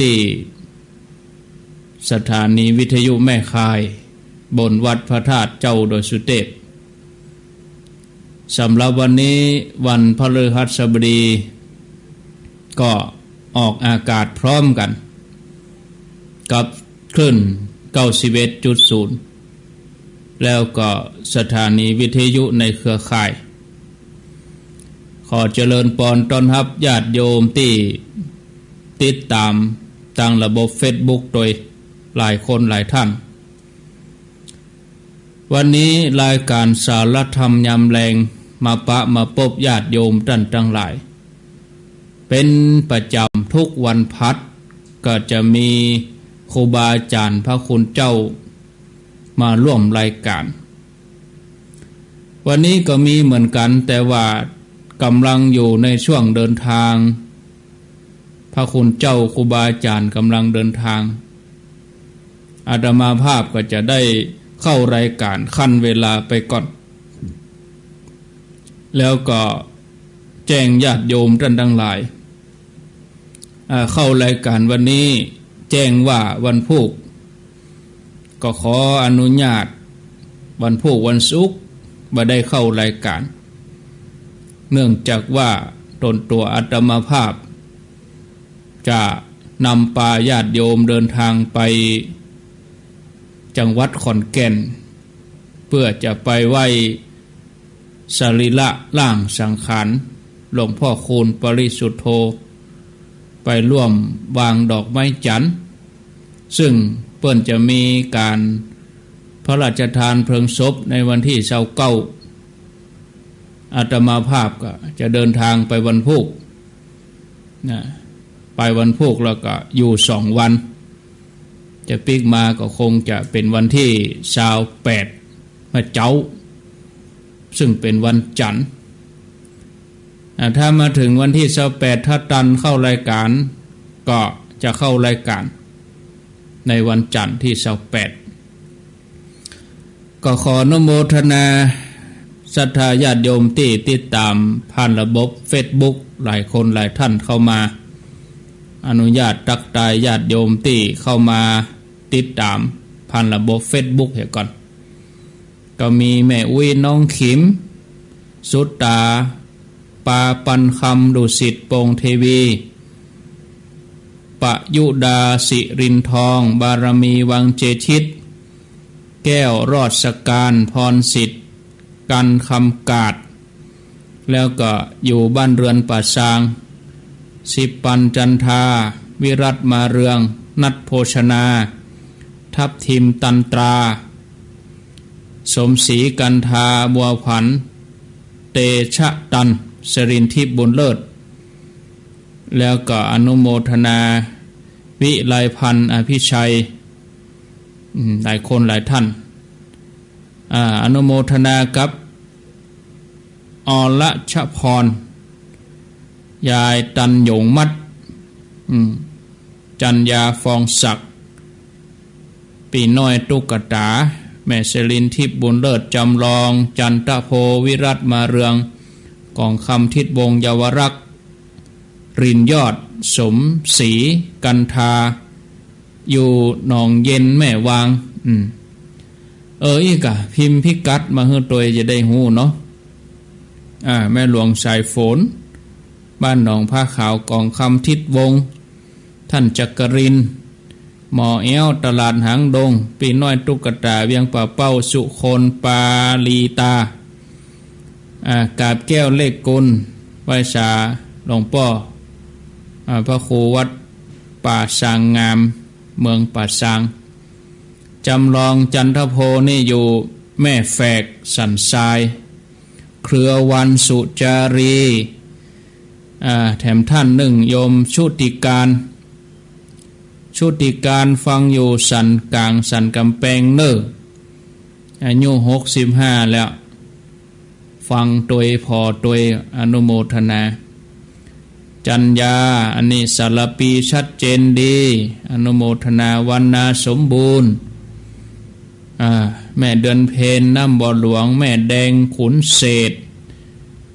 ที่สถานีวิทยุแม่คายบนวัดพระธาตุเจ้าดอยสุเทพสำหรับวันนี้วันพฤหัสบดีก็ออกอากาศพร้อมกันกับคลื่น 91.0 แล้วก็สถานีวิทยุในเครือข่ายขอเจริญพรต้อนรับญาติโยมที่ติดตามทางระบบ Facebook โดยหลายคนหลายท่านวันนี้รายการสารธรรมยามแลงมาพบญาติโยมท่านทั้งหลายเป็นประจำทุกวันพัดก็จะมีครูบาอาจารย์พระคุณเจ้ามาร่วมรายการวันนี้ก็มีเหมือนกันแต่ว่ากำลังอยู่ในช่วงเดินทางพระคุณเจ้าครูบาอาจารย์กำลังเดินทางอาตมาภาพก็จะได้เข้ารายการขั้นเวลาไปก่อนแล้วก็แจ้งญาติโยมท่านทั้งหลายเข้ารายการวันนี้แจ้งว่าวันพุธก็ขออนุญาตวันพุธวันศุกร์บ่ได้เข้ารายการเนื่องจากว่าตนตัวอาตมาภาพจะนำพาญาติโยมเดินทางไปจังหวัดขอนแก่นเพื่อจะไปไหว้สรีระร่างสังขารหลวงพ่อคูณปริสุทธโธไปร่วมวางดอกไม้จันทร์ซึ่งเปิ้นจะมีการพระราชทานเพลิงศพในวันที่29อาตมาภาพก็จะเดินทางไปวันพุธไปวันพุธแล้วก็อยู่2 วันจะปิกมาก็คงจะเป็นวันที่28มาเจ้าซึ่งเป็นวันจันทร์ถ้ามาถึงวันที่28ถ้าตันเข้ารายการก็จะเข้ารายการในวันจันทร์ที่28ก็ขออนุโมทนาศรัทธาญาติโยมที่ติดตามผ่านระบบ Facebook หลายคนหลายท่านเข้ามาอนุญาตทักทายญาติโยมที่เข้ามาติดตามผ่านระบบ Facebook เหี่ยก่อนก็มีแม่อุ้ยน้องขิมสุตตาปาปันคำดุสิตโปงเทวีปยุดาสิรินทองบารมีวังเจชิตแก้วรอดสการพรสิทธิ์กันคำกาดแล้วก็อยู่บ้านเรือนป่าซางสิปันจันทาวิรัตมาเรืองนัทโภชนาทับทิมตันตราสมศรีกันทาบัวผันเตชะตันสรินทิพย์บุญเลิศแล้วก็อนุโมทนาวิไลพันธ์อภิชัยหลายคนหลายท่านอนุโมทนากับอรชพรยายตันหยงมัดจันยาฟองศักดิ์ปีน้อยตุกตาแม่เสลินทิพย์บุญเลิศจำลองจันทโพวิรัตมาเรืองกองคำทิศวงเยาวรักษ์รินยอดสมศรีกันทาอยู่หนองเย็นแม่วางอีกอะพิมพ์พิกัดมาให้ตัวจะได้หูเนาะแม่หลวงสายฝนบ้านหนองผ้าขาวกองคำทิศวงท่านจักรินหมอแอวตลาดหางดงปีน้อยตุกตาเวียงป่าเป้าสุคนปาลีตากาบแก้วเลขกุลไหว้ชาหลวงพ่อพระครูวัดป่าสางงามเมืองป่าสางจำลองจันทโพนี่อยู่แม่แฝกสันทรายเครือวันสุจารีแถมท่านหนึ่งโยมชุติการฟังอยู่สันกลางสันกำแพงเนออายุ65แล้วฟังตัวพอตัวอนุโมทนาจัญญาอันนี้สารปีชัดเจนดีอนุโมทนาวันนาสมบูรณ์แม่เดือนเพนน้ำบ่อหลวงแม่แดงขุนเศษ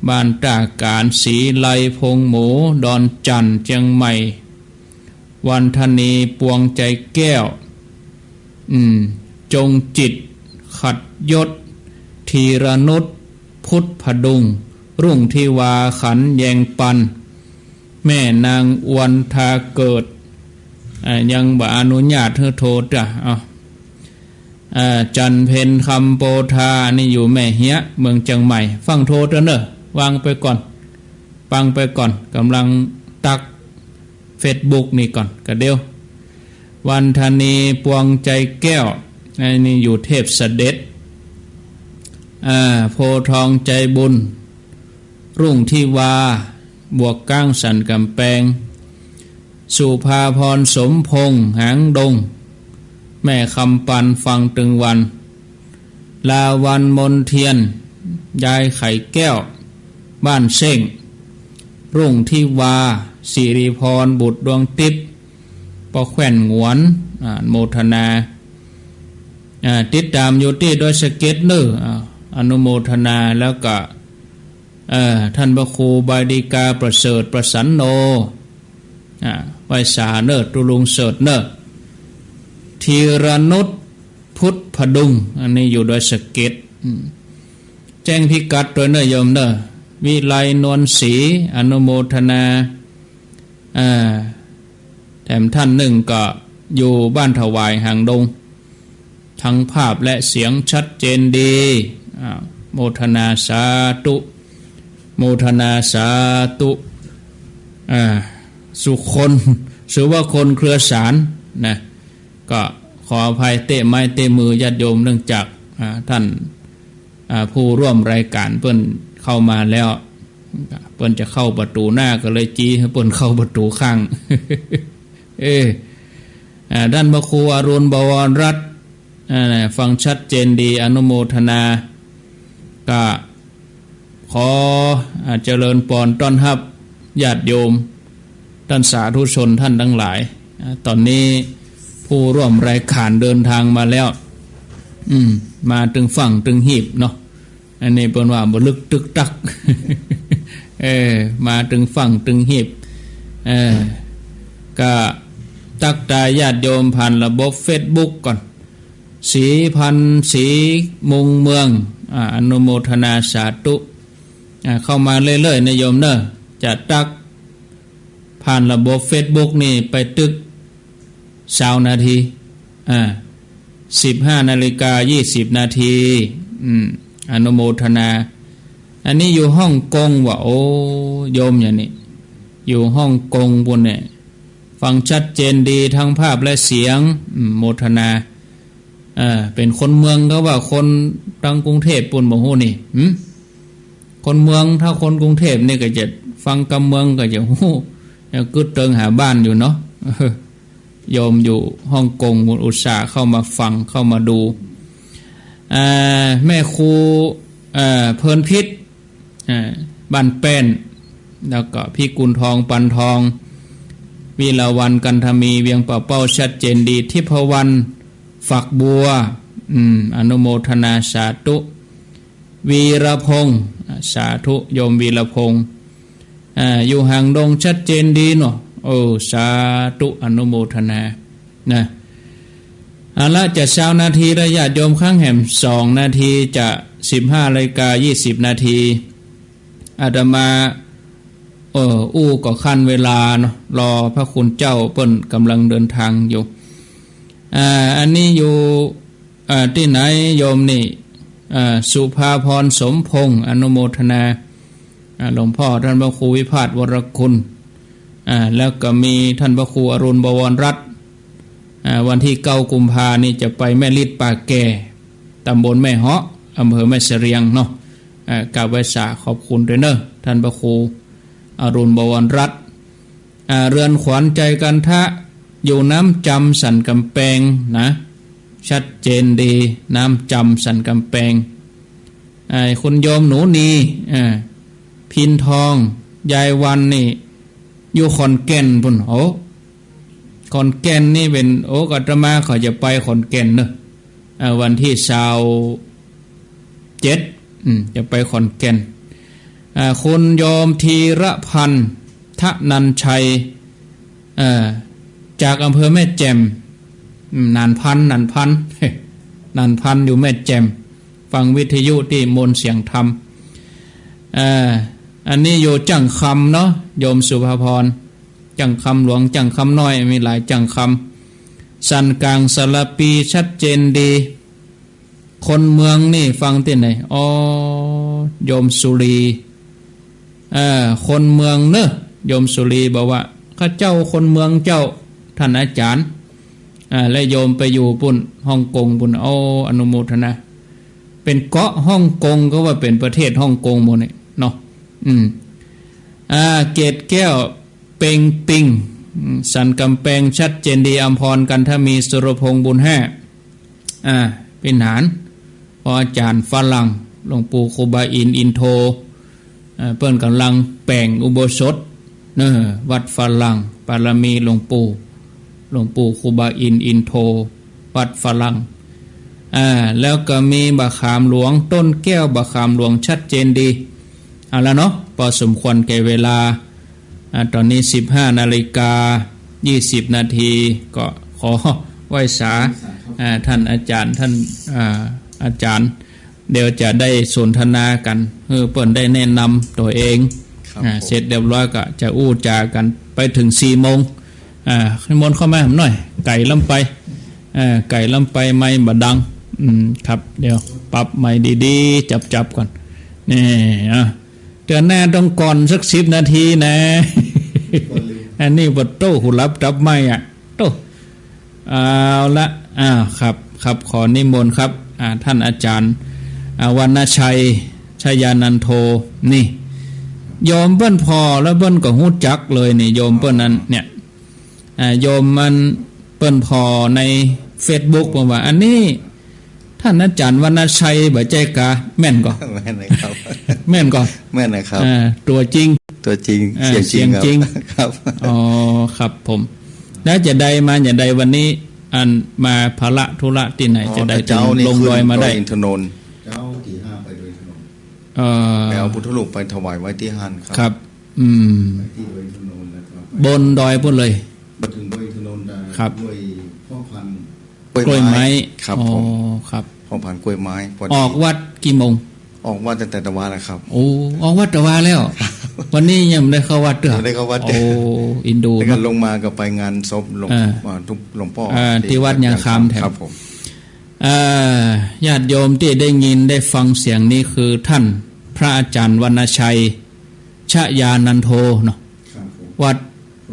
บ้านตาการศรีไลพงหมูดอนจันเชียงใหม่ วันธนีปวงใจแก้วจงจิตขัดยศธีรนุชพุทธพดุงรุ่งทิวาขันแยงปันแม่นางอวนทาเกิดยังบ่อนุญาตให้โทษจ้ะจันเพนคำโปธานี่อยู่แม่เฮียเมืองเชียงใหม่ฟังโทษเนอะวางไปก่อนฟังไปก่อนกำลังตักเฟซบุ๊กนี่ก่อนก็เดียววันธนีปวงใจแก้วนี่อยู่เทพเสด็จโพทองใจบุญรุ่งทิวาบวกก้างสันกำแพงสุภาพรสมพงษ์หางดงแม่คำปันฟังตึงวันลาวันมนเทียนยายไข่แก้วบ้านเส้งรุ่งทิวาสิริพรบุตรดวงติบปอแขวนหงวนโมทนาติดตามอยู่ที่โดยสเก็ตเนอร์อนุโมทนาแล้วก็ท่านพระครูบาดีกาประเสริฐประสันโนไวสาเนอร์ตุลุงเสริฐเนอร์ธีรนุชพุทธพดุงอันนี้อยู่โดยสเก็ตแจ้งพิกัดโดยเนอร์โยมเนอร์วิไลนวลศรีอนุโมทนาแถมท่านหนึ่งก็อยู่บ้านถวายหางดงทั้งภาพและเสียงชัดเจนดีโมทนาสาธุโมทนาสาธุสุคนสือว่าคนเครือสารนะก็ขออภัยเตะไม้เตะมือญาติโยมเนื่องจากท่านผู้ร่วมรายการเพิ่นเข้ามาแล้วเพิ่นจะเข้าประตูหน้าก็เลยจี้ให้เพิ่นเข้าประตูข้าง ด้านพระครูอรุณบวรรัตน์ฟังชัดเจนดีอนุโมทนาก็ขอเจริญพรต้อนรับญาติโยมท่านสาธุชนท่านทั้งหลายตอนนี้ผู้ร่วมรายการเดินทางมาแล้วมาถึงฝั่งถึงหีบเนาะอันนี้เป็นว่าบ่ลึกตึกตัก มาถึงฝั่งถึงหีบก็ตักตาญาติโยมผ่านระบบ Facebook ก่อนสีพันสีมุงเมืองอนุโมทนาสาธุเข้ามาเรื่อยๆนะโยมเนอะจะตักผ่านระบบ Facebook นี่ไปตึก20 นาที15 นาฬิกา 20 นาทีอนุโมทนาอันนี้อยู่ฮ่องกงว่าโอ้โยมอย่างนี้อยู่ฮ่องกงปุ่นเนี่ยฟังชัดเจนดีทั้งภาพและเสียงโมทนาเป็นคนเมืองก็ว่าคนทางกรุงเทพปุ่นบ่ฮู้นี่คนเมืองถ้าคนกรุงเทพนี่ก็จะฟังกำเมืองก็จะฮู้ยังกึดเติงหาบ้านอยู่เนาะโยมอยู่ฮ่องกงอุตส่าห์เข้ามาฟังเข้ามาดูแม่ครูเพลินพิษบ้านแป้นแล้วก็พี่กุลทองปันทองวีรวันกันธมีเวียงเป่าเป้าชัดเจนดีทิพวรรณฝักบัวอนุโมทนาสาธุวีรพงษ์สาธุโยมวีรพงษ์อยู่ห่างดงชัดเจนดีเนาะโอ้สาธุอนุโมทนานะละจะ20 นาทีระยะโยมข้างแห่ม2 นาทีจะ15 นาฬิกา 20 นาทีอาตมาก็ขั้นเวลาเนาะรอพระคุณเจ้าเปิ้นกำลังเดินทางอยู่อันนี้อยู่ที่ไหนโยมนี่สุภาพรสมพงษ์อนุโมทนาหลวงพ่อท่านพระครูวิพาทวรคุณแล้วก็มีท่านพระครูอรุณบวรรัตน์วันที่9 กุมภานี่จะไปแม่ลิดป่าแก่ตำบลแม่เหาะอำเภอแม่เสรียงเนาะกราบไหว้สาขอบคุณด้วยเนอะท่านพระครูอรุณบวรรัตน์เรือนขวัญใจกันทะอยู่น้ำจำสันกำแพงนะชัดเจนดีน้ำจำสันกำแพงคุณโยมหนูนีพินทองยายวันนี่อยู่ขอนแก่นพุ่นขอนแก่นนี่เป็นอาตมาเขาจะไปขอนแก่นเนอะวันที่27จะไปขอนแก่นคุณโยมธีรพันธ์ทนันชัย จากอำเภอแม่แจ่มนันพันนันพันอยู่แม่แจ่มฟังวิทยุที่มนต์เสียงธรรมอันนี้อยู่จังคำเนาะโยมสุภาพรจังคำหลวงจังคำน้อยมีหลายจังคำสันกลางสระปีชัดเจนดีคนเมืองนี่ฟังที่ไหนอ๋อโยมสุรีคนเมืองเนอะโยมสุรีบอกว่าข้าเจ้าคนเมืองเจ้าท่านอาจารย์และโยมไปอยู่ปุ่นฮ่องกงปุ่นอนุโมทนาเป็นเกาะฮ่องกงก็ว่าเป็นประเทศฮ่องกงหมดเนี่ยเนาะเกตแก้วเปงปิงสันกำแพงชัดเจนดีอัมพรกันถ้ามีสุรพงษ์บุญแห่เป็นหารพออาจารย์ฝรั่งหลวงปู่ครูบาอินโทเปิ้นกำลังแปลงอุโบสถวัดฝรั่งปารมีหลวงปู่ครูบาอินโทวัดฝรั่งแล้วก็มีบะขามหลวงต้นแก้วบะขามหลวงชัดเจนดีเอาละเนาะพอสมควรแก่เวลาตอนนี้15:20 นาทีก็ขอไหว้สาท่านอาจารย์ท่านอาจารย์เดี๋ยวจะได้สนทนากันเปิ่นได้แนะนำตัวเองเสร็จเรียบร้อยก็จะอู้จากันไปถึง4 โมงขึ้นมนเข้ามาหน่อยไก่ลำไปไม่บดังครับเดี๋ยวปรับไม่ดีๆจับก่อนนี่เตือนแน่ต้องก่อนสัก10 นาทีนะอันนี้บทโต้หูรับจับไม่โต้เอาละครับขอนิมนต์ครับท่านอาจารย์วรรณชัยชยานันโทนี่โยมเปิ้นพอแล้วเปิ้นก็ฮู้จักเลยนี่โยมเปิ้นนั้นเนี่ยโยมมันเปิ้นพอใน Facebook บอกว่าอันนี้ท่านอาจารย์วรรณชัยบ่ใจกะแม่นก่อแม่นนะครับแม่นก่อแม่นนะครับตัวจริงเสียงจริงครับอ๋อครับผมแล้วจะได้มาอย่าใดวันนี้อันมาภาระธุระที่ไหนจะได้ลงดอยมาได้ถนนเจ้าที่5ไปโดยถนนไปเอาพุทธรูปไปถวายไว้ที่หันครับที่โดยถนนนะครับบนดอยพุ่นเลยมาถึงโดยถนนครับด้วยพ่อพันธุ์กล้วยไม้ครับผมครับพ่อพันธุ์กล้วยไม้ออกวัดกี่โมงออกวัดตั้งแต่ตะวันแล้วครับโอ้ออกวัดตะวันแล้ววันนี้ยังไม่ได้เข้าวัดเด้อได้เข้าวัดโอ้อินโดแล้วก็ลงมาก็ไปงานศพหลวงพ่อที่วัดยางคำแถวครับผมญาติโยมที่ได้ยินได้ฟังเสียงนี้คือท่านพระอาจารย์วรรณชัยชยานันโทเนาะวัด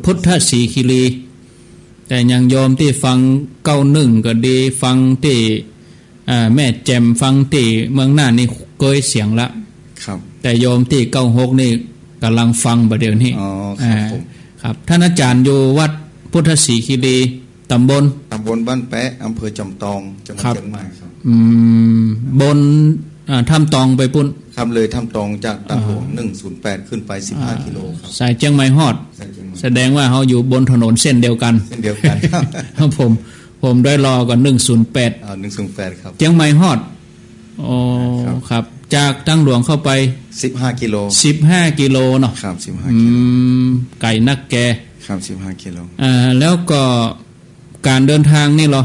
พุทธศรีคีรีแต่ยังโยมที่ฟัง91ก็ดีฟังที่แม่แจ่มฟังที่เมืองน่านนี่เคยเสียงละครับแต่โยมที่96นี่กำลังฟังประเดี๋ยวนี้ครับท่านอาจารย์อยู่วัดพุทธศรีคีรีตำบลบ้านแปะอำเภอจำตองจังหวัดเชียงใหม่ครับบนถ้ำตองไปปุ่นครับเลยถ้ำตองจากตำบล108ขึ้นไป15 กิโลครับสายเชียงใหม่ฮอดแสดงว่าเขาอยู่บนถนนเส้นเดียวกันครับผมได้รอก่อน108 108ครับเชียงใหม่ฮอดอ๋อครับจากตั้งหลวงเข้าไป15 กิโลเนาะครับ15 กิโลไก่นักแกครับ15 กิโลแล้วก็การเดินทางนี่เหรอ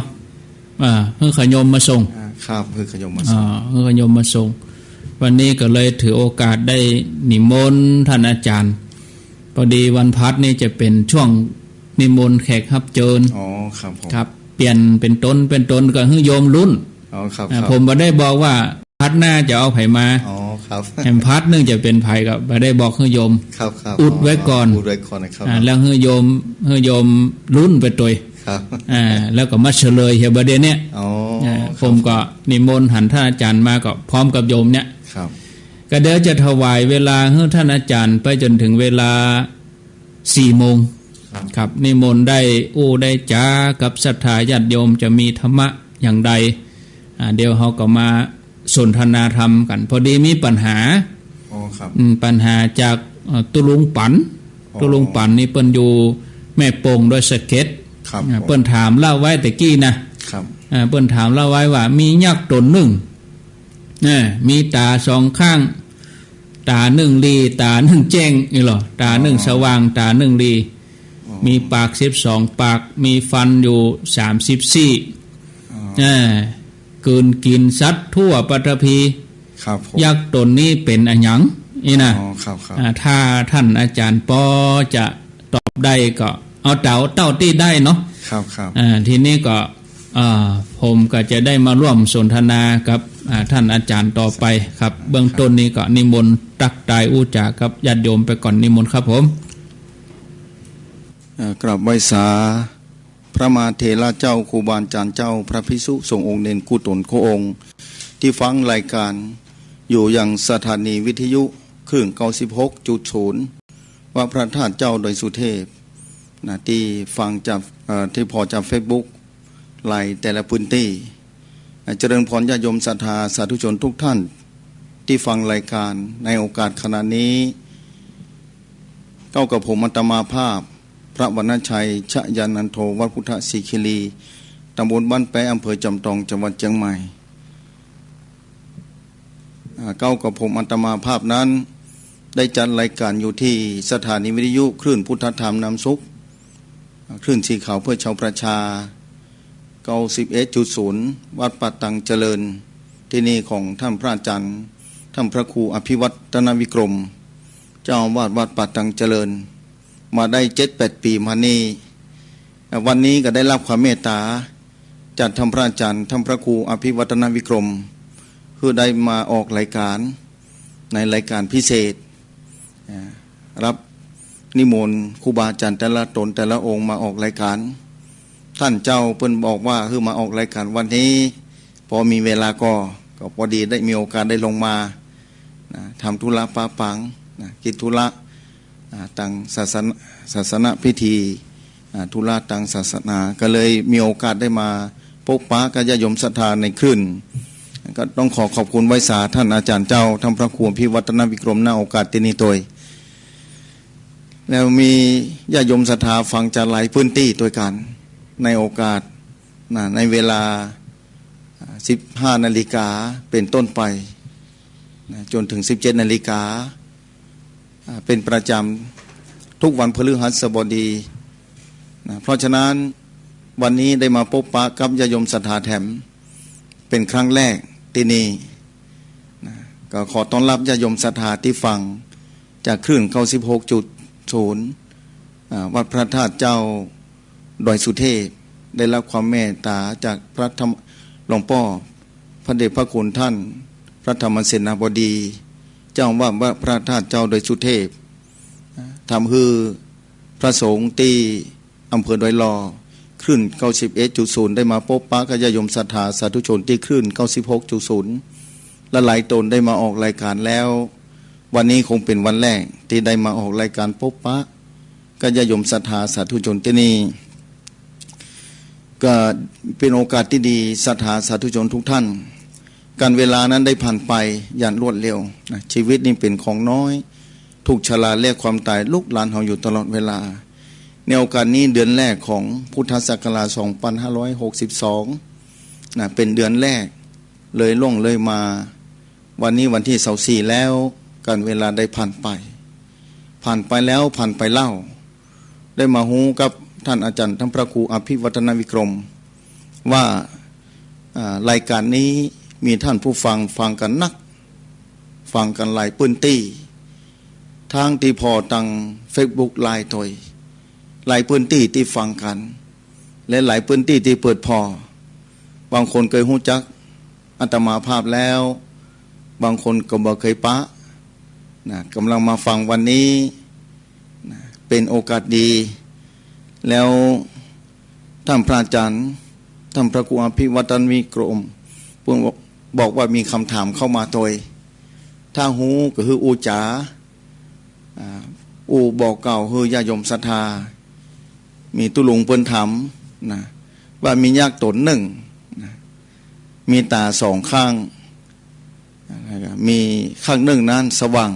เพื่อขยมมาส่งครับเพื่อขยมมาส่งเพื่อขยมมาส่งวันนี้ก็เลยถือโอกาสได้นิมนต์ท่านอาจารย์พอดีวันพัดนี่จะเป็นช่วงนิมนต์แขกรับเชิญอ๋อครับผมครับเปลี่ยนเป็นตนก็ให้โยมรุ่นอ๋อครับผมบ่ได้บอกว่าพัดหน้าจะเอาไผมาอ๋อครับแห่งพัดนึงจะเป็นไผก็บ่ได้บอกให้โยมครับอุดไว้ก่อนนะครับแล้วให้โยมรุ่นไปตัวครับแล้วก็มาเฉลยเฮียประเด็นเนี้ยผมก็นิมนต์หันท่านอาจารย์มาก็พร้อมกับโยมเนี่ยก็เดี๋ยวจะถวายเวลาให้ท่านอาจารย์ไปจนถึงเวลา4 โมงครับนิมนต์ได้ได้จ้ากับศรัทธาญาติโยมจะมีธรรมะอย่างใดเดี๋ยวเขาก็มาสนทนาธรรมกันพอดีมีปัญหาปัญหาจากตุลุงปันนี่เปิ้นอยู่แม่โป่งโดยสเก็ตเปิ้นถามเล่าไว้แต่กี้นะเปิ้นถามเล่าไว้ว่ามียักษ์ตนหนึ่งมีตา2 ข้างตา1 ลีตา1 แจ้งนี่หรอตา1 สว่างตา1 ลี มีปาก12ปากมีฟันอยู่34กืนกินสัตว์ทั่วปฐพียักษ์ตนนี้เป็นอันหยังนี่นะถ้าท่านอาจารย์ปอจะตอบได้ก็เอาเต้าที่ได้เนาะทีนี้ก็ผมก็จะได้มาร่วมสนทนากับท่านอาจารย์ต่อไปครับเบื้องต้นนี้ก็นิมนต์ตักตายอุจากับญาติโยมไปก่อนนิมนต์ครับผมกราบไหว้สาพระมหาเถระเจ้าครูบาอาจารย์เจ้าพระภิกษุสงฆ์องค์เนรกุศลโคองค์ที่ฟังรายการอยู่อย่างสถานีวิทยุคลื่น 96.0 ว่าพระธาตุเจ้าโดยสุเทพนะที่ฟังจากที่พอจาก Facebook ไลน์แต่ละพื้นที่เจริญพรญาติโยมศรัทธาสาธุชนทุกท่านที่ฟังรายการในโอกาสขณะนี้เก้ากับผมอัตมาภาพพระวรรณชัยชยานันโทวัดพุทธศรีคีรีตำบลบ้านแปะอำเภอจำตองจังหวัดเชียงใหม่เก้ากับผมอัตมาภาพนั้นได้จัดรายการอยู่ที่สถานีวิทยุคลื่นพุทธธรรมนำสุขคลื่นสีขาวเพื่อชาวประชา91.0 วัดป่าตังเจริญที่นี่ของท่านพระอาจารย์ท่านพระครูอภิวัตนวิกรมเจ้าอาวาสวัดป่าตังเจริญมาได้ 7-8 ปีมานี้วันนี้ก็ได้รับความเมตตาจากท่านพระอาจารย์ท่านพระครูอภิวัตนวิกรมคือได้มาออกรายการในรายการพิเศษรับนิมนต์ครูบาอาจารย์แต่ละตนแต่ละองค์มาออกรายการท่านเจ้าเพิ่นบอกว่าคือมาออกรายการวันนี้พอมีเวลาก็พอดีได้มีโอกาสได้ลงมาทำธุระปาปังกิจธุระต่างศาสนาพิธีธุระต่างศาสนาก็เลยมีโอกาสได้มาพบปะกับญาติโยมศรัทธาในคลื่นก็ต้องขอบคุณไว้สาท่านอาจารย์เจ้าท่านพระครูพิวัตนวิกรมณโอกาสที่นี้โดยแล้วมีญาติโยมศรัทธาฟังจากหลายพื้นที่ด้วยกันในโอกาสในเวลา 15 นาฬิกาเป็นต้นไปจนถึง 17 นาฬิกาเป็นประจำทุกวันพฤหัสบดีเพราะฉะนั้นวันนี้ได้มาพบปะกับญาติโยมศรัทธาแถมเป็นครั้งแรกที่นี่ก็ขอต้อนรับญาติโยมศรัทธาที่ฟังจากคลื่น 96.0 วัดพระธาตุเจ้าดอยสุเทพได้รับความเมตตาจากพระธรรมหลวงพ่อพระเดชพระคุณท่านพระธรรมเสนาบดีเจ้าว่าพระธาตุเจ้าดอยสุเทพทำคือพระสงฆ์ที่อำเภอดอยลอคลื่น 91.0 ได้มาพบปะกับญาติโยมศรัทธาสาธุชนที่คลื่น 96.0 และหลายตนได้มาออกรายการแล้ววันนี้คงเป็นวันแรกที่ได้มาออกรายการพบปะกับญาติโยมศรัทธาสาธุชนที่นี่ก็เป็นโอกาสที่ดีศรัทธาสาธุชนทุกท่านการเวลานั้นได้ผ่านไปอย่างรวดเร็วชีวิตนี่เป็นของน้อยถูกชราและความตายลุกลานเราอยู่ตลอดเวลาในโอกาสนี้เดือนแรกของพุทธศักราช 2562 เป็นเดือนแรกเลยล่วงเลยมาวันนี้วันที่24แล้วการเวลาได้ผ่านไปแล้วผ่านไปเล่าได้มาฮู้กับท่านอาจารย์ท่านพระครูอภิวัตนวิกรมว่ารายการนี้มีท่านผู้ฟังกันนักฟังกันหลายพื้นที่ทางที่พอตัง Facebook ไลน์ถอยหลายพื้นที่ที่ฟังกันและหลายพื้นที่ที่เปิดพอบางคนเคยฮู้จักอาตมาภาพแล้วบางคนก็บ่เคยปะกำลังมาฟังวันนี้เป็นโอกาสดีแล้วท่านพระอาจารย์ท่านพระครูอภิวัตนวิกรมบอกว่ามีคำถามเข้ามาโดยถ้าหูก็คืออูจ๋าอูบอกเก่าคือญาติโยมศรัทธามีตุลุงเพิ่นถามว่ามียากตนหนึ่งมีตาสองข้างมีข้างหนึ่งนั้นสว่าง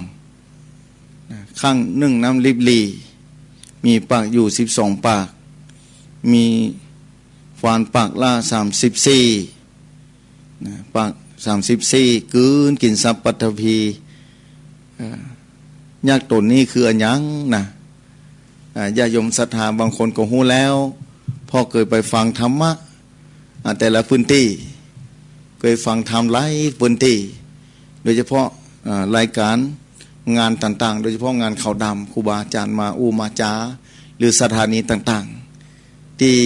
ข้างหนึ่งน้ำลิบลีมีปากอยู่12 ปากมีฟันปากละ34ปาก34กืนกินสัพปฐพียากตนนี้คืออันยัง ญาติโยมศรัทธาบางคนก็รู้แล้วพอเคยไปฟังธรรมะแต่ละพื้นที่เคยฟังธรรมหลายพื้นที่โดยเฉพาะรายการงานต่างๆโดยเฉพาะงานขาวดำครูบาอาจารย์มามาจาหรือสถานีต่างๆที่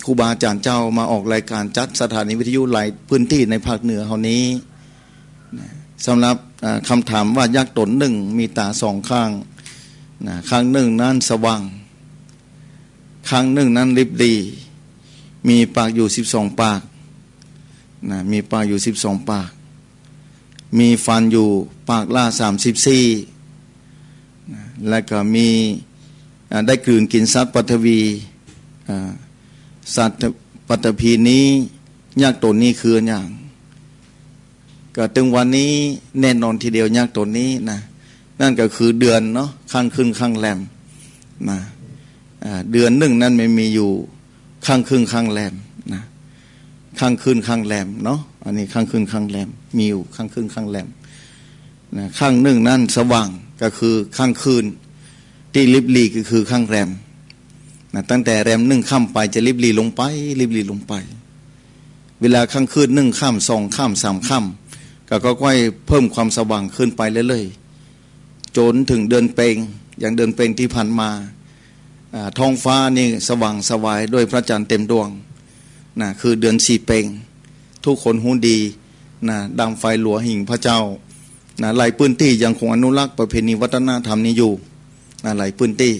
ครูบาอาจารย์เจ้ามาออกรายการจัดสถานีวิทยุหลายพื้นที่ในภาคเหนือเฮานี้สำหรับคำถามว่ายักษ์ตนหนึ่งมีตาสองข้างข้างหนึ่งนั้นสว่างข้างหนึ่งนั้นริบดีมีปากอยู่12 ปากมีปากอยู่12 ปากมีฟันอยู่ปากละ34และก็มีได้กลืนกินสัตว์ปฐวีสัตว์ปฐพีนี้ยักษ์ตนนี้คืออย่างก็ถึงวันนี้แน่นอนทีเดียวยักษ์ตนนี้นั่นก็คือเดือนเนาะข้างขึ้นข้างแรมเดือนหนึ่งนั้นไม่มีอยู่ข้างขึ้นข้างแรมข้างขึ้นข้างแรมเนาะอันนี้ข้างขึ้นข้างแรมมีอยู่ข้างขึ้นข้างแรมข้างหนึ่งนั้นสว่างก็คือข้างคืนที่ลิบลีก็คือข้างแรมตั้งแต่แรมหนึ่งค่ำไปจะลิบลีลงไปลิบลีลงไปเวลาข้างคืนหนึ่งค่ำ2 ค่ำ3 ค่ำก็ค่อยเพิ่มความสว่างขึ้นไปเรื่อยๆจนถึงเดือนเพ็ญอย่างเดือนเพ็ญที่ผ่านมาท้องฟ้านี่สว่างสวายด้วยพระจันทร์เต็มดวงคือเดือน4 เพ็ญทุกคนหูดีดังไฟหลัวหิ่งพระเจ้าหลายพื้นที่ยังคงอนุรักษ์ประเพณีวัฒนธรรมนี้อยู่หลายพื้นที่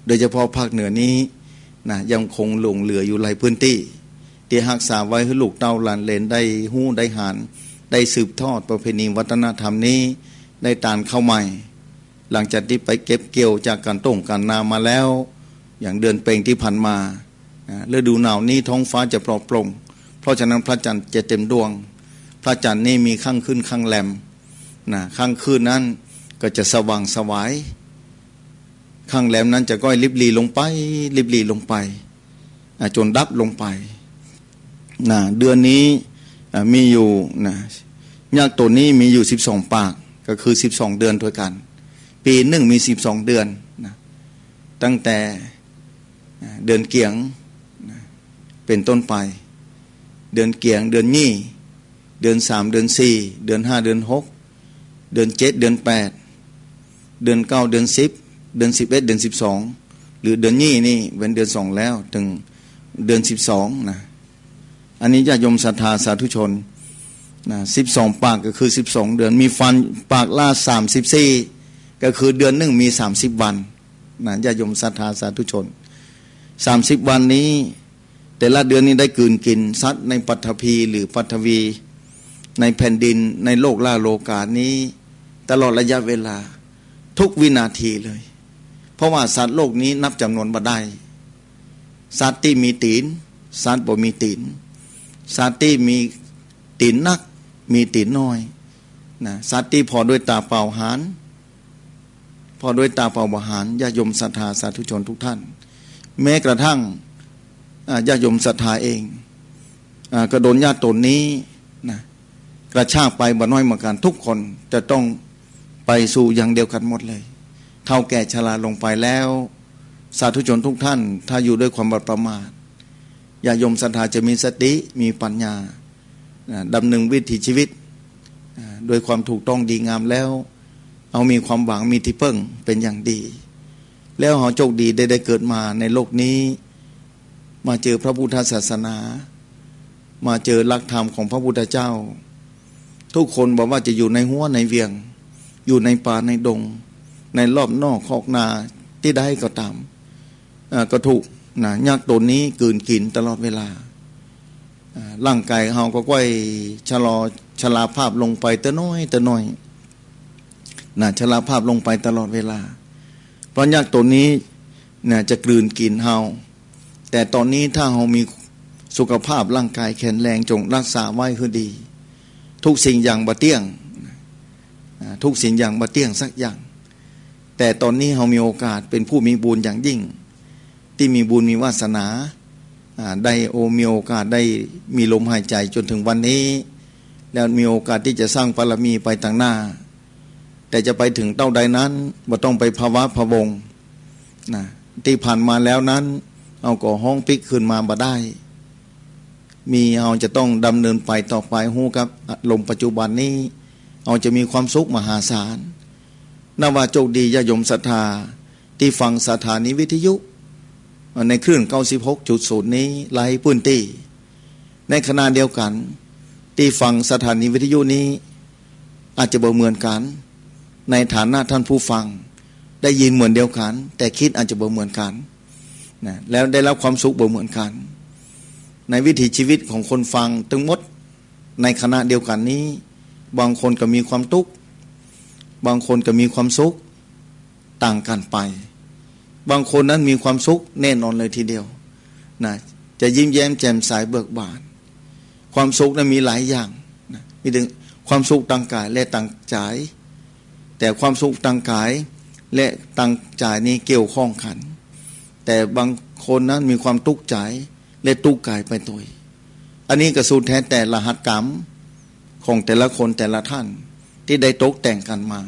โดยเฉพาะภาคเหนือนี้ยังคงหลงเหลืออยู่หลายพื้นที่ที่รักษาไว้ให้ลูกเต้าหลานเหลนได้หู้ได้หานได้สืบทอดประเพณีวัฒนธรรมนี้ได้ตานเข้าใหม่หลังจากที่ไปเก็บเกี่ยวจากการต้มการนามาแล้วอย่างเดือนเพ็ญที่ผ่านมาฤดูหนาวนี้ท้องฟ้าจะปลอดโปร่งเพราะฉะนั้นพระจันทร์จะเต็มดวงพระจันทร์นี่มีข้างขึ้นข้างแรมข้างคืนนั้นก็จะสว่างสวายข้างแรมนั้นจะก้อยลิบลีลงไปลิบลีลงไปจนดับลงไปเดือนนี้มีอยู่ยักษ์ตัวนี้มีอยู่12 ปากก็คือ12 เดือนด้วยกันปีหนึ่งมี12 เดือนตั้งแต่เดือนเกียงเป็นต้นไปเดือนเกียงเดือนยี่เดือน3 เดือน4 เดือน5 เดือน6 เดือน7 เดือน8 เดือน9 เดือน10 เดือน11 เดือน12หรือเดือนยี่นี่เป็นเดือน2แล้วถึงเดือน12อันนี้ญาติโยมศรัทธาสาธุชน12 ปากก็คือ12 เดือนมีฟันปากละ34ก็คือเดือนหนึ่งมี30 วันญาติโยมศรัทธาสาธุชน30 วันนี้แต่ละเดือนนี้ได้กลืนกินสัตว์ในปฐพีหรือปฐวีในแผ่นดินในโลกล่าโลกานี้ตลอดระยะเวลาทุกวินาทีเลยเพราะว่าสัตว์โลกนี้นับจำนวนบ่ได้สัตว์ที่มีตีนสัตว์บ่มีตีนสัตว์ที่มีตีนนักมีตีนน้อยสัตว์ที่พอด้วยตาเปล่าหารพอด้วยตาเปล่าบหารญาติโยมศรัทธาสาธุชนทุกท่านแม้กระทั่งญาติโยมศรัทธาเองกระโดนญาติตนนี้กระชากไปบ่น้อยเหมือนกันทุกคนจะต้องไปสู่อย่างเดียวกันหมดเลยเท่าแก่ชราลงไปแล้วสาธุชนทุกท่านถ้าอยู่ด้วยความประมาทญาติโยมศรัทธาจะมีสติมีปัญญาดำเนินวิถีชีวิตโดยความถูกต้องดีงามแล้วเอามีความหวังมีที่พึ่งเป็นอย่างดีแล้วเราโชคดีได้เกิดมาในโลกนี้มาเจอพระพุทธศาสนามาเจอหลักธรรมของพระพุทธเจ้าทุกคนบอกว่าจะอยู่ในหัวในเวียงอยู่ในป่าในดงในรอบนอกคอกนาที่ได้ก็ตามก็ถูกยักษ์ตัวนี้กลืนกินตลอดเวลาร่างกายเราก็ค่อยชราภาพลงไปแต่น้อยชราภาพลงไปตลอดเวลาเพราะยักษ์ตัวนี้จะกลืนกินเราแต่ตอนนี้ถ้าเรามีสุขภาพร่างกายแข็งแรงจงรักษาไว้คือดีทุกสิ่งอย่างบ่เที่ยงทุกสิ่งอย่างบ่เที่ยงสักอย่างแต่ตอนนี้เรามีโอกาสเป็นผู้มีบุญอย่างยิ่งที่มีบุญมีวาสนาได้มีโอกาสได้มีลมหายใจจนถึงวันนี้แล้วมีโอกาสที่จะสร้างบารมีไปต่างหน้าแต่จะไปถึงเต้าใดนั้นบ่ต้องไปภาวะพะวง นะที่ผ่านมาแล้วนั้นเอาก็ห้องปิกขึ้นมาบ่ได้มีเอาจะต้องดำเนินไปต่อไปฮู้กับลมปัจจุบันนี้เอาจะมีความสุขมหาศาลนับว่าโชคดีญาติโยมศรัทธาที่ฟังสถานีวิทยุในคลื่น 96.0 นี้ไล่พื้นที่ในขณะเดียวกันที่ฟังสถานีวิทยุนี้อาจจะบ่เหมือนกันในฐานะท่านผู้ฟังได้ยินเหมือนเดียวกันแต่คิดอาจจะบ่เหมือนกันนะแล้วได้รับความสุขบ่เหมือนกันในวิถีชีวิตของคนฟังทั้งหมดในขณะเดียวกันนี้บางคนก็มีความทุกข์บางคนก็มีความสุขต่างกันไปบางคนนั้นมีความสุขแน่นอนเลยทีเดียวนะจะยิ้มแย้มแจ่มใสเบิกบานความสุขนั้นมีหลายอย่างนะมีถึงความสุขทางกายและทางใจแต่ความสุขทางกายและทางใจนี้เกี่ยวข้องกันแต่บางคนนั้นมีความทุกข์ใจและทุกข์กายไปตัวอันนี้ก็สูญแท้แต่รหัสกรรมของแต่ละคนแต่ละท่านที่ได้ตกแต่งกันมา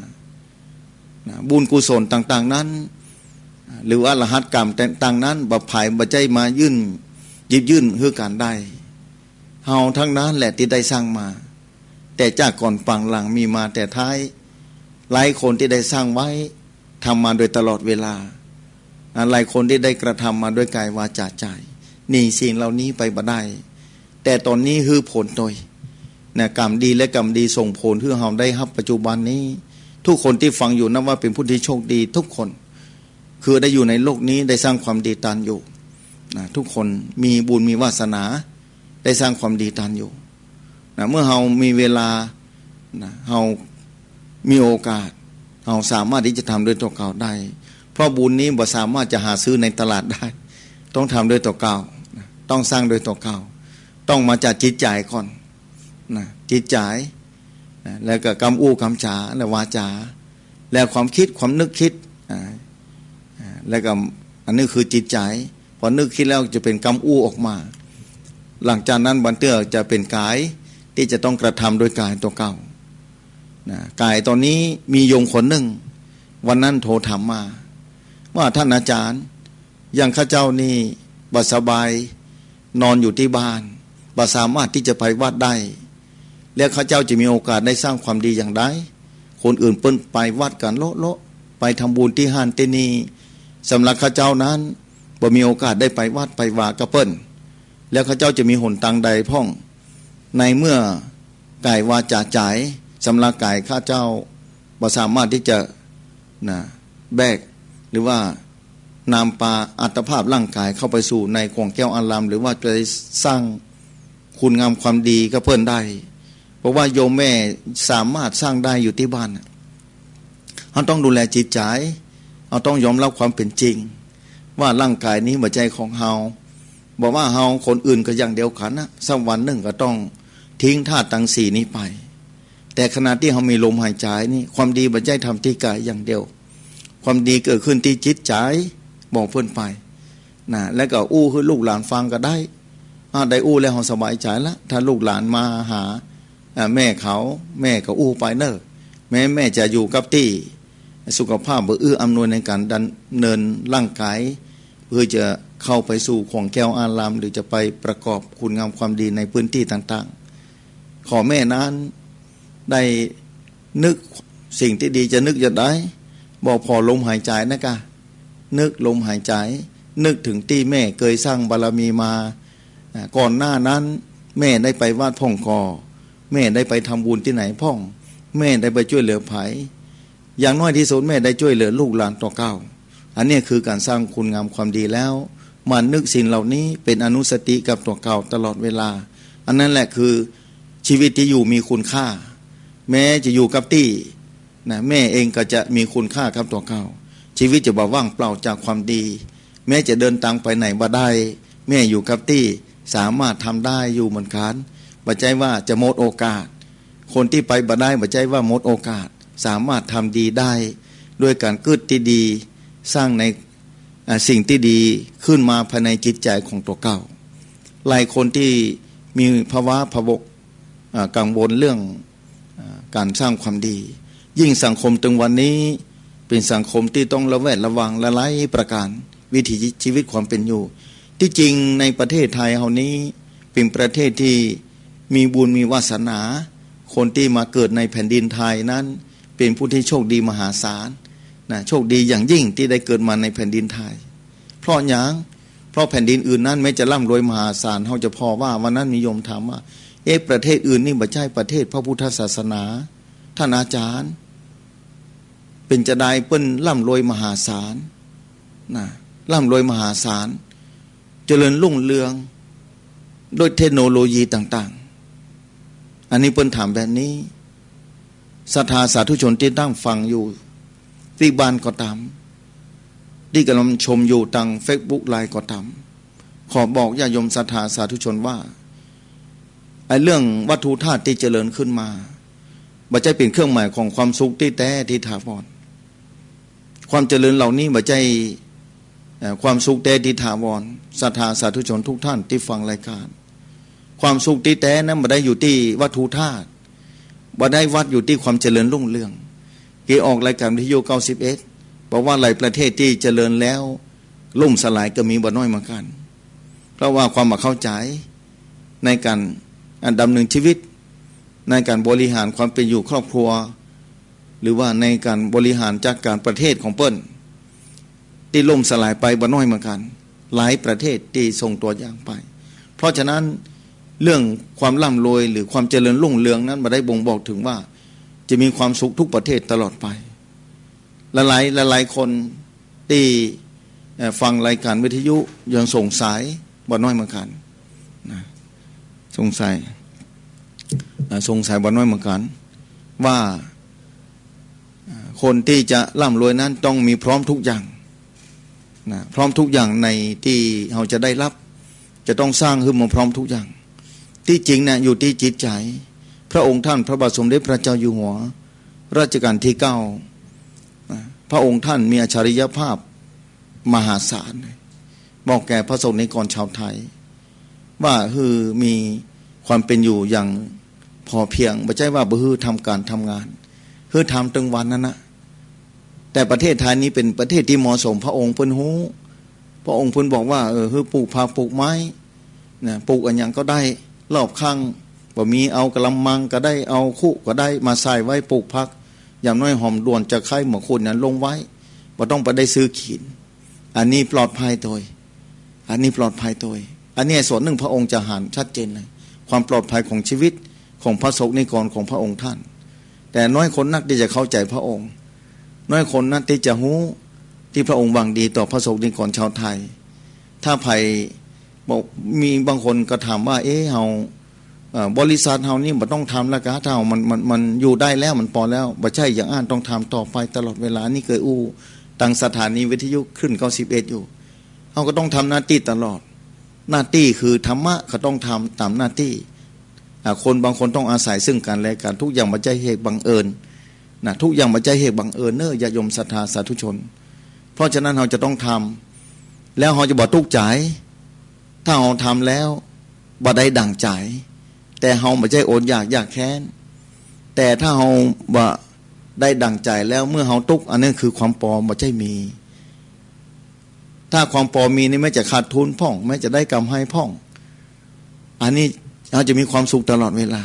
นะบุญกุศลต่างๆนั้นหรือว่ารหัสกรรมต่างๆนั้นบ่ภายบ่ใจมายื่นคือการได้เฮาทั้งนั้นแหละที่ได้สร้างมาแต่จากก่อนฝั่งหลังมีมาแต่ท้ายหลายคนที่ได้สร้างไว้ทำมาโดยตลอดเวลาหลายคนที่ได้กระทำมาด้วยกายวาจาใจนี่สิ่งเหล่านี้ไปบ่ได้แต่ตอนนี้คือผลโดยนะกรรมดีและกรรมดีส่งผลคือเฮาได้รับปัจจุบันนี้ทุกคนที่ฟังอยู่นับว่าเป็นผู้ที่โชคดีทุกคนคือได้อยู่ในโลกนี้ได้สร้างความดีตานอยู่นะทุกคนมีบุญมีวาสนาได้สร้างความดีตานอยู่นะเมื่อเฮามีเวลานะเฮามีโอกาสเฮาสามารถที่จะทำด้วยตัวเก่าได้เพราะบุญนี้บ่สามารถจะหาซื้อในตลาดได้ต้องทำด้วยตัวเก่านะต้องสร้างด้วยตัวเก่าต้องมาจากจิตใจก่อนนะจิตใจนะแล้วก็กำอู้กำจาและวาจาแล้วความคิดความนึกคิดแล้วก็อันนี้คือจิตใจพอนึกคิดแล้วจะเป็นกำอู้ออกมาหลังจากนั้นบันเตื้อจะเป็นกายที่จะต้องกระทำโดยกายตัวเก่านะกายตอนนี้มีโยมคนหนึ่งวันนั้นโทรถามมาว่าท่านอาจารย์อย่างข้าเจ้านี่บ่สบายนอนอยู่ที่บ้านบ่สามารถที่จะไปวัดได้แล้วข้าเจ้าจะมีโอกาสได้สร้างความดีอย่างไรคนอื่นเปิ้นไปวัดกันโละไปทำบุญที่ห้านที่นี่สำหรับข้าเจ้านั้นบ่มีโอกาสได้ไปวัดไปวากระเปิ้นแล้วข้าเจ้าจะมีหนทางใดพ่องในเมื่อกายวาจาใจสำหรับกายข้าเจ้าบ่สามารถที่จะแบกหรือว่านำปาอัตภาพร่างกายเข้าไปสู่ในของแก้วอารามหรือว่าจะสร้างคุณงามความดีก็เพิ่นได้เพราะว่าโยมแม่สามารถสร้างได้อยู่ที่บ้านเราต้องดูแลจิตใจเราต้องยอมรับความเป็นจริงว่าร่างกายนี้หัวใจของเราบอกว่าเราคนอื่นก็อย่างเดียวกันนะสักวันหนึ่งก็ต้องทิ้งธาตุทั้งสี่นี้ไปแต่ขณะที่เรามีลมหายใจนี่ความดีหัวใจทำที่กายอย่างเดียวความดีเกิดขึ้นที่จิตใจบอกเพื่อนไปนะแล้วก็อู้ให้ลูกหลานฟังก็ได้ได้อู้แล้วเราสบายใจแล้วถ้าลูกหลานมาหาแม่เขาแม่ก็อู้ไปเนอะแม่จะอยู่กับที่สุขภาพบ่อำนวยในการดำเนินร่างกายเพื่อจะเข้าไปสู่ของแก้วอารามหรือจะไปประกอบคุณงามความดีในพื้นที่ต่างๆขอแม่นั้นได้นึกสิ่งที่ดีจะนึกจะได้บอกพอลมหายใจนะกะนึกลมหายใจนึกถึงที่แม่เคยสร้างบารมีมาก่อนหน้านั้นแม่ได้ไปวาดพ่องกอแม่ได้ไปทำบุญที่ไหนพ่องแม่ได้ไปช่วยเหลือไผอย่างน้อยที่สุดแม่ได้ช่วยเหลือลูกหลานต่อเก้าอันนี้คือการสร้างคุณงามความดีแล้วมานึกสิ่งเหล่านี้เป็นอนุสติกับตัวเก่าตลอดเวลาอันนั้นแหละคือชีวิตที่อยู่มีคุณค่าแม้จะอยู่กับที่นะแม่เองก็จะมีคุณค่ากับตัวเก่าชีวิตจะบ่ว่างเปล่าจากความดีแม้จะเดินทางไปไหนบ่ได้แม่อยู่กับที่สามารถทำได้อยู่เหมือนกันบ่ใจว่าจะหมดโอกาสคนที่ไปบ่ได้บ่ใจว่าหมดโอกาสสามารถทำดีได้ด้วยการกึศที่ดีสร้างในสิ่งที่ดีขึ้นมาภายในจิตใจของตัวเก่าหลายคนที่มีภาวะพะวกกังวลเรื่องการสร้างความดียิ่งสังคมตึงวันนี้ เป็นสังคมที่ต้องระแวดระวังหลายประการวิถีชีวิตความเป็นอยู่ที่จริงในประเทศไทยเฮานี้เป็นประเทศที่มีบุญมีวาสนาคนที่มาเกิดในแผ่นดินไทยนั้นเป็นผู้ที่โชคดีมหาศาลนะโชคดีอย่างยิ่งที่ได้เกิดมาในแผ่นดินไทยเพราะหยังเพราะแผ่นดินอื่นนั้นแม้จะร่ำรวยมหาศาลเฮาจะพอว่าวันนั้นมีโยมถามว่าประเทศอื่นนี่บ่ใช่ประเทศพระพุทธศาสนาท่านอาจารย์เป็นจะได้เปิ้นร่ำรวยมหาศาลนะร่ำรวยมหาศาลเจริญรุ่งเรืองโดยเทคโนโลยีต่างๆอันนี้เปิ้นถามแบบนี้ศรัทธาสาธุชนที่ตั้งฟังอยู่ที่บ้านก็ตามที่กำลังชมอยู่ทาง Facebook ไลน์ก็ตามขอบอกญาติโยมศรัทธาสาธุชนว่าไอ้เรื่องวัตถุธาตุที่เจริญขึ้นมาบ่ใช่เป็นเครื่องหมายของความสุขที่แท้ที่ถาวรความเจริญเหล่านี้บ่ใช่ความสุขแท้ที่ถาวรศรัทธาสาธุชนทุกท่านที่ฟังรายการความสุขที่แท้นั้นบ่ได้อยู่ที่วัตถุธาตุบ่ได้วัดอยู่ที่ความเจริญรุ่งเรืองเกี่ยวออกรายการวิทยุ91บอกว่าหลายประเทศที่เจริญแล้วล่มสลายก็มีบ่น้อยเหมือนกันเพราะว่าความเข้าใจในการดำเนินชีวิตในการบริหารความเป็นอยู่ครอบครัวหรือว่าในการบริหารจัดการประเทศของเปิ้นที่ล่มสลายไปบ่น้อยเหมือนกันหลายประเทศที่ส่งตัวอย่างไปเพราะฉะนั้นเรื่องความร่ำรวยหรือความเจริญรุ่งเรืองนั้นบ่ได้บ่งบอกถึงว่าจะมีความสุขทุกประเทศตลอดไปหลายคนที่ฟังรายการวิทยุยังสงสัยบ่น้อยเหมือนกันนะสงสัยบ่น้อยเหมือนกันว่าคนที่จะร่ำรวยนั้นต้องมีพร้อมทุกอย่างนะพร้อมทุกอย่างในที่เราจะได้รับจะต้องสร้างขึ้นมาพร้อมทุกอย่างที่จริงนะอยู่ที่จิตใจพระองค์ท่านพระบาทสมเด็จพระเจ้าอยู่หัวรัชกาลที่9พระองค์ท่านมีอัจฉริยภาพมหาศาลบอกแก่พระสงฆ์นิกรชาวไทยว่าคือมีความเป็นอยู่อย่างพอเพียงไม่ใช่ว่าบ่ฮือทำการทำงานคือทำตึงวันนั้นนะแต่ประเทศไทยนี้เป็นประเทศที่เหมาะสมพระองค์เพิ่นฮู้พระองค์เพิ่นบอกว่าคือปลูกผักปลูกไม้นะปลูกอันหยังก็ได้รอบข้างบ่มีเอากระมังก็ได้เอาคุก็ได้มาใส่ไว้ปลูกผักอย่างน้อยหอมด่วนจะไข่หมกคุณนั้นลงไว้บ่ต้องไปได้ซื้อขีดอันนี้ปลอดภัยโดยอันนี้ปลอดภัยโดยอันนี้ส่วนหนึ่งพระองค์จะหันชัดเจนเลยความปลอดภัยของชีวิตของพระสงฆ์นิกรของพระองค์ท่านแต่น้อยคนนักที่จะเข้าใจพระองค์น้อยคนนักที่จะฮู้ที่พระองค์หวังดีต่อพระสงฆ์นิกรชาวไทยถ้าภัยบอกมีบางคนก็ถามว่าเฮาบริษัทเฮานี่บ่ต้องทำแล้วกะถ้ามันอยู่ได้แล้วมันพอแล้วบ่ใช่อย่างอ่านต้องทำต่อไปตลอดเวลานี่เคยตั้งสถานีวิทยุขึ้น91อยู่เฮาก็ต้องทำหน้าที่ตลอดหน้าที่คือธรรมะก็ต้องทำตามหน้าที่คนบางคนต้องอาศัยซึ่งกันและกันทุกอย่างบ่ใช่เหตุบังเอิญนะทุกอย่างบ่ใช่เหตุบังเอิญญาติโยมศรัทธาสาธุชนเพราะฉะนั้นเราจะต้องทำแล้วเราจะบ่ทุกข์ใจถ้าเราทำแล้วบ่ได้ดั่งใจแต่เราบ่ใช่อดอยากแค้นแต่ถ้าเราบ่ได้ดั่งใจแล้วเมื่อเราทุกข์อันนั้นคือความปลอมบ่ใช่มีถ้าความปลอมมีนี่ไม่จะขาดทุนพ่องไม่จะได้กำไรพ่องอันนี้เราจะมีความสุขตลอดเวลา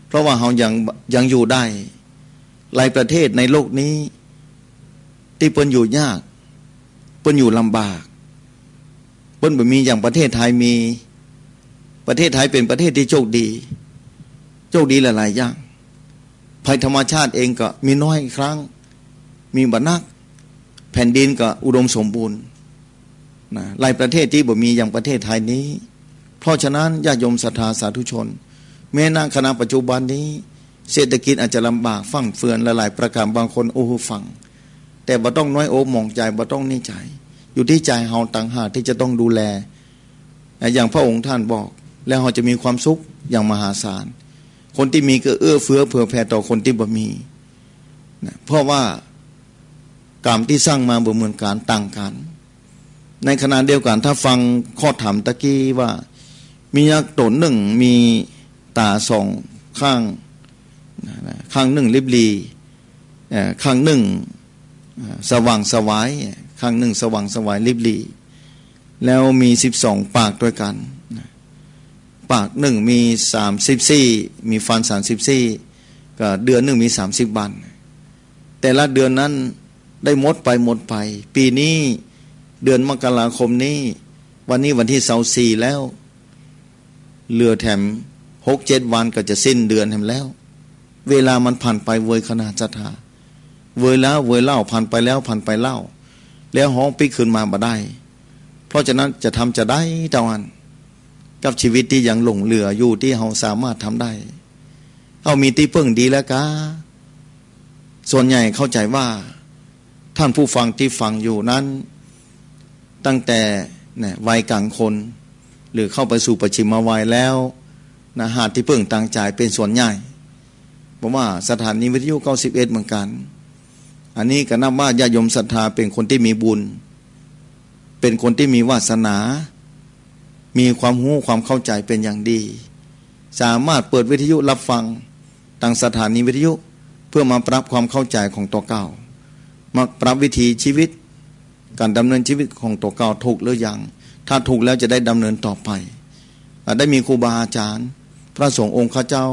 เพราะว่าเรายังอยู่ได้หลายประเทศในโลกนี้ที่เปิ้นอยู่ยากเปิ้นอยู่ลำบากเปิ้นบ่มีอย่างประเทศไทยมีประเทศไทยเป็นประเทศที่โชคดีหลายๆอย่างภัยธรรมชาติเองก็มีน้อยครั้งมีบ่นักแผ่นดินก็อุดมสมบูรณ์นะหลายประเทศที่บ่มีอย่างประเทศไทยนี้เพราะฉะนั้นญาติโยมศรัทธาสาธุชนแม้ณขณะปัจจุบันนี้เศรษฐกิจอาจจะลำบากฟั่งเฟือนหลายๆประการบางคนฟังแต่บ่ต้องน้อยอกมองใจบ่ต้องนิ่งใจอยู่ที่ใจเฮาต่างหากที่จะต้องดูแลอย่างพระองค์ท่านบอกแล้วเราจะมีความสุขอย่างมหาศาลคนที่มีก็เอื้อเฟื้อเผื่อแผ่ต่อคนที่บ่มีนะเพราะว่ากรรมที่สร้างมาบ่เหมือนกันต่างกันในขณะเดียวกันถ้าฟังข้อถามตะกี้ว่ามียักษ์ตนหนึ่งมีตาสองข้างหนึ่งลิบลีข้างหนึ่ง สว่างสวายครั้งหนึ่งสว่างสวายลิบลีแล้วมี12ปากด้วยกันปากหนึ่งมี34มีฟัน34ก็เดือนหนึ่งมี30วันแต่ละเดือนนั้นได้หมดไปปีนี้เดือนมกราคมนี้วันนี้วันที่24แล้วเหลือแถม6-7 วันก็จะสิ้นเดือนแถมแล้วเวลามันผ่านไปเวยขนาดศรัทธาเวยแล้วเวยเล่าผ่านไปแล้วผ่านไปเล่าแล้วห้องปีขึ้นมาบ่ได้เพราะฉะนั้นจะทำจะได้ตะวันกับชีวิตที่ยังหลงเหลืออยู่ที่เราสามารถทำได้เอามีที่พึ่งดีแล้วกะส่วนใหญ่เข้าใจว่าท่านผู้ฟังที่ฟังอยู่นั้นตั้งแต่วัยกลางคนหรือเข้าไปสู่ปัจฉิมวัยแล้วนะหาที่พึ่งต่างจ่ายเป็นส่วนใหญ่เพราะว่าสถานีวิทยุ91เหมือนกันอันนี้ก็นับว่าญาติโยมศรัทธาเป็นคนที่มีบุญเป็นคนที่มีวาสนามีความรู้ความเข้าใจเป็นอย่างดีสามารถเปิดวิทยุรับฟังต่างสถานีวิทยุเพื่อมาปรับความเข้าใจของตัวเก่ามาปรับวิถีชีวิตการดำเนินชีวิตของตัวเก่าถูกหรือยังถ้าถูกแล้วจะได้ดำเนินต่อไปได้มีครูบาอาจารย์พระสงฆ์องค์ข้าเจ้า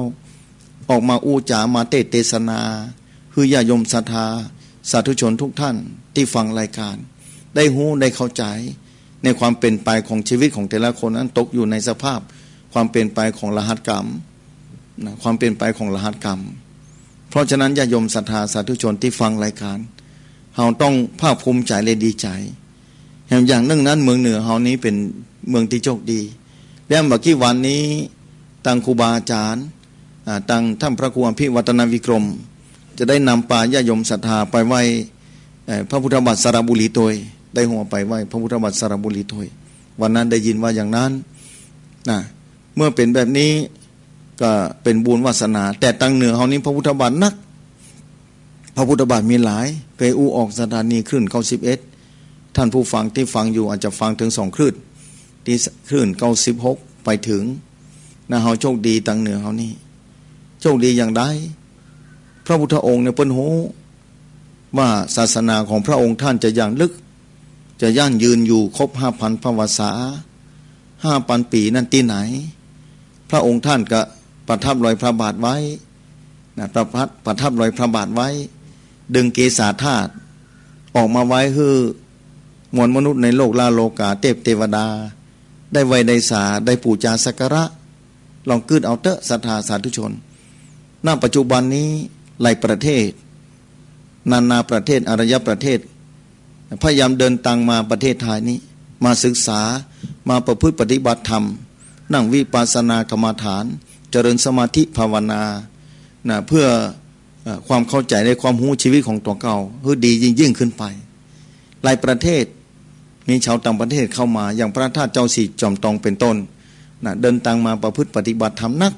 ออกมาอู้จามาเทศนาคือญาติโยมศรัทธาสาธุชนทุกท่านที่ฟังรายการได้รู้ได้เข้าใจในความเป็นไปของชีวิตของแต่ละคนนั้นตกอยู่ในสภาพความเป็นไปของรหัสกรรมนะความเป็นไปของรหัสกรรมเพราะฉะนั้นญาติโยมศรัทธาสาธุชนที่ฟังรายการเราต้องภาคภูมิใจและดีใจอย่างหนึ่งนั้นเมืองเหนือเรานี้เป็นเมืองที่โชคดีแล้วเมื่อกี้วันนี้ตั้งครูบาอาจารย์ตั้งท่านพระครูอภิวัตนวิกรมจะได้นำป่าญาติโยมศรัทธาไปไหว้พระพุทธบาทสระบุรีโตยได้หัวไปไหว้พระพุทธบาทสระบุรีโตยวันนั้นได้ยินว่าอย่างนั้นนะเมื่อเป็นแบบนี้ก็เป็นบุญวาสนาแต่ตั้งเหนือเขานี้พระพุทธบาทนักพระพุทธบาทมีหลายเคยอู้ออกสถานีคลื่น91ท่านผู้ฟังที่ฟังอยู่อาจจะฟังถึง2คลื่นที่คลื่น96ไปถึงนะเขาโชคดีตั้งเหนือเขานี่โชคดีอย่างใดพระพุทธองค์เนี่ยเปิ้นโหว่าศาสนาของพระองค์ท่านจะอย่างลึกจะยั่งยืนอยู่ครบ 5,000 พรรษา 5,000 ปีนั่นที่ไหนพระองค์ท่านก็ประทับรอยพระบาทไว้นะประทับรอยพระบาทไว้ดึงเกศาธาตุออกมาไว้คือมวลมนุษย์ในโลกลาโลกาเทวดาได้ไว้ได้สาได้ปูจาสักการะลองคืดเอาเตอะศรัทธาสาธุชนณปัจจุบันนี้หลายประเทศนานาประเทศอารยประเทศพยายามเดินทางมาประเทศไทยนี้มาศึกษามาประพฤติปฏิบัติธรรมนั่งวิปัสสนากรรมฐานเจริญสมาธิภาวนานะเพื่อความเข้าใจในความรู้ชีวิตของตัวเก่าเพื่อดียิ่งขึ้นไปหลายประเทศมีชาวต่างประเทศเข้ามาอย่างพระธาตุเจ้าสี่จอมตองเป็นต้นนะเดินทางมาประพฤติปฏิบัติธรรมนัก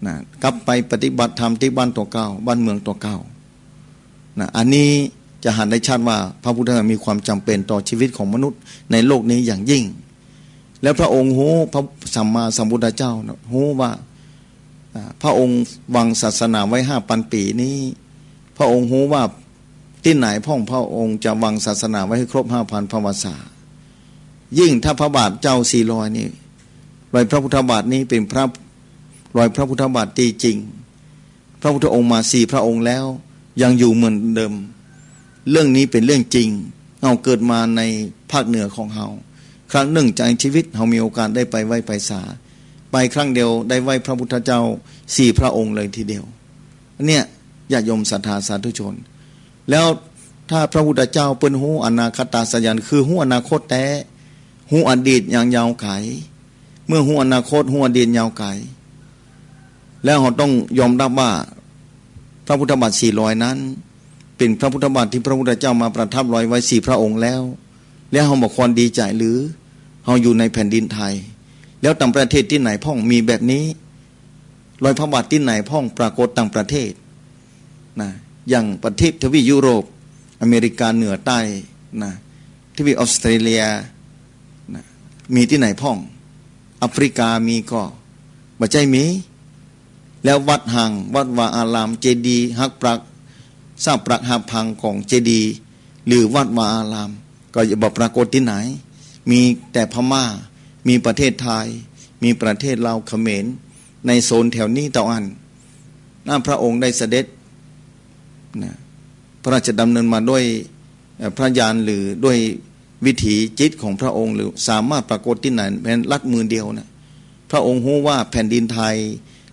นะกลับไปปฏิบัติธรรมที่บ้านตัวเก่าบ้านเมืองตัวเก่านะอันนี้จะหันได้ชัดว่าพระพุทธเจ้ามีความจำเป็นต่อชีวิตของมนุษย์ในโลกนี้อย่างยิ่งแล้วพระองค์รู้พระสัมมาสัมพุทธเจ้ารู้ว่าพระองค์วางศาสนาไว้ 5,000 ปีนี้พระองค์รู้ว่าที่ไหนพระองค์จะวางศาสนาไว้ให้ครบ 5,000 พรรษายิ่งถ้าพระบาทเจ้า400นี่รอยพระพุทธบาทนี้เป็นพระรอยพระพุทธบาทตีจริงพระพุทธองค์มา4พระองค์แล้วยังอยู่เหมือนเดิมเรื่องนี้เป็นเรื่องจริงเราเกิดมาในภาคเหนือของเราครั้งหนึ่งจากชีวิตเรามีโอกาสได้ไปไหว้ไปสาไปครั้งเดียวได้ไหว้พระพุทธเจ้า4พระองค์เลยทีเดียวเนี่ยญาติโยมศรัทธาสาธุชนแล้วถ้าพระพุทธเจ้าเป็นหูอนาคตาสยันคือหูอนาคตแต่หูอดีตอย่างยาวไกลเมื่อหูอนาคตหูอดีตยาวไกลแล้วเราต้องยอมรับว่าพระพุทธบาท400นั้นเป็นพระพุทธบาทที่พระพุทธเจ้ามาประทับรอยไว้4พระองค์แล้วเราบอกควรดีใจหรือเราอยู่ในแผ่นดินไทยแล้วต่างประเทศที่ไหนพ่องมีแบบนี้รอยพระบาทที่ไหนพ่องปรากฏต่างประเทศนะอย่างประเทศทวีปยุโรปอเมริกาเหนือใต้นะทวีปออสเตรเลียนะมีที่ไหนพ่องแอฟริกามีก็บ่ใจมีแล้ววัดห่างวัดวาอารามเจดีย์หักปรักทราบปรักหักพังของเจดีย์ หรือวัดวาอารามก็จะบอกปรากฏที่ไหนมีแต่พม่ามีประเทศไทยมีประเทศลาวเขมรในโซนแถวนี้เต่าอันน่าพระองค์ได้เสด็จนะพระราชดำเนินมาด้วยพระญาณหรือด้วยวิถีจิตของพระองค์หรือสามารถปรากฏที่ไหนเป็นลัดมือเดียวนะพระองค์รู้ว่าแผ่นดินไทย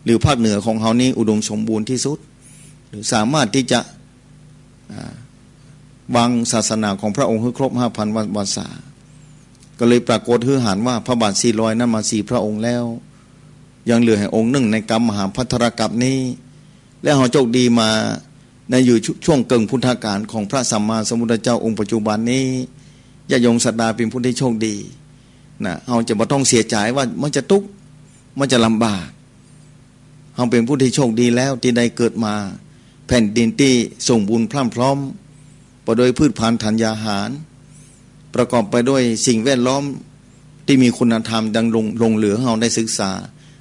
หรือภาคเหนือของเขานี้อุดมสมบูรณ์ที่สุดหรือสามารถที่จะวางศาสนาของพระองค์ให้ครบ 5,000 วรรษาก็เลยปรากฏฮือหานว่าพระบาท400นั้นมา4พระองค์แล้วยังเหลือให้องค์หนึ่งในกรรมมหาภัทรกัปนี้และเขาโชคดีมาในอยู่ช่วงเกิงพุทธกาลของพระสัมมาสัมพุทธเจ้าองค์ปัจจุบันนี้ญาติโยมศรัทธาเป็นผู้ที่โชคดีนะเราจะไม่ต้องเสียใจว่ามันจะทุกข์มันจะลำบากเราเป็นผู้ที่โชคดีแล้วที่ได้เกิดมาแผ่นดินที่สมบูรณ์พรั่งพร้อมประกอบด้วยพืชพันธุ์ธัญญาหารประกอบไปด้วยสิ่งแวดล้อมที่มีคุณธรรมดังลงเหลือเราได้ศึกษา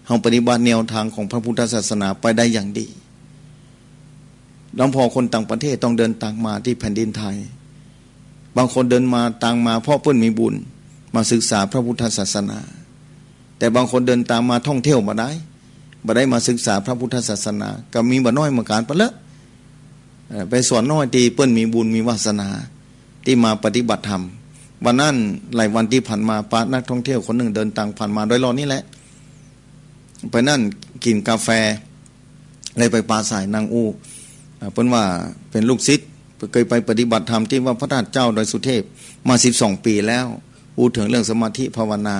เราปฏิบัติแนวทางของพระพุทธศาสนาไปได้อย่างดีแล้วพอคนต่างประเทศต้องเดินทางมาที่แผ่นดินไทยบางคนเดินมาต่างมาเพราะเพื่อนมีบุญมาศึกษาพระพุทธศาสนาแต่บางคนเดินตามมาท่องเที่ยวมาได้มาศึกษาพระพุทธศาสนาก็มีบ่น้อยเหมือนกันไปละไปสอนน้อยที่เปิ้นมีบุญมีวาสนาที่มาปฏิบัติธรรมวันนั้นหลายวันที่ผ่านมาปานักท่องเที่ยวคนหนึ่งเดินทางผ่านมาโดยรอนี่แหละไปนั่นกินกาแฟเลยไปปาสายนางอูเปิ้นว่าเป็นลูกศิษย์เคยไปปฏิบัติธรรมที่ว่าพระธาตุเจ้าดอยสุเทพมา12 ปีแล้วพูดถึงเรื่องสมาธิภาวนา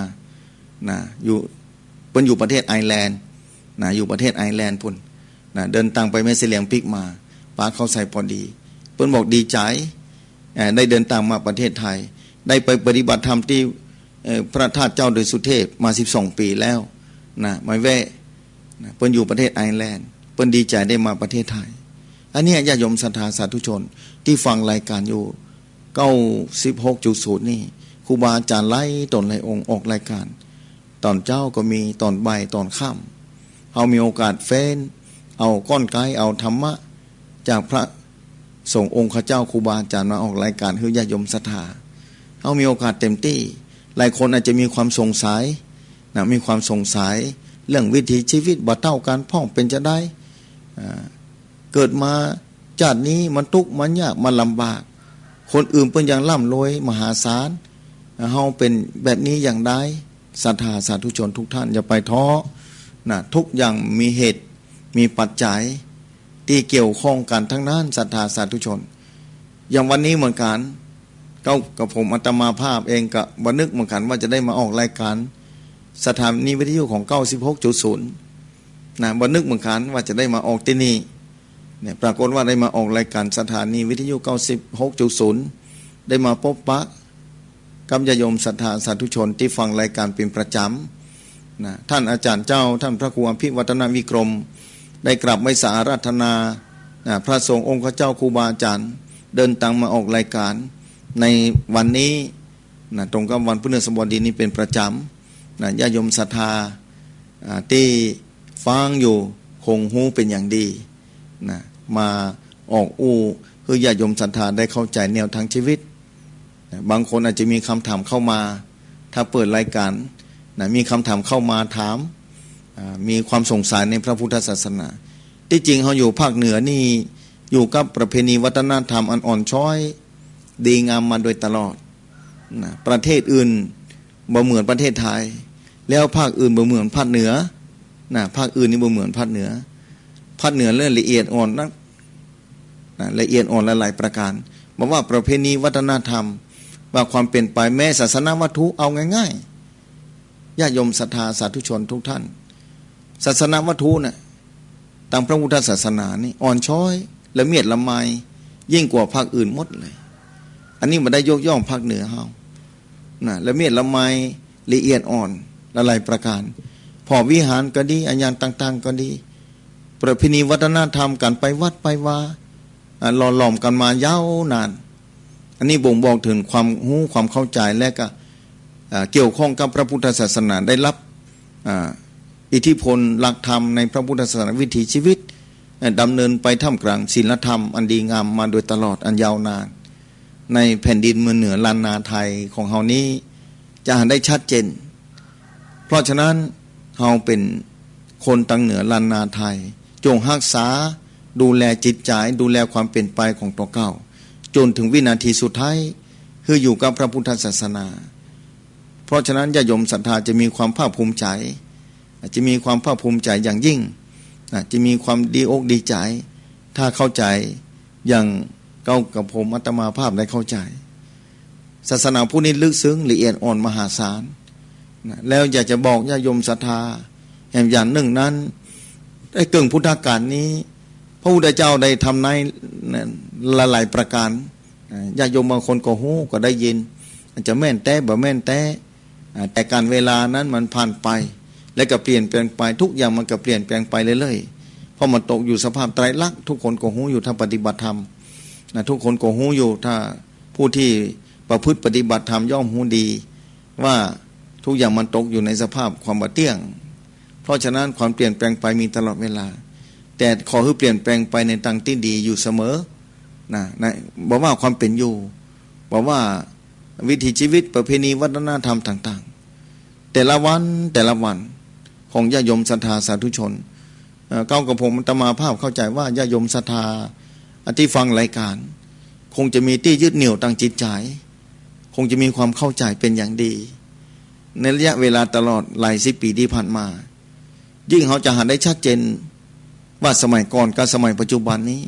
นะอยู่เปิ้นอยู่ประเทศไอร์แลนด์นะอยู่ประเทศไอร์แลนด์พุ่นนะเดินทางไปแม่เสลียงปิกมาป้าเข้าใส่พอดีเปิ้นบอกดีใจได้เดินทางมาประเทศไทยได้ไปปฏิบัติธรรมที่พระธาตุเจ้าดอยสุเทพมา12 ปีแล้วนะไม่แว่นะเปิ้นอยู่ประเทศไอร์แลนด์เปิ้นดีใจได้มาประเทศไทยอันนี้ญาติโยมศรัทธาสาธุชนที่ฟังรายการอยู่96.0นี่ครูบาอาจารย์ไล่ตนไล่องค์ออกรายการตอนเจ้าก็มีตอนบ่ายตอนค่ำเอามีโอกาสเฟ้นเอาก้อนไกลเอาธรรมะจากพระส่งองค์ข้าเจ้าครูบาอาจารย์มาออกรายการให้ญาติโยมศรัทธาเอามีโอกาสเต็มที่หลายคนอาจจะมีความสงสัยนะมีความสงสัยเรื่องวิถีชีวิตบ่เท่ากันพ่องเป็นจะได้เกิดมาชาตินี้มันทุกข์มันยากมันลำบากคนอื่นเป็นอย่างร่ำรวยมหาศาลเฮาเป็นแบบนี้อย่างใดศรัทธาสาธุชนทุกท่านอย่าไปท้อนะทุกอย่างมีเหตุมีปัจจัยที่เกี่ยวข้องกันทั้งนั้นศรัทธาสาธุชนอย่างวันนี้เหมือนกันกับผมอาตมาภาพเองก็บ่นึกเหมือนกันว่าจะได้มาออกรายการสถานีวิทยุของ 96.0 นะบ่นึกเหมือนกันว่าจะได้มาออกที่นี่เนี่ยปรากฏว่าได้มาออกรายการสถานีวิทยุ 96.0 ได้มาพบปะกับญาติโยมศรัทธาสาธุชนที่ฟังรายการเป็นประจำนะท่านอาจารย์เจ้าท่านพระครูอภิวัฒนวิกรมได้กราบไหว้สาอาราธนาพระสงฆ์องค์ข้าเจ้าครูบาอาจารย์เดินทางมาออกรายการในวันนี้นะตรงกับวันพฤหัสบดีนี้เป็นประจำนะญาติโยมศรัทธาที่ฟังอยู่คงหูเป็นอย่างดีนะมาออกคือญาติโยมศรัทธาได้เข้าใจแนวทางชีวิตนะบางคนอาจจะมีคำถามเข้ามาถ้าเปิดรายการนะมีคำถามเข้ามาถามมีความสงสัยในพระพุทธศาสนาที่จริงเขาอยู่ภาคเหนือนี่อยู่กับประเพณีวัฒนธรรมอันอ่อนช้อยดีงามมาโดยตลอดนะประเทศอื่นบ่เหมือนประเทศไทยแล้วภาคอื่นบ่เหมือนภาคเหนือนะภาคอื่นนี่บ่เหมือนภาคเหนือภาคเหนือเรื่องละเอียดอ่อนนะละเอียดอ่อนหลายๆประการบอกว่าประเพณีวัฒนธรรมว่าความเป็นไปแม้ศาสนาวัตถุเอาง่ายๆญาติโยมศรัทธาสาธุชนทุกท่านศาสนาวัตถุน่ะตามพระพุทธศาสนานี่อ่อนช้อยละเมียดละไมยิ่งกว่าภาคอื่นหมดเลยอันนี้มันได้ยกย่องภาคเหนือเฮานะละเมียดละไมละเอียดอ่อนหลายประการพอวิหารก็ดีอัญญาณต่างๆก็ดีประเพณีวัฒนธรรมการไปวัดไปวาหล่อหลอมกันมายาวนานอันนี้บ่งบอกถึงความรู้ความเข้าใจและก็เกี่ยวข้องกับพระพุทธศาสนาได้รับอิทธิพลหลักธรรมในพระพุทธศาสนาวิถีชีวิตดำเนินไปท่ามกลางศีลธรรมอันดีงามมาโดยตลอดอันยาวนาน ในแผ่นดินเมืองเหนือล้านนาไทยของเฮานี้จะได้ชัดเจนเพราะฉะนั้นเฮาเป็นคนตังเหนือล้านนาไทยจงรักษาดูแลจิตใจดูแลความเป็นไปของตัวเก่าจนถึงวินาทีสุดท้ายคืออยู่กับพระพุทธศาสนาเพราะฉะนั้นญาติโยมศรัทธาจะมีความภาคภูมิใจจะมีความภาคภูมิใจอย่างยิ่งจะมีความดีอกดีใจถ้าเข้าใจอย่างเก้ากับผมอาตมาภาพได้เข้าใจศาสนาพุทธนี้ลึกซึ้งละเอียดอ่อนมหาศาลแล้วอยากจะบอกญาติโยมศรัทธาอย่างหนึ่งนั้นได้เกิงพุทธกาลนี้พระพุทธเจ้าได้ทำในหลายประการญาติโยมบางคนก็ฮู้ก็ได้ยินอาจจะแม่นแต่บ่แม่นแต่การเวลานั้นมันผ่านไปและก็เปลี่ยนแปลงไปทุกอย่างมันก็เปลี่ยนแปลงไปเรื่อยๆเพราะมันตกอยู่สภาพไตรลักษณ์ทุกคนก็ฮู้อยู่ถ้าปฏิบัติธรรมทุกคนก็ฮู้อยู่ถ้าผู้ที่ประพฤติปฏิบัติธรรมย่อมฮู้ดีว่าทุกอย่างมันตกอยู่ในสภาพความบ่เที่ยงเพราะฉะนั้นความเปลี่ยนแปลงไปมีตลอดเวลาแต่ขอให้เปลี่ยนแปลงไปในทางที่ดีอยู่เสมอบอกว่าความเป็นอยู่บอกว่าวิถีชีวิตประเพณีวัฒนธรรมต่างๆแต่ละวันของญาติโยมศรัทธาสาธุชนเก้ากับผมอาตมาภาพเข้าใจว่าญาติโยมศรัทธาที่ฟังรายการคงจะมีที่ยึดเหนี่ยวทางจิตใจคงจะมีความเข้าใจเป็นอย่างดีในระยะเวลาตลอดหลายสิบปีที่ผ่านมายิ่งเขาจะหาได้ชัดเจนว่าสมัยก่อนกับสมัยปัจจุบันนี้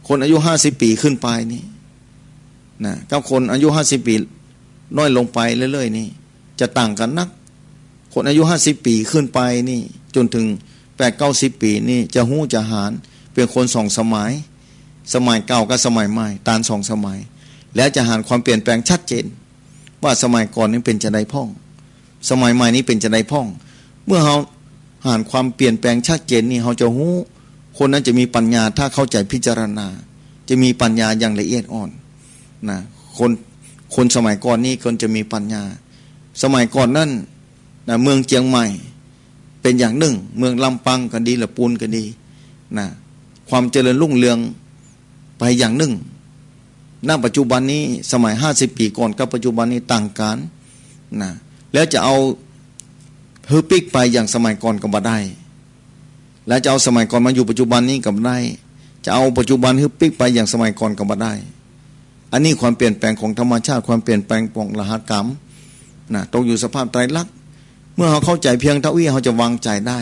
คนอายุ50 ปีขึ้นไปนี่กับคนอายุ50 ปีน้อยลงไปเรื่อยๆนี่จะต่างกันนักคนอายุ50 ปีขึ้นไปนี่จนถึง80-90 ปีนี่จะหู้จะหารเป็นคนสองสมัยเก่ากับสมัยใหม่ตานสองสมัยแล้วจะหารความเปลี่ยนแปลงชัดเจนว่าสมัยก่อนนี้เป็นจะได้พ่องสมัยใหม่นี้เป็นจะได้พ่องเมื่อเราหารความเปลี่ยนแปลงชัดเจนนี่เราจะหู้คนนั้นจะมีปัญญาถ้าเข้าใจพิจารณาจะมีปัญญาอย่างละเอียดอ่อนคนสมัยก่อนนี่คนจะมีปัญญาสมัยก่อนนั่นเมืองเชียงใหม่เป็นอย่างหนึ่งเมืองลำปางก็ดีละปูนก็ดีความเจริญรุ่งเรืองไปอย่างหนึ่งณปัจจุบันนี้สมัย50 ปีก่อนกับปัจจุบันนี้ต่างกันแล้วจะเอาฮือปิกไปอย่างสมัยก่อนก็บ่ได้แล้วจะเอาสมัยก่อนมาอยู่ปัจจุบันนี้ก็บ่ได้จะเอาปัจจุบันฮือปิกไปอย่างสมัยก่อนก็บ่ได้อันนี้ความเปลี่ยนแปลงของธรรมชาติความเปลี่ยนแปลงของรหัสกรรมตกอยู่สภาพไตรลักษณ์เมื่อเขาเข้าใจเพียงเท่านี้เขาจะวางใจได้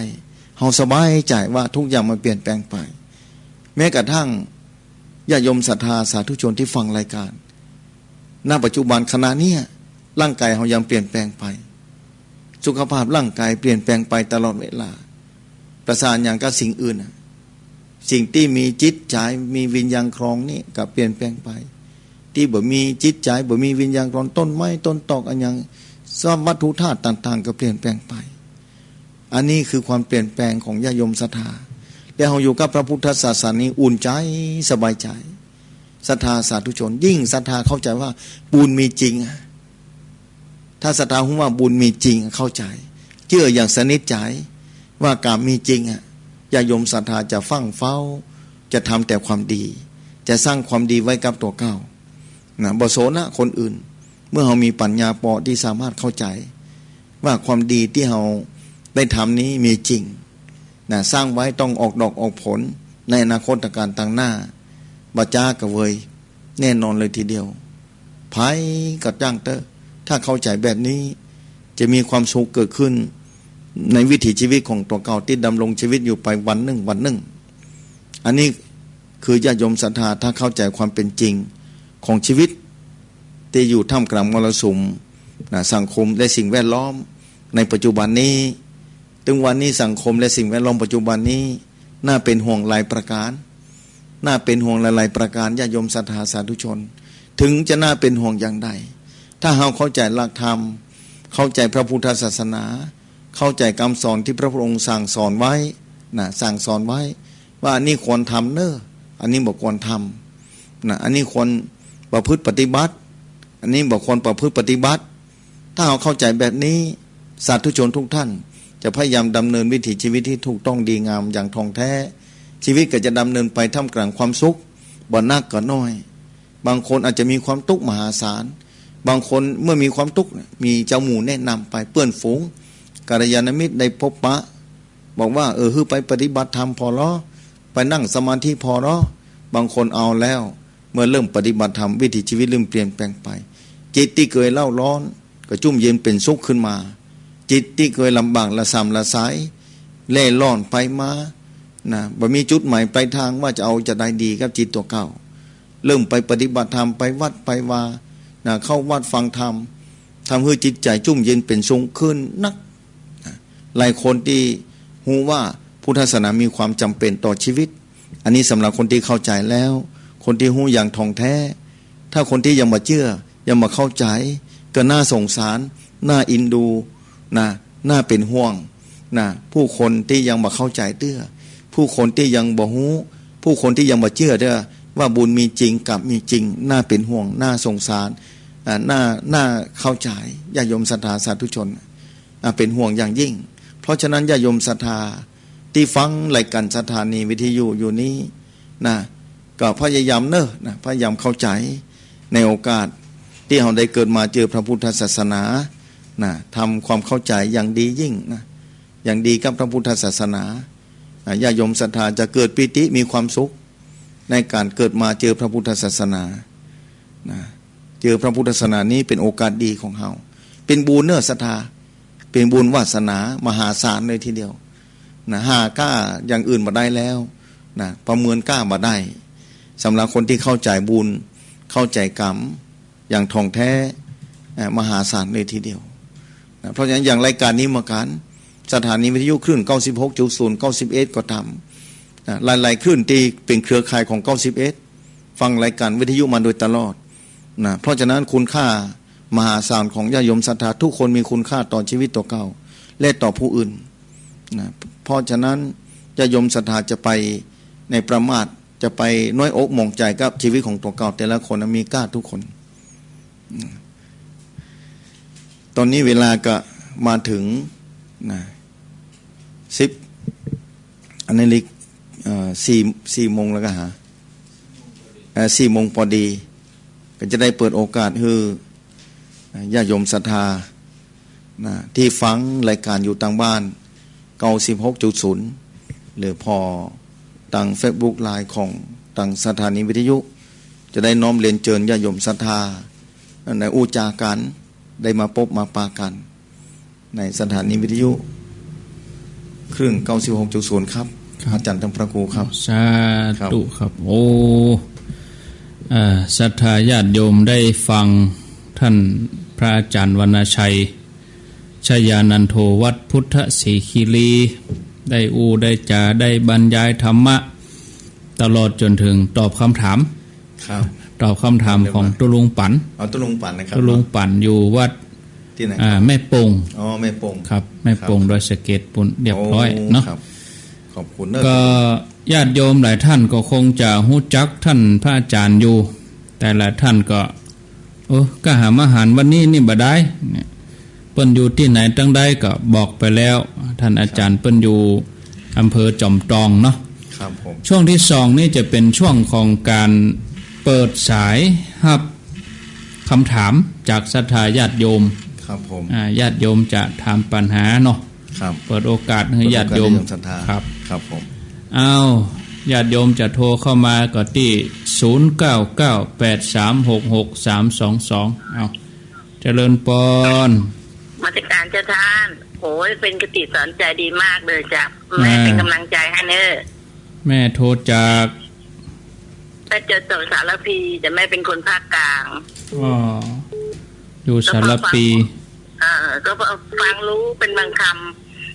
เขาสบายใจว่าทุกอย่างมันเปลี่ยนแปลงไปแม้กระทั่งญาติโยมศรัทธาสาธุชนที่ฟังรายการณปัจจุบันขณะนี้ร่างกายเขายังเปลี่ยนแปลงไปสุขภาพร่างกายเปลี่ยนแปลงไปตลอดเวลาประสานอย่างกับสิ่งอื่นสิ่งที่มีจิตใจมีวิญญาณครองนี่ก็เปลี่ยนแปลงไปที่บ่มีจิตใจบ่มีวิญญาณครองต้นไม้ต้นตอกอันยังวัตถุธาตุต่างๆก็เปลี่ยนแปลงไปอันนี้คือความเปลี่ยนแปลงของญาติโยมศรัทธาแล้วเราอยู่กับพระพุทธศาสนานี้อุ่นใจสบายใจศรัทธาสาธุชนยิ่งศรัทธาเข้าใจว่าบุญมีจริงถ้าศรัทธาว่าบุญมีจริงเข้าใจเชื่ออย่างสนิทใจว่ากรรมมีจริงญาติโยมศรัทธาจะฟังเฝ้าจะทำแต่ความดีจะสร้างความดีไว้กับตัวเก่าบ่โสนะคนอื่นเมื่อเรามีปัญญาพอที่สามารถเข้าใจว่าความดีที่เราได้ทำนี้มีจริงสร้างไว้ต้องออกดอกออกผลในอนาคตการต่างหน้าบาจ้ากะเวยแน่นอนเลยทีเดียวไผ่กับจ้างเตอถ้าเข้าใจแบบนี้จะมีความสุขเกิดขึ้นในวิถีชีวิตของตัวเก่าที่ดำรงชีวิตอยู่ไปวันหนึ่งอันนี้คือญาติโยมศรัทธาถ้าเข้าใจความเป็นจริงของชีวิตที่อยู่ท่ามกลางมรสุมสังคมและสิ่งแวดล้อมในปัจจุบันนี้ถึงวันนี้สังคมและสิ่งแวดล้อมปัจจุบันนี้น่าเป็นห่วงหลายประการน่าเป็นห่วงหลายประการญาติโยมศรัทธาสาธุชนถึงจะน่าเป็นห่วงอย่างใดถ้าเราเข้าใจหลักธรรมเข้าใจพระพุทธศาสนาเข้าใจคำสอนที่พระพุทธองค์สั่งสอนไว้สั่งสอนไว้ว่าอันนี้ควรทำเนอะอันนี้บอกควรทำอันนี้ควรประพฤติปฏิบัติอันนี้บอกควรประพฤติปฏิบัติถ้าเราเข้าใจแบบนี้สาธุชนทุกท่านจะพยายามดำเนินวิถีชีวิตที่ถูกต้องดีงามอย่างท่องแท้ชีวิตก็จะดำเนินไปท่ามกลางความสุขบ่นักก็น้อย บางคนอาจจะมีความทุกข์มหาศาลบางคนเมื่อมีความทุกข์มีเจ้าหมู่แนะนำไปเปื้อนฝูงกัลยาณมิตรได้พบปะบอกว่าคือไปปฏิบัติธรรมพอล้อไปนั่งสมาธิพอล้อบางคนเอาแล้วเมื่อเริ่มปฏิบัติธรรมวิถีชีวิตเริ่มเปลี่ยนแปลงไปจิตที่เคยเล่าร้อนก็จุ่มเย็นเป็นสุขขึ้นมาจิตที่เคยลำบากละซ้ำละสายเล่ร่อนไปมานะบ่มีจุดหมายปลายทางว่าจะเอาจะได้ดีกับจิตตัวเก่าเริ่มไปปฏิบัติธรรมไปวัดไปวานะเข้าวัดฟังธรรมทำให้จิตใจจุ่มเย็นเป็นสุขขึ้นนักหลายคนที่หูว่าพุทธศาสนามีความจำเป็นต่อชีวิตอันนี้สำหรับคนที่เข้าใจแล้วคนที่หูอย่างท่องแท้ถ้าคนที่ยังมาเชื่อยังมาเข้าใจก็น่าสงสารน่าอินดูนะน่าเป็นห่วงนะผู้คนที่ยังมาเข้าใจเตื้อผู้คนที่ยังบ่ฮู้ผู้คนที่ยังมาเชื่อเด้อว่าบุญมีจริงกับมีจริงน่าเป็นห่วงน่าสงสารน่าเข้าใจญาติโยมศรัทธาสาธุชนเป็นห่วงอย่างยิ่งเพราะฉะนั้นญาติโยมศรัทธาที่ฟังรายการสถานีวิทยุอยู่นี้นะก็พยายามนะพยายามเข้าใจในโอกาสที่เราได้เกิดมาเจอพระพุทธศาสนานะทำความเข้าใจอย่างดียิ่งนะอย่างดีกับพระพุทธศาสนาญาติโยมศรัทธาจะเกิดปิติมีความสุขในการเกิดมาเจอพระพุทธศาสนานะเจอพระพุทธศาสนานี้เป็นโอกาสดีของเราเป็นบุญเนื้อศรัทธาเป็นบุญวาสนามหาศาลเลยทีเดียวนะหากล้าอย่างอื่นมาได้แล้วนะประเมินกล้ามาได้สำหรับคนที่เข้าใจบุญเข้าใจกรรมอย่างท่องแท้มหาศาลเลยทีเดียวนะเพราะฉะนั้นอย่างรายการนี้มากันสถานีวิทยุคลื่น 96.0 91 ก็ทำนะหลายๆคลื่นที่เป็นเครือข่ายของ 91 ฟังรายการวิทยุมาโดยตลอดนะเพราะฉะนั้นคุณค่ามหาศาลของญาติโยมศรัทธาทุกคนมีคุณค่าต่อชีวิตตัวเก่าและต่อผู้อื่นนะเพราะฉะนั้นญาติโยมศรัทธาจะไปในประมาทจะไปน้อยอกหม่องใจกับชีวิตของตัวเก่าแต่ละคนมีกล้าทุกคนตอนนี้เวลาก็มาถึงนะ10อันนี้ลิก4 โมงแล้วก็หา4 โมงพอดีก็จะได้เปิดโอกาสให้ญาติโยมศรัทธานะที่ฟังรายการอยู่ทางบ้าน 96.0 หรือพอทาง Facebook ไลน์ของทางสถานีวิทยุจะได้น้อมเรียนเชิญญาติโยมศรัทธาในอุจากันได้มาพบมาปากันในสถานีวิทยุคลื่น 96.0 ครับอาจารย์ทั้งพระครูครับสาธุครับโอ้ศรัทธาญาติโยมได้ฟังท่านพระอาจารย์วรรณชัยชยานันโทวัดพุทธศรีคีรีได้ได้จาได้บรรยายธรรมะตลอดจนถึงตอบคำถามครับตอบคำถามของตุลุงปันตุลุงปันนะครับตุลุงปันอยู่วัดที่ไหนแม่ปงแม่ปงครับแม่ปงโดยสเกตปุ่นเรียบร้อยเนาะขอบคุณก็ญาติโยมหลายท่านก็คงจะรู้จักท่านพระอาจารย์อยู่แต่หลายท่านก็ก็หาอาหารวันนี้นี่บ่ได้เปิ้นอยู่ที่ไหนตั้งใดก็บอกไปแล้วท่านอาจารย์เปิ้นอยู่อำเภอจอมตองเนาะครับผมช่วงที่2นี่จะเป็นช่วงของการเปิดสายรับคำถามจากศรัทธาญาติโยมครับผมญาติโยมจะถามปัญหาเนาะครับเปิดโอกาสให้ญาติโยมครับครับผมญาติโยมจะโทรเข้ามาก็ที่0998366322เจริญปอนมาตรการเจ้าท่านโอ้ยเป็นกติสอนใจดีมากเลยจ้ะแม่เป็นกำลังใจให้เนอะแม่โทรจากแม่เจอสารพีแต่แม่เป็นคนภาคกลางอยู่สารพีก็ฟังรู้เป็นบางคำ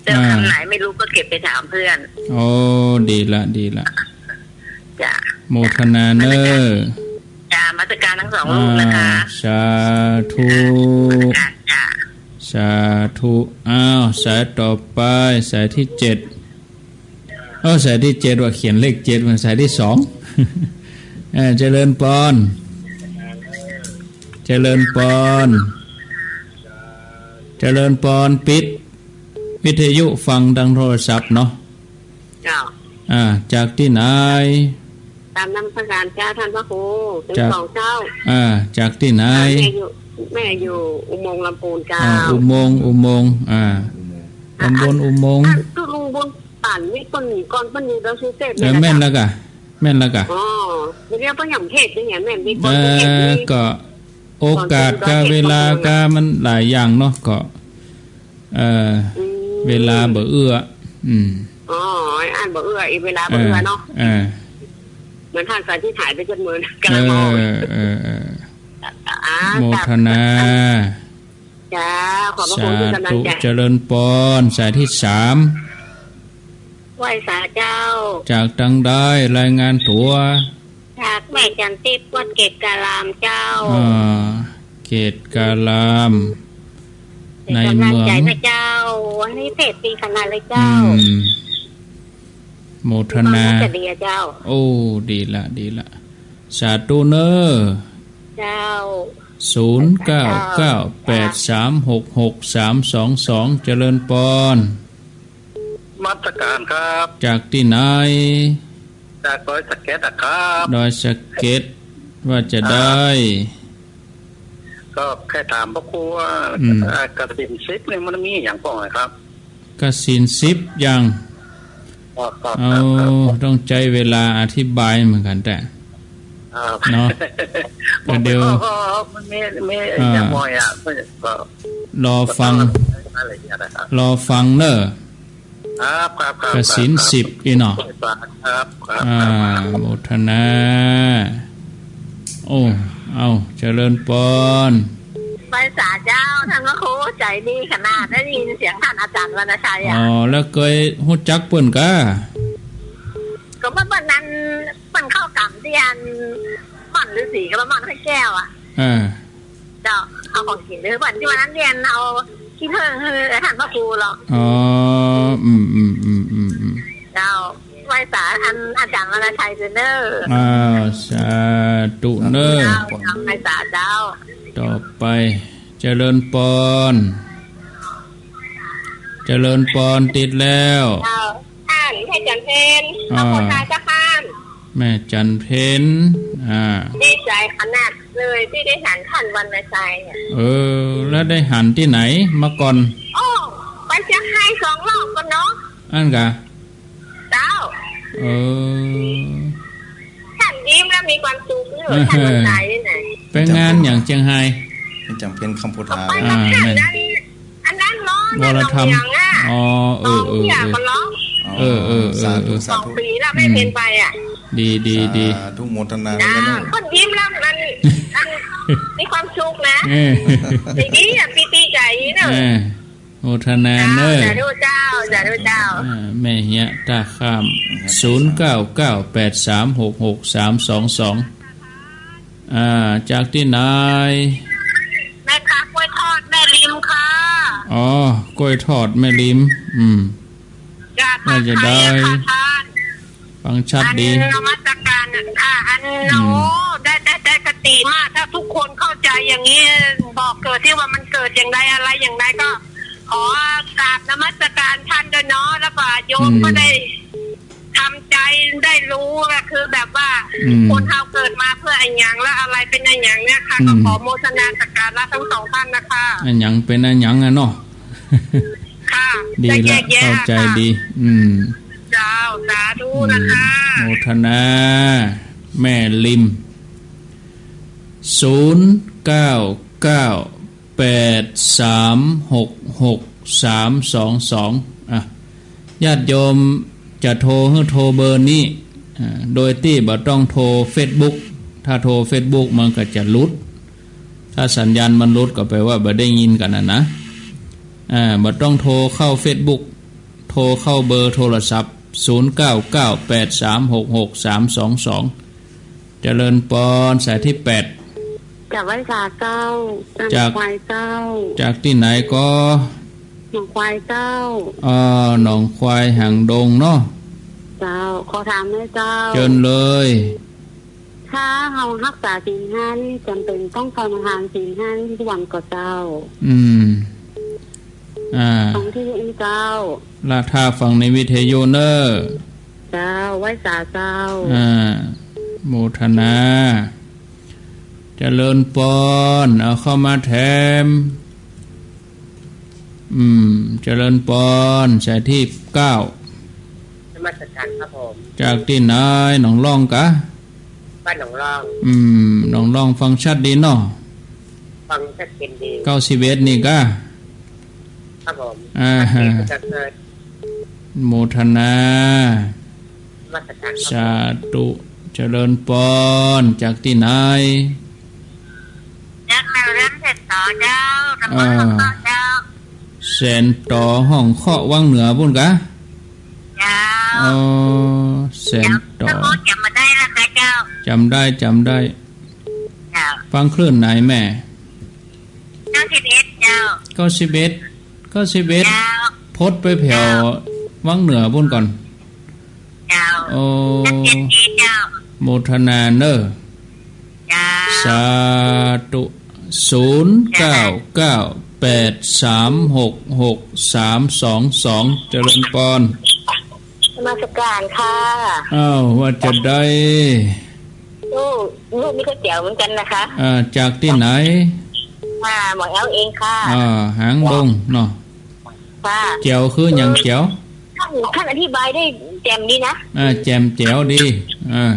แต่คำไหนไม่รู้ก็เก็บไปถามเพื่อนโอ้ดีละจ้ะโมทนาเนอจ้ะมาตรการทั้ง2ลูกนะคะสาธุสาธุสายต่อไปสายที่7สายที่7ว่าเขียนเลข7มันสายที่2เจริญปอนเจริญปอนปิดวิทยุฟังดังโทรศัพท์เนาะจากที่ไหน ตามนำสังการเจ้าท่านพระครูถึงสองเจ้าจากที่ไหนแม่อยู่อุโมงค์ลำพูนเจ้าอุโมงค์ตำบลอุโมงค์ตุลุงบนป่านนี่คนหนีก่อนเพิ่นอยู่ดาวซูเซตแม่นแล้วกะอ๋อเรียกว่าหย่ำเทศจังไงแม่นมีคนเทศนี่ก็โอกาสกะเวลากะมันหลายอย่างเนาะก็เวลาบ่เอื้ออ๋ออ่านบ่เอื้ออีเวลาบ่เอื้อเนาะเหมือนท่านสายที่ถ่ายไปจนเหมือนกำลังมองโมทนาจ้าขอบพระคุณที่กำลังใจเจริญปอนสายที่3ไหว้สาเจ้าจากตังได้รายงานตัวจากแม่จันทิพย์วัดเกตกาลามเจ้าเกตกาลามในเมืองพระเจ้าวันนี้เพจปีขนาดเลยเจ้าโมทนาโอ้ดีละสาธุเนอเจ้า0998366322เจริญปอนมาตรการครับจากที่ไหนจากดอยสะเก็ดครับดอยสะเก็ดว่าจะได้ก็แค่ถามพระครูว่ากสิน10นี่มันมีอย่างป้องครับกสิน10อย่างต้องใจเวลาอธิบายเหมือนกันแต่เนาะเดี๋ยวมันไม่อย่างบ่อยก็รอฟังเนอะกสิน10อีเนาะโมทนาโอ้เอาเจริญปอนไปสาเจ้าท่านพระครูใจดีขนาดได้ยินเสียงท่านอาจารย์วรรณชัยแล้วเคยฮู้จักเปิ้นก็วันนั้นมันเข้ากรรมที่อันมันฤาษีกับมันให้แก้วเจ้าเอาของกินหรือวันที่วันนั้นเรียนเอาที่เพิ่งท่านพระครูหรอกเจ้าไหว้สาท่านอาจารย์วรรณชัยเนอร์สาธุเนอร์ไหว้สาเจ้าต่อไปเจริญปอนติดแล้วให้จันเพนพระโพธาเจ้าข้ามแม่จันเพนดีใจขนาดเลยที่ได้หันท่านวรรณชัยแล้วได้หันที่ไหนมาก่อนไปเชียงราย2 รอบกันเนาะอันกะเจ้าท่านยิ้มแล้วมีความสุขเนอะท่านวรรณชัยนี่ไหนไปงานอย่างเชียงรายจำเป็นคำพูดท้าอันนั้นร้อนวรธรรมสาธุ2 ปีแล้วไม่เป็นไปดีทุกโมทนาคนยิ้มแล้วมันมีความสุขนะดีปีติใจเนอะโมทนาเนอะสาธุเจ้าแม่เฮียตาข้าม0998366322จากที่ไหนแม่ค้ากล้วยทอดแม่ริมค่ะกล้วยทอดแม่ริมน่าจะได้ฟังชัดดีนมัสการอันโนได้สติมากถ้าทุกคนเข้าใจอย่างนี้บอกเกิดที่ว่ามันเกิดอย่างไรอะไรอย่างไรก็ขอกราบนมัสการท่านด้วยเนาะแล้วก็โยมก็ได้ทำใจได้รู้ก็คือแบบว่าคนเราเกิดมาเพื่ออันยังและอะไรเป็นอันยังเนี่ยค่ะก็ขอโมทนาสักการะทั้ง2ท่านนะคะอันยังเป็นอันยังเนาะค่ะดีแล้วเข้าใจดีเจ้าสาธุนะคะโมทนาแม่ลิม0998366322ญาติโยมจะโทรเบอร์นี้โดยที่บ่ต้องโทร Facebook ถ้าโทร Facebook มันก็จะหลุดถ้าสัญญาณมันหลุดก็แปลว่าบ่ได้ยินกันนะบ่ต้องโทรเข้า Facebook โทรเข้าเบอร์โทรศัพท์0998366322เจริญปอนสายที่8จากวัดสาเจ้าจากควายเจ้าจากที่ไหนก็หนองควายเจ้าหนองควายหางดงเนาะเจ้าขอถามให้เจ้าเชิญเลยถ้าเรารักษาศีล5นี่จำเป็นต้องทำทานศีล5ทุกวันก็เจ้าของที่เจ้าลาท่าฟังในวิทยุเนอร์เจ้าไหว้สาเจ้า โมทนาเจริญปอนเอาเข้ามาแถมเจริญปอนใส่ที่9นมัสการครับผมจากที่ไหนหนองล่องกะบ้านหนองล่องหนองล่องฟังชัดดีเนาะฟังชัดเจนดี91นี่กะครับผมโมทนาสาธุเจริญปอนจากที่ไหนจากแม่เริ่มเสร็จต่อเจ้าตำบลหนองล่องเจ้าแสนต่อห้องเคาะวังเหนือบุญกะเจ้าแสนต่อจำมาได้แล้วค่ะเจ้าจำได้เจ้าฟังคลื่นไหนแม่91เจ้า91พดไปแผ่ววังเหนือบุญก่อนเจ้าเจ้าโมทนาเนอสาธุ0998366322เจริญปอนนมัสการค่ะว่าจะได้ลูกนี่ก็เจ๋วเหมือนกันนะคะจากที่ไหนหมอแอลเองค่ะหางดงเนาะค่ะเจ๋วคืออย่างเจ๋วท่านอธิบายได้แจ่มดีนะแจ่มแจ๋วดี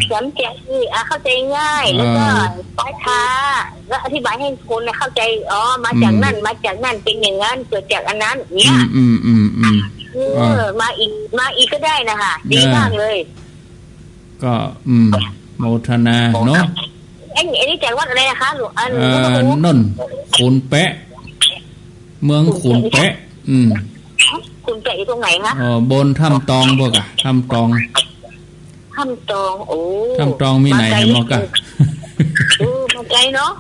แจ่มดีเข้าใจง่ายแล้วก็ป้ายค้าแล้วอธิบายให้คนเข้าใจมาจากนั่นเป็นอย่างนั้นเกิดจากอันนั้นเนี่ยมาอีกก็ได้นะคะดีมากเลยก็โมทนาเนาะไอ้นี่จากวัดอะไรนะคะหลวงนนขุนแปะเมืองขุนแปะคุณแปะอยู่ตรงไหนคะบนถ้ำตองบ่กะถ้ำตองถ้ำตองมีไหนให้บ่กะมาไกลเนาะ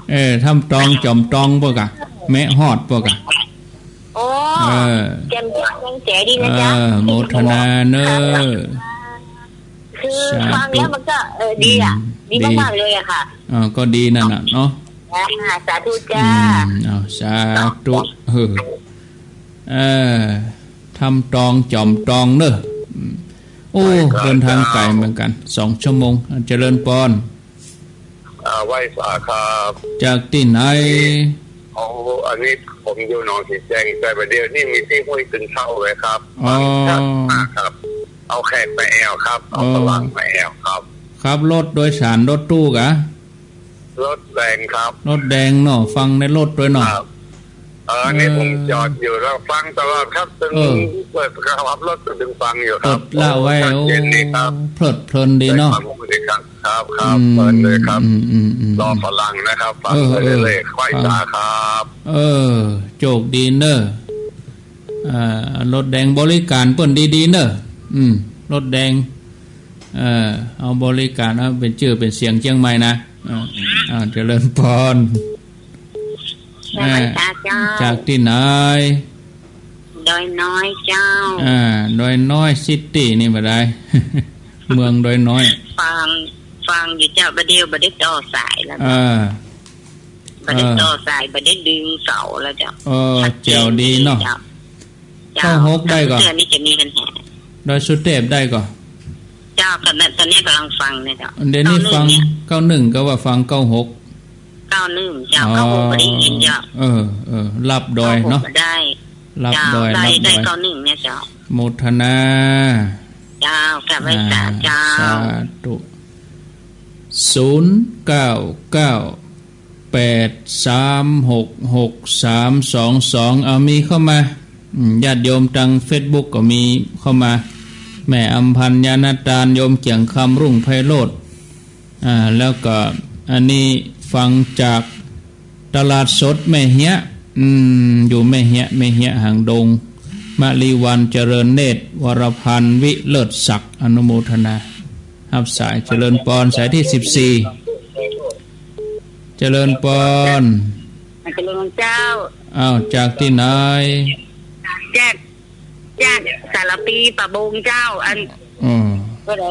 ถ้ำตองจอมตองบ่กะแม่ฮอดบ่กะแจ่มแจ๋ดีนะจ๊ะโมทนาเนอคือฟังแล้วมันก็ดีมากๆเลยอะค่ะก็ดีนั่นน่ะเนาะสาธุจ้าสาธุทำตองจอมตองเนอะเดินทางไกลเหมือนกัน2 ชั่วโมงเจริญปอนไหว้สาครับจากที่ไหนอันนี้ผมอยู่หนองสีแดงแต่ประเดี๋ยวนี่มีที่ห้วยตึงเช่าเลยครับครับเอาแขกไปแอลครับเอาฝรั่งไปแอลครับรถโดยสารรถตู้กะรถแดงครับรถแดงเนาะฟังในรถด้วยเนาะนี่ผมจอดอยู่แล้วฟังตลอดครับตึงเปิดขับรถตึงฟังอยู่ครับเล่าไว้เพลิดเพลินดีเนาะครับเปิดเลยครับรอฝรั่งนะครับฟังเลยไหว้สาครับโจกดีเนอะรถแดงบริการเปิ้นดีๆเนอะรถแดงเอาบริการเป็นชื่อเป็นเสียงเชียงใหม่นะเจริญพรจากที่ไหนดอยน้อยเจ้าดอยน้อยซิตี้นี่มาได้ เมืองดอยน้อยฟังอยู่เจ้าประเดี๋ยวได้ต่อสายแล้วบัได้ต่อสายบัได้ดึงเสาแล้วเจ้าเจ๋วดีเนาะเข้าฮกได้ก่อนนี่จะมีปัญหาดอยสุเทพได้ก่อนเจ้าตอนนี้กำลังฟังเนี่ยเจ้าเดี๋ยวนี้ฟัง91ก็ว่าฟัง96 91เจ้า96บ่ได้ยินเจ้ารับดอยเนาะได้รับดอยได้91เนี่ยเจ้าโมทนาเจ้ากลับไว้เจ้าสาธุ0998366322มีเข้ามาญาติโยมทาง Facebook ก็มีเข้ามาแม่อำพันธ์ญาณตาลโยมเกียงคำรุ่งไพโรจน์แล้วก็อันนี้ฟังจากตลาดสดแม่เหี้ยอยู่แม่เหี้ยหางดงมะลีวันเจริญเนตรวรพันธ์วิเลิศศักดิ์อนุโมทนารับสายเจริญปอนสายที่14เจริญปอนเจริญเจ้าจากที่ไหนจากสารปีปะบงเจ้า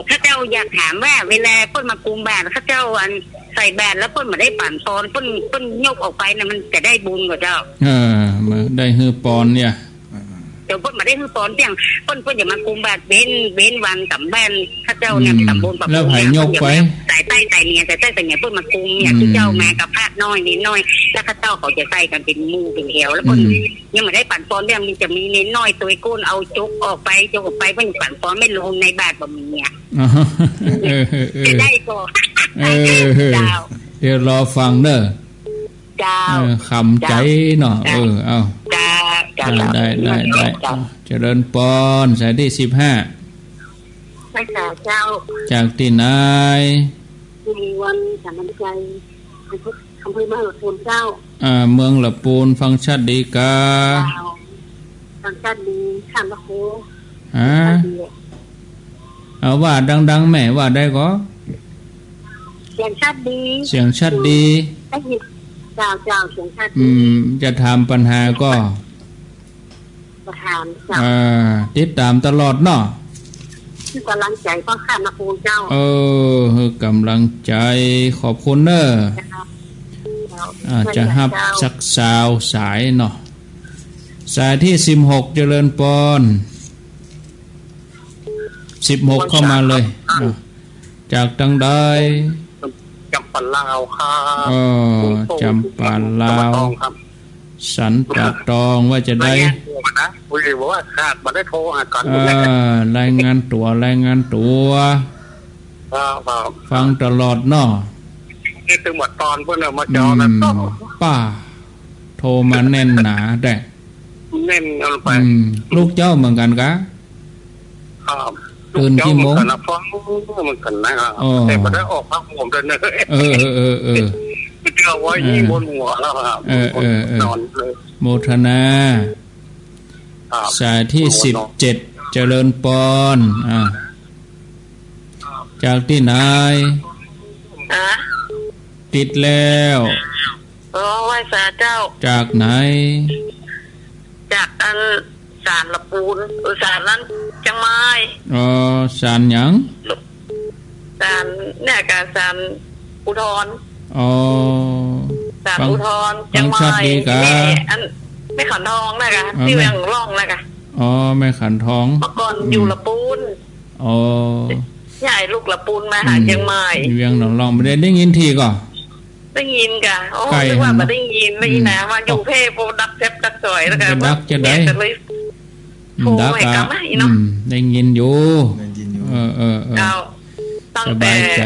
ข้าเจ้าอยากถามว่าเวลาเพิ่นมากุมแบนข้าเจ้าใส่แบนแล้วเพิ่นมาได้ปั่นปอนเพิ่นยกออกไปนะมันจะได้บุญกว่าเจ้ามาได้ฮือปอนเนี่ย เดี๋ยวเพิ่นมาได้คือตอนเที่ยงเพิ่นอย่ามากุมบาดเว้นวันกับแบนข้าเจ้าเนี่ยตำบลปะปูเนี่ยสายใต้เนี่ยแต่ใต้แต่เนี่ยเพิ่นมากุมอย่างที่เจ้ามากับพระน้อยนิดน้อยแล้วข้าเจ้าเขาจะใส่กันเป็นหมู่เป็นแถวแล้วเพิ่นยังไม่ได้ปั่นป้อนเรื่องมันจะมีเน้นน้อยตัวก้นเอาจกออกไปเพิ่นปั่นป้อนไม่ลงในบาทบ่มีเนี่ยจะได้ก็เดี๋ยวรอฟังเด้อคำใจเนาะเอาได้เจริญปอนสายที่15ไปค่ะเจ้าจากที่ไหนมีวันสามัญใจอำเภอบ้านหลวงปูนเจ้าเมืองหลวงปูนฟังชัดดีกาฟังชัดดีข้ามตะโคเอาว่าดังๆแม่ว่าได้ก็เสียงชัดดีได้ยินเจ้าเสียงชัดดีจะถามปัญหาก็ถามเจ้าติดตามตลอดเนาะคือกำลังใจพ่อข้ามตะโคเจ้ากำลังใจขอบคุณเนอะจะฮับสักสาวสายเนาะสายที่16เจริญปอน16เข้ามาเลยจากตังใดจำปาลาวครับจำปาลาวสันปะตองว่าจะได้นะคุยบอกว่าขาดมาได้โทรหากันรายงานตัวฟังตลอดเนาะนี่ถึงหมดตอนเพื่อนมาจอนะป้าโทรมาแน่นหนาแต่แน่นเอาไปลูกเจ้าเหมือนกันกะตื่นกี่โมงฟังมันกันนะครับแต่มาได้ออกพักผมเดินเลยเจอไว้ยี่บนหัวแล้วครับนอนเลยโมทนาสายที่17เจริญปอนจากที่ไหนติดแล้วไหว้สาเจ้าจากไหนจากอันศาลละปูนศาลนั้นจังไม้ศาลหยังศาลเนี่ยกับศาลอุทธรศาลอุทธรจังไม้อันไม่ขันทองนะคะที่เมืองร่องนะคะไม่ขันทองเมื่อก่อนอยู่ละปูนใหญ่ลูกละปูนมาหาจังไม้เวียงหนองร่องไม่ได้ยินทีก่อนได้ยินกะนึกว่ามาได้ยินไม่นะว่าอยู่เพ่โปดักเจ็บดักสวยแล้วกันดักจะได้ดักได้ยินอยู่สบายใจ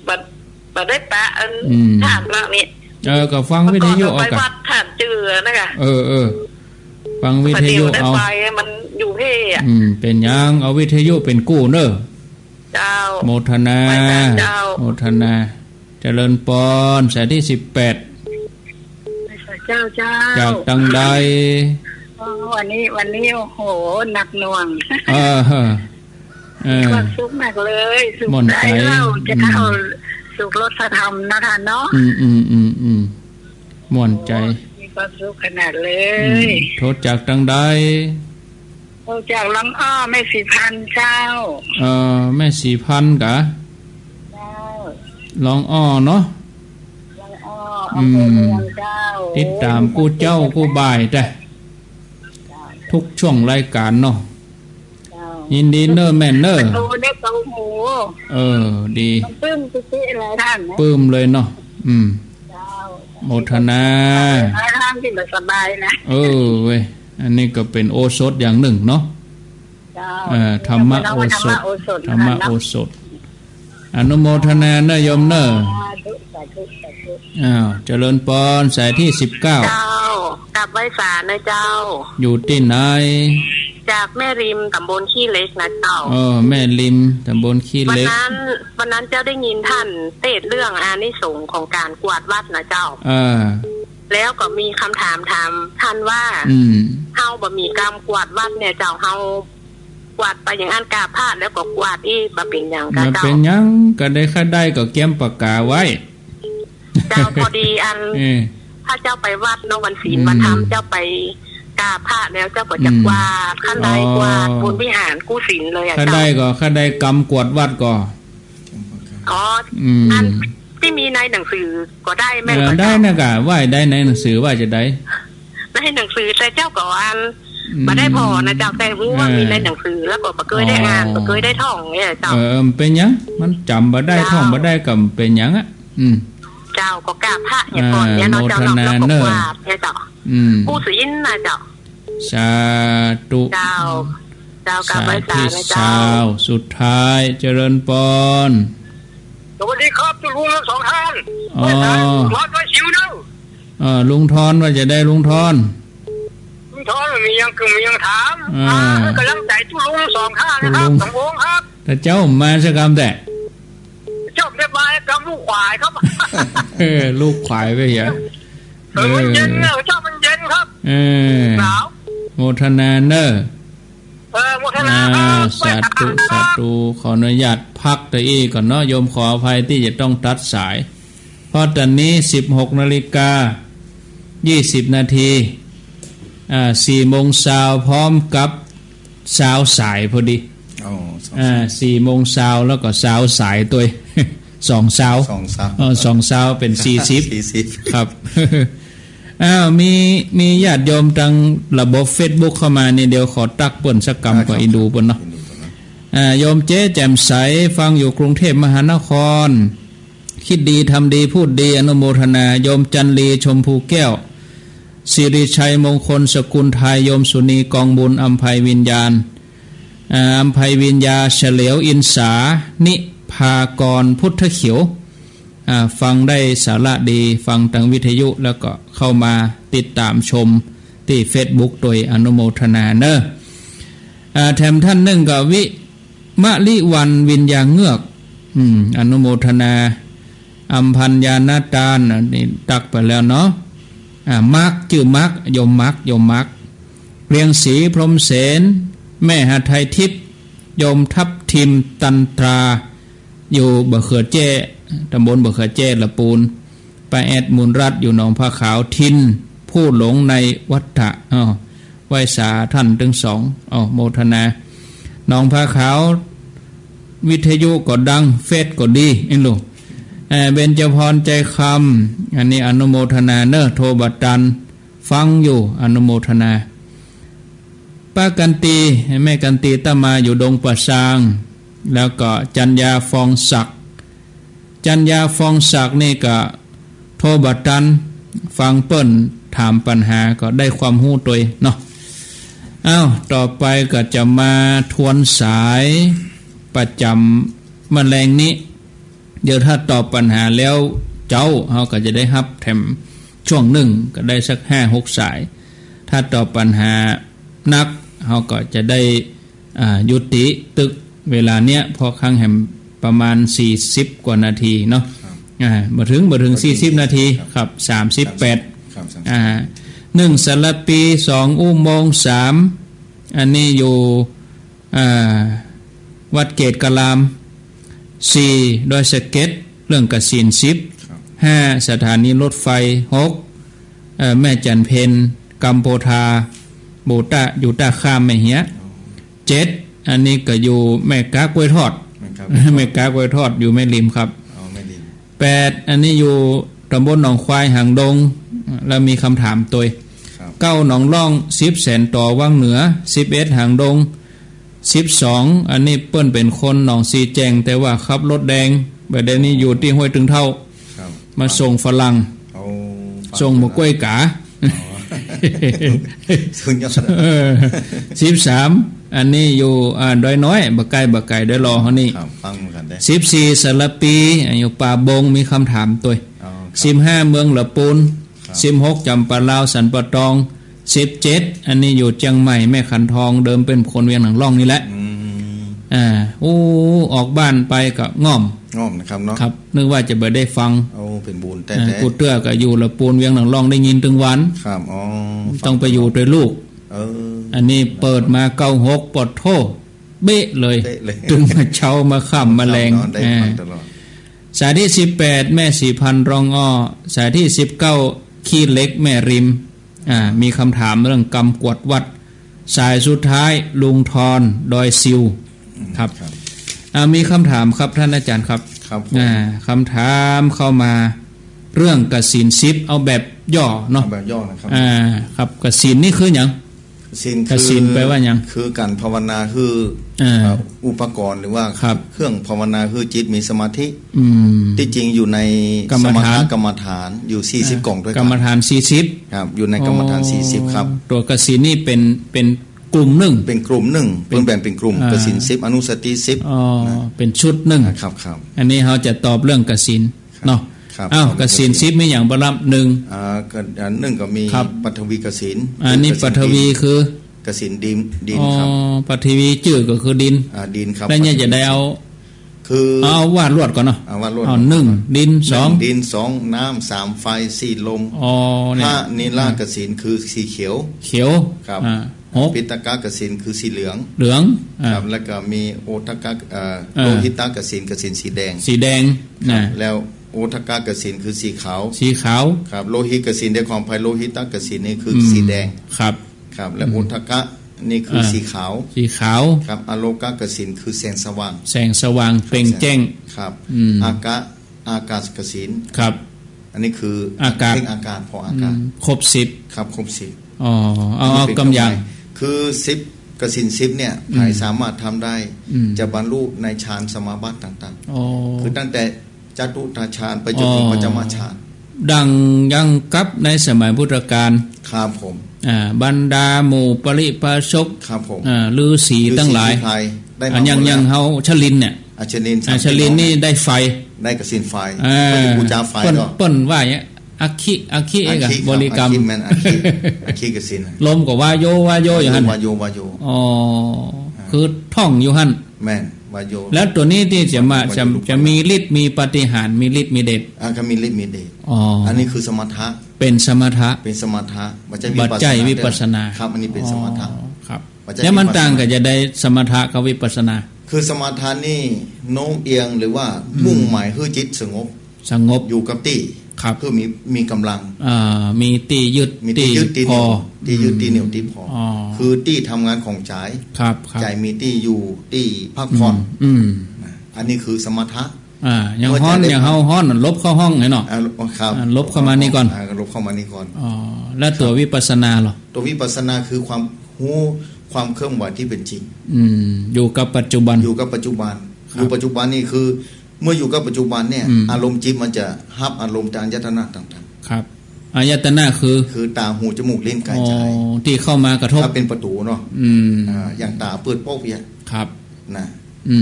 บัดได้ปะถามแล้วนี่ก็ฟังวิทยุเอากันถามเจือนะคะฟังวิทยุเอามันอยู่เพ่เป็นยังเอาวิทยุเป็นกู้เนอะโมทนาเจริญปอนสายที่18เจ้าจากตังใดวันนี้โอ้โหหนักหน่วงความสุขมากเลยสุขใจเราจะเข้าสุขรสธรรมนะท่านเนาะม่วนใจมีความสุขขนาดเลยโทษจากตังใดโทษจากลำอ้อแม่สีพันเจ้าแม่สีพันกะลองอ้อเนาะติดตามกู้เจ้ากู้บ่ายแต่ทุกช่วงรายการเนาะยินดีเนอร์แมนเนอร์ดีปลื้มปิ๊อะไรท่านปลื้มเลยเนาะโมทนาท่านที่สบายนะเว้ยอันนี้ก็เป็นโอสถอย่างหนึ่งเนาะธรรมะโอสถอนุโมทนาเนยมเนอเจริญปอนสายที่19กลับไว้ศาลนะเจ้าอยู่ที่ไหนจากแม่ริมตำบลขี้เล็กนะเจ้าแม่ริมตำบลขี้เล็กวันนั้นเจ้าได้ยินท่านเทศเรื่องอานิสงส์ของการกวาดวัดนะเจ้าแล้วก็มีคำถามท่านว่าเฮาบ่มีกรรมกวาดวัดเนี่ยเจ้าเฮากวาดไปอย่างอันกาพาดแล้วก็กวาดอีกบ่เป็นหยังก็เจ้าเป็นหยังก็ได้ค่าได้ก็เก็บปากกาไว้เจ้าพอดีอันถ้าเจ้าไปวัดเนาะวันศีลวันธรรมเจ้าไปกาพาดแล้วเจ้าก็จะกวาดขั้นใดกวาดบุญวิหารกู้ศีลเลยอ่ะเจ้าค่าได้กรรมกวาดวัดก็อันที่มีในหนังสือก็ได้แม่ได้นะกะว่าได้ในหนังสือว่าจะได้ในหนังสือแต่เจ้าก็อัน มาได้พอนะเจ้าแต่รู้ว่ามีในหนังสือแล้วก็บ่เคยได้อ่านบ่เคยได้ท่องเนี่ยเจ้าเป็นหยังมันจำบ่ได้ท่องบ่ได้ก็เป็นหยังอ่ะเจ้าก็กราบพระอย่างก่อนเนี่ยเนาะเจ้าเราก็กราบเนี่ยเจ้าผู้สิยินนะเจ้าสาธุเจ้ากราบไหว้สาธุนะเจ้าสุดท้ายเจริญพรสวัสดีครับทุกลุงทั้งสองท่านลุงทอนว่าชิวเด้อลุงทอนว่าจะได้ลุงทอนมียังถามกำลังใจทุกลุงสองท่านนะครับสองวงครับแต่เจ้ามาสักคำแต่เจ้าได้มากับลูกควายครับลูกควายไปเหรอมันเย็นเนอะเจ้ามันเย็นครับหนาวโมทนาเนอโมทนาสาธุขออนุญาตพักตะอี้ก่อนเนาะโยมขออภัยที่จะต้องตัดสายเพราะตอนนี้ 16:20 นาที4 โมงเช้าพร้อมกับเช้าสายพอดี4 โมงเช้าแล้วก็เช้าสายตัว2 เช้า2 เช้าเป็น40ครับมีญาติโยมทางระบบ Facebook เข้ามานี่เดี๋ยวขอตักเปิ้นสักกรรมก่อนอีดูเปิ้นเนาะโยมเจ๊แจ่มใสฟังอยู่กรุงเทพมหานครคิดดีทำดีพูดดีอนุโมทนาโยมจันลีชมพูแก้วสิริชัยมงคลสกุลไทยโยมสุนีกองบุญอัมภัยวิญญาณอัมภัยวิญญาเฉลียวอินสานิภากรพุทธเขียวฟังได้สาระดีฟังทางวิทยุแล้วก็เข้ามาติดตามชมที่ Facebook โดยอนุโมทนาเนอะแถมท่านหนึ่งกับวิมะลิวันวิญญาเงือกอนุโมทนาอัมพัญญาณตาลนี่ตักไปแล้วเนาะมักชื่อมักโยมมักเรียงศรีพรหมเสนแม่หาไทยทิพย์โยมทับทิมตันตราอยู่บะเขือเจ้ตำบลบะเขือเจ้ละปูนป้าแอดมูลรัฐอยู่หนองผ้าขาวทินผู้หลงในวัฏฏะไหว้สาท่านทั้งสองโมทนาหนองผ้าขาววิทยุก็ดังเฟซก็ดีเอ็นลูเบญจพรใจคำอันนี้อนุโมทนาเนอะโทบัตันฟังอยู่อนุโมทนาป้ากันตีแม่กันตีตามาอยู่ดงประซางแล้วก็จัญญาฟองศักนี่ก็โทบัตันฟังเปิ้นถามปัญหาก็ได้ความรู้ตัวเนาะต่อไปก็จะมาทวนสายประจำแมลงนี้เดี๋ยวถ้าตอบปัญหาแล้วเจ้าเขาก็จะได้รับแถมช่วงหนึ่งก็ได้สัก 5-6 สายถ้าตอบปัญหานักเขาก็จะได้ยุติตึกเวลาเนี้ยพอครั้งแห่งประมาณ40 กว่านาทีเนาะมาถึง40 นาทีครับ381 สารปี2 อุโมงค์3อันนี้อยู่วัดเกตกะลาม4 ดอยสะเก็ดเรื่องกสิน10 5 สถานีรถไฟ6แม่จันเพนกัมโพธาบูตะอยู่ตาข้ามแม่เหี้ย7อันนี้ก็อยู่แม่กากล้วยทอดแม่กากล้วยทอดอยู่แม่ริมครับ8อันนี้อยู่ตำบลหนองควายหางดงแล้วมีคำถามตัว9หนองล่อง10 แสนต่อว่างเหนือ11หางดง12อันนี้เปิ้นเป็นคนหนองสีแจงแต่ว่าขับรถแดงแบบนี้อยู่ที่ห้วยตึงเท่ามาส่งฝรั่งส่งหมูกล้วยกา13อันนี้อยู่ดอยน้อยบะไก่ดอยรอเฮานี่14สารปีอยู่ป่าบงมีคำถามตัว15เมืองละปูน16จำปาลาวสันปะตอง17อันนี้อยู่เชียงใหม่แม่ขันทองเดิมเป็นคนเวียงหนังล่องนี่แหละออกบ้านไปก็ง่อมนะครับเนาะครับนึกว่าจะบ่ได้ฟังเป็นบุญแต่กูเตื้อก็อยู่ละปูนเวียงหนังล่องได้ยินถึงวันครับต้องไปอยู่ด้วยลูกอันนี้เปิดมา96ปอดโทเบ๊ะเลยถึงมาเช้ามาค่ำมาแรงสายที่18แม่4,000รองอ้อสายที่19ขี้เล็กแม่ริมมีคำถามเรื่องกรรมกวดวัดสายสุดท้ายลุงทอนดอยซิวครับมีคำถามครับท่านอาจารย์ครับคำถามเข้ามาเรื่องกสิน10เอาแบบย่อเนาะแบบย่อนะครับครับกสินนี่คืออย่าง กสิณแปลว่าหยังคือการภาวนาคืออุปกรณ์หรือว่าเครื่องภาวนาคือจิตมีสมาธิที่จริงอยู่ในสมถกรรมฐานอยู่40กล่องด้วยกันกรรมฐาน40ครับอยู่ในกรรมฐาน40ครับตัวกสิณนี่เป็นกลุ่มหนึ่งเป็นกลุ่มหนึ่งเป็นแบ่งเป็นกลุ่มกสิณ10อนุสติ10อ๋อเป็นชุดหนึ่งครับครับอันนี้เราจะตอบเรื่องกสิณเนาะอ้าวกสิณ10มีอย่างบ่ล่ะ1ก็1ก็มีปฐวีกสิณอันนี้ปฐวีคือกสิณดินครับปฐวีชื่อก็คือดินดินครับแล้วเนี่ยจะได้คือเอาวาดลวดก่อนเนาะวาดลวด1ดิน2ดิน2น้ำ3ไฟ4ลม5นิรากสิณคือสีเขียวครับ6ปิตกกสิณคือสีเหลืองครับแล้วก็มีโอทกโลหิตกสิณกสิณสีแดงนะแล้วโอทกกสิณคือสีขาวครับโลหิตกสิณได้ความไพโลหิตกสิณนี่คือสีแดงครับและโอทกะนี่คือสีขาวครับอโลกกสิณคือแสงสว่างเปล่งแจ้งครับอากาศกสิณครับอันนี้คืออากาศพออากาศครบ10ครับครบ10อ๋อเอากำยังคือ10กสิณ10เนี่ยใครสามารถทำได้จะบรรลุในฌานสมาบัติต่างๆคือตั้งแต่จตุตฌานไปจนถึงปัญจมฌานดังยังกับในสมัยพุทธกาลครับผมบรรดาหมู่ปริพาชกครับผมฤาษีตั้งหลายยังเฮาชลินเนี่ยชลินนี่ได้ไฟได้กสิณไฟบูชาไฟเนาะเปิ้นว่าอย่างอัคคิเอกบริกรรมอัคคิกสิณลมก็วาโยอย่างนั้นวาโยอ๋อคือท่องอยู่หั่นแม่นวาโยแล้วตัวนี้ที่จะมีฤทธิ์มีปาฏิหาริย์มีฤทธิ์มีเดชก็มีฤทธิ์มีเดชอันนี้คือสมถะเป็นสมถะปัจจัยวิปัสสนาครับอันนี้เป็นสมถะครับแล้วมันต่างกับจะได้สมถะกับวิปัสสนาคือสมถะนี่โน้มเอียงหรือว่ามุ่งหมายให้จิตสงบอยู่กับที่เพื่อมีกำลังมีตียึดพอตียึดตีเหนี่ยวตีพอคือที่ทำงานของใจใจมีที่อยู่ที่พักผ่อนอันนี้คือสมถะอย่างฮ้อนอย่างเฮาฮ้อนลบเข้าห้องให้เนาะครับลบเข้ามานี่ก่อนลบเข้ามานี่ก่อนแล้วตัววิปัสสนาหรอตัววิปัสสนาคือความรู้ความเคลื่อนไหวที่เป็นจริงอยู่กับปัจจุบันอยู่ปัจจุบันนี่คือเมื่ออยู่กับปัจจุบันเนี่ยอารมณ์จิตมันจะรับอารมณ์ทางอายตนะต่างๆครับอายตนะคือตาหูจมูกลิ้นกายใจที่เข้ามากระทบถ้าเป็นประตูเนาะอย่างตาเปิดโป๊กเนี่ยครับนะ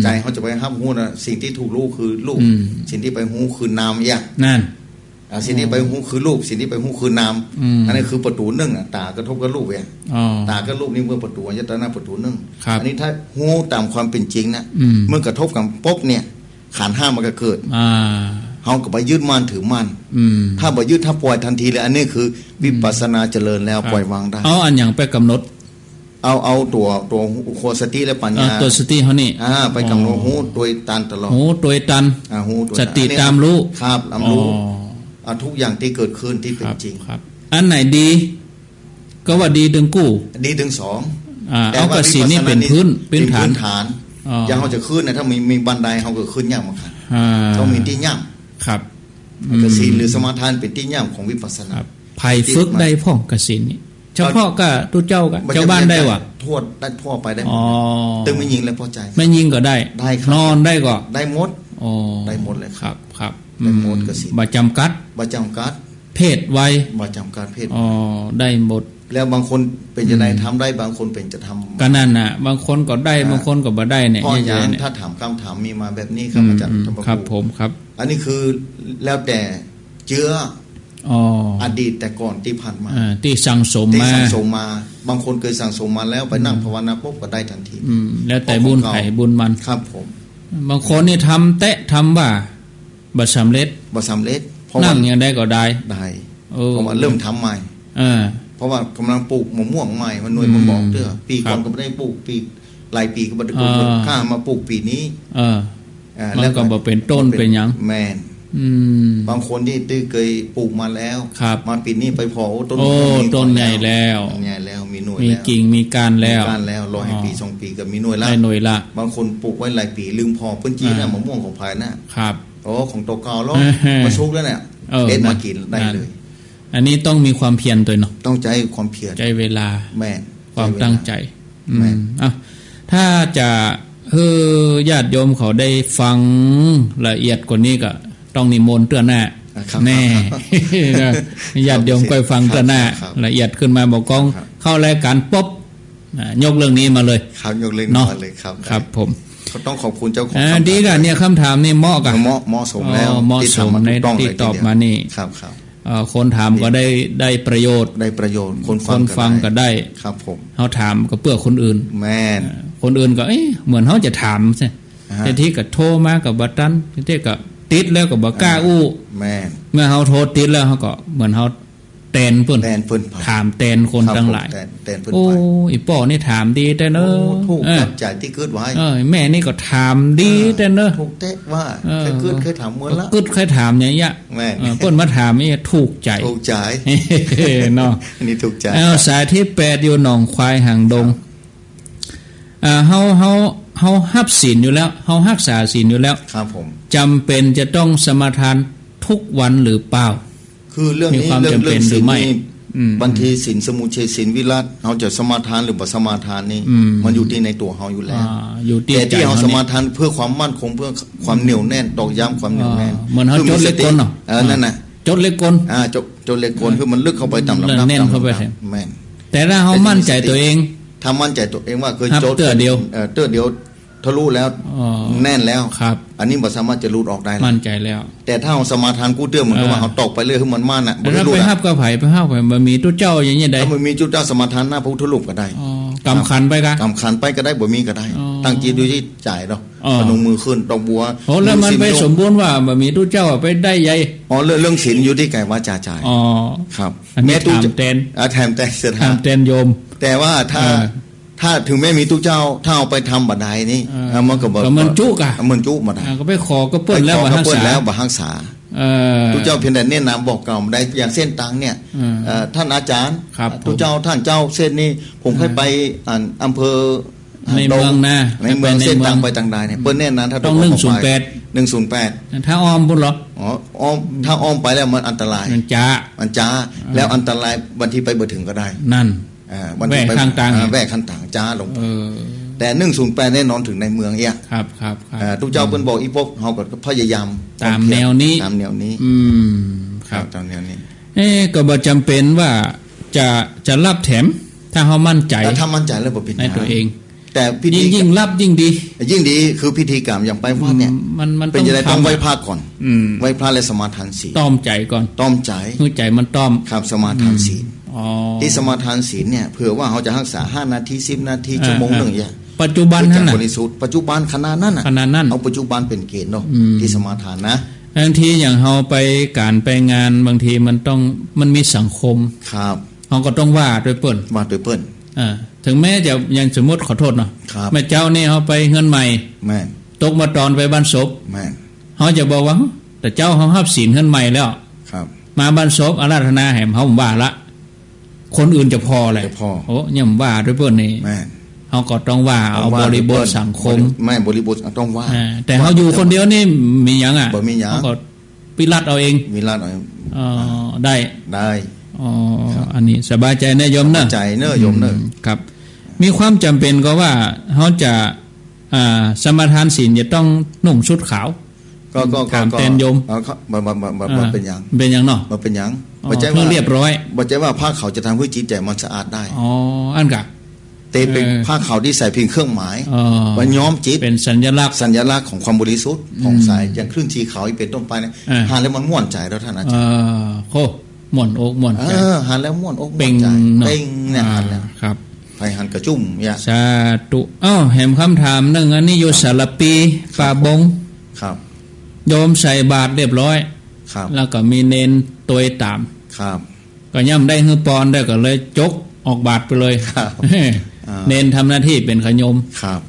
ใจเขาจะไปรับรู้นะสิ่งที่ถูกรู้คือรูปสิ่งที่ไปรู้คือนามอย่างนั่นสิ่งที่ไปรู้คือรูปสิ่งที่ไปรู้คือนามอันนี้คือประตู1น่ะตากระทบกับรูปอย่างตากับรูปนี่เมื่อประตูอายตนะประตู1อันนี้ถ้ารู้ตามความเป็นจริงนะเมื่อกระทบกันปุ๊บเนี่ยขันธ์5มันก็เกิดเฮาก็ไปยึดมั่นถือมั่นถ้าบ่ยึดถ้าปล่อยทันทีเลยอันนี้คือวิปัสสนาเจริญแล้วปล่อยวางได้อันหยังไปกำหนดเอาตัวอุโคสติและปัญญาตัวสติเฮานี่ไปกำหนดหูโดยตันตลอดหูโดยตันสติตามรู้ครับตามรู้ทุกอย่างที่เกิดขึ้นที่เป็นจริงครับอันไหนดีก็ว่าดีถึงกู้ดีถึง2เอากสิณนี่เป็นพื้นฐานอย่างเขาจะขึ้นนะถ้ามีบันไดเขาก็ขึ้นยากมากครับต้องมีที่ย่ำครับกสิณหรือสมาทานเป็นที่ย่ำของวิปัสสนาไผ่ฝึกได้พ่องกสิณนี่เฉพาะก็ตู้เจ้ากับเจ้าบ้านได้วะทั่วได้ทั่วไปได้ตึงไม่ยิงเลยพอใจไม่ยิงก็ได้นอนได้ก็ได้หมดได้หมดเลยครับได้หมดกสิณบ่จำกัดเพศวัยบ่จำกัดเพศได้หมดแล้วบางคนเป็นจะได้ทำได้บางคนเป็นจะทำก็นั่นน่ะบางคนก็ได้บางคนก็บ่ได้เนี่ยเพราะอย่างถ้าถามคำถามมีมาแบบนี้ครับอาจารย์ครับผมครับอันนี้คือแล้วแต่เจืออดีตแต่ก่อนที่ผ่านมาที่สั่งสมมาบางคนเคยสั่งสมมาแล้วไปนั่งภาวนาปุ๊บก็ได้ทันทีแล้วแต่บุญไผ่บุญมันครับผมบางคนนี่ทำทำว่าบ่สำเร็จนั่งยังได้ก็ได้เพราะว่าเริ่มทำใหม่เพราะว่ากำลังปลูกมะม่วงใหม่มันหน่วยมันบอกเด้อปีก่อนก็ไม่ได้ปลูกปีหลายปีก็บ่ได้ปลูกข้ามาปลูกปีนี้แล้วก็บ่เป็นต้นเป็นหยังแม่นบางคนที่เคยปลูกมาแล้วมาปีนี้ไปพอต้นใหญ่แล้วมีหน่วยมีกิ่งมีก้านแล้วรอให้ปี2ปีก็มีหน่วยละบางคนปลูกไว้หลายปีลืมพอเพิ่นจีน่ะมะม่วงของภายน่ะครับของโตเก่าแล้วมาชุกแล้วเนี่ยเด็ดมากินได้เลยอันนี้ต้องมีความเพียรตัวเนาะต้องใจความเพียรใจเวลาแม่ ความตั้งใจถ้าจะญาติโยมเขาได้ฟังละเอียดกว่านี้ก็ต้องนิมนต์เตื้อหน้าแน่ญาติโยมก็ฟังเตื้อหน้าละเอียดขึ้นมาบอกกองเข้ารายการป๊บยกเรื่องนี้มาเลยครับยกเรื่องนี้มาเลยครับผมก็ต้องขอบคุณเจ้าของดีกันเนี่ยคำถามนี่เหมาะกันเหมาะสมแล้วเหมาะสมในที่ตอบมานี่ครับคนถามก็ได้ประโยชน์คนฟังก็ได้ครับผมเขาถามก็เพื่อคนอื่นแม่นคนอื่นก็เหมือนเขาจะถามใช่แต่ที่ก็โทรมากับบัตันที่ก็ติดแล้วก็บ่กล้าอู้แม่นเมื่อเขาโทรติดแล้วเขาก็เหมือนเขาแตนเพิ่นถามแตนคนทั้งหลายโอ้อีป่อนี่ถามดีแต่เนอะถูกใจที่เกิดไว้แม่นี่ก็ถามดีแต่เนอะถูกเตะว่าเคยถามเมื่อละเคยถามอย่างเงี้ยเพิ่นมาถามนี่ถูกใจเนาะนี่ถูกใจสายที่8อยู่หนองควายหางดงเฮาฮับศีลอยู่แล้วเฮารักษาศีลอยู่แล้วครับผมจำเป็นจะต้องสมาทานทุกวันหรือเปล่าคือเรื่องนี้เรื่องศีลนี่บางทีศีลสมุเฉทศีลวิรัติเฮาจะสมาทานหรือบ่สมาทานนี่มันอยู่ที่ในตัวเฮาอยู่แล้วแต่ที่เฮาสมาทานเพื่อความมั่นคงเพื่อความเหนียวแน่นตอกย้ำความเหนียวแน่นเหมือนเฮาจดเลขกลเนาะนั่นน่ะจดเลขกลจดเลขกลคือมันลึกเข้าไปตามลำดับแน่นเข้าไปแม่นแต่ถ้าเฮามั่นใจตัวเองถ้ามั่นใจตัวเองว่าเคยโจทย์เตื้อเดียวทะลุแล้วแน่นแล้วอันนี้บ่สามารถจะหลุดออกได้มั่นใจแล้วแต่ถ้าเฮาสมาทานกู้เตื้อเหมือนกับว่าเฮาตกไปเรื่อยคือมันมั่นน่ะบ่รู้ไปฮับกับไผไปฮับไปบ่มีตู้เจ้าอย่างนี้ได้บ่มีตู้เจ้าสมาทานหน้าพระพุทธรูปก็ได้กำขันไปก็กำขันไปก็ได้บ่มีก็ได้ตั้งจิตดูที่จ่ายเนาะพนมมือขึ้นดอกบัวโอ้แล้วมันไปสมบูรณ์ว่าบ่มีตู้เจ้าไปได้ใหญ่เรื่องศีลอยู่ที่กายวาจาใจครับแม่ตู้แตนแถมแต่เสถาแตนโยมแต่ว่าถ้าถึงแม้มีตู้เจ้าถ้าเอาไปทำบัดใดนี่มันก็บ่มันจุกอ่ะมันจุมาได้ก็ไปขอก็เปิ้นแล้วบ่รักษาตู้เจ้าเพียงแต่แนะนำบอกกล่าวได้อย่างเส้นตังเนี่ยท่านอาจารย์ตู้เจ้าท่านเจ้าเส้นนี้ผมเคยไปอำเภอในเมืองนะในเมืองเส้นตังไปต่างใดเนี่ยเปิ้นแนะนำถ้าต้อง108ถ้าอ้อมพุ่นหรอถ้าอ้อมไปแล้วมันอันตรายมันจ้าแล้วอันตรายบางทีไปบ่ถึงก็ได้นั่นแว่ข้างต่างแว่ข้างต่างจ้าลงแต่108แน่นอนถึงในเมืองเอี้ยครับทุกเจ้าเพิ่นบอกอีพวกเฮาก็พยายามตามแนวนี้ครับตามแนวนี้ก็บ่จำเป็นว่าจะรับแถมถ้าเฮามั่นใจถ้ามั่นใจแล้วบ่ผิดในตัวเองแต่พิธียิ่งรับยิ่งดีคือพิธีกรรมอย่างไปวัดเนี่ยมันเป็นต้องไหว้พระก่อนไหว้พระและสมาทานศีลต้อมใจก่อนต้อมใจหัวใจมันต้อมครับสมาทานศีลที่สมาทานศีลเนี่ยเผื่อว่าเขาจะรักษา5นาที10นาทีชั่วโมงนึงอย่างปัจจุบันนั่นน่ะบริสุทธิ์ปัจจุบันขนาดนั้นน่ะเอาปัจจุบันเป็นเกณฑ์เนาะที่สมาทานนะบางทีอย่างเฮาไปการไปงานบางทีมันมีสังคมครับเฮาก็ต้องว่าด้วยเปิ้นถึงแม้จะยังสมมติขอโทษเนาะแม่เจ้านี่เฮาไปเงินใหม่แม่นตกมาตอนไปบ้านศพแม่นเฮาจะบอกว่าแต่เจ้าเฮารับศีลเงินใหม่แล้วครับมาบ้านศพอาราธนาแห่มเฮาว่าละคนอื่นจะพอแหละโอ้ย่ำว่าด้วยเปิ้นนี่เฮาก็ต้องว่าเอาบริบทสังคมไม่บริบทต้องว่าแต่เฮาอยู่คนเดียวนี่มีหยังอ่ะบ่มีหยังเฮาก็ปิรัดเอาเองมีรัดเอาได้อันนี้สบายใจนะโยมนะใจเนอะโยมเนอะครับมีความจำเป็นก็ว่าเฮาจะสมาทานศีลจะต้องนุ่งชุดขาวก็แตนโยมบ่เป็นหยังเนาะบ่เป็นหยังบ่ใช่ว่าเรียบร้อยบ่ใช่ว่าผ้าขาวจะทำให้จิตใจมันสะอาดได้อันกะแต่เป็นผ้าขาวที่ใส่เพียงเครื่องหมายว่าย้อมจิตเป็นสัญลักษณ์ของความบริสุทธิ์ของสายอย่างคลื่นสีขาวเป็นต้นไปเนี่ยหาแล้วมันม่วนใจแล้วท่านอาจารย์โคม่วนอกม่วนใจหาแล้วม่วนอกม่วนใจเป่งเนี่ยหาแล้วครับไปหันกระจุ่มอย่าสาธุแหมคำถามนึงอันนี้อยู่สารปีป่าบงครับโยมใส่บาตรเรียบร้อยครับแล้วก็มีเนนตัวตามครับก็ย่ำได้ฮือปอนได้ก็เลยจกออกบาตรไปเลยครับเนนทำหน้าที่เป็นขยมครับ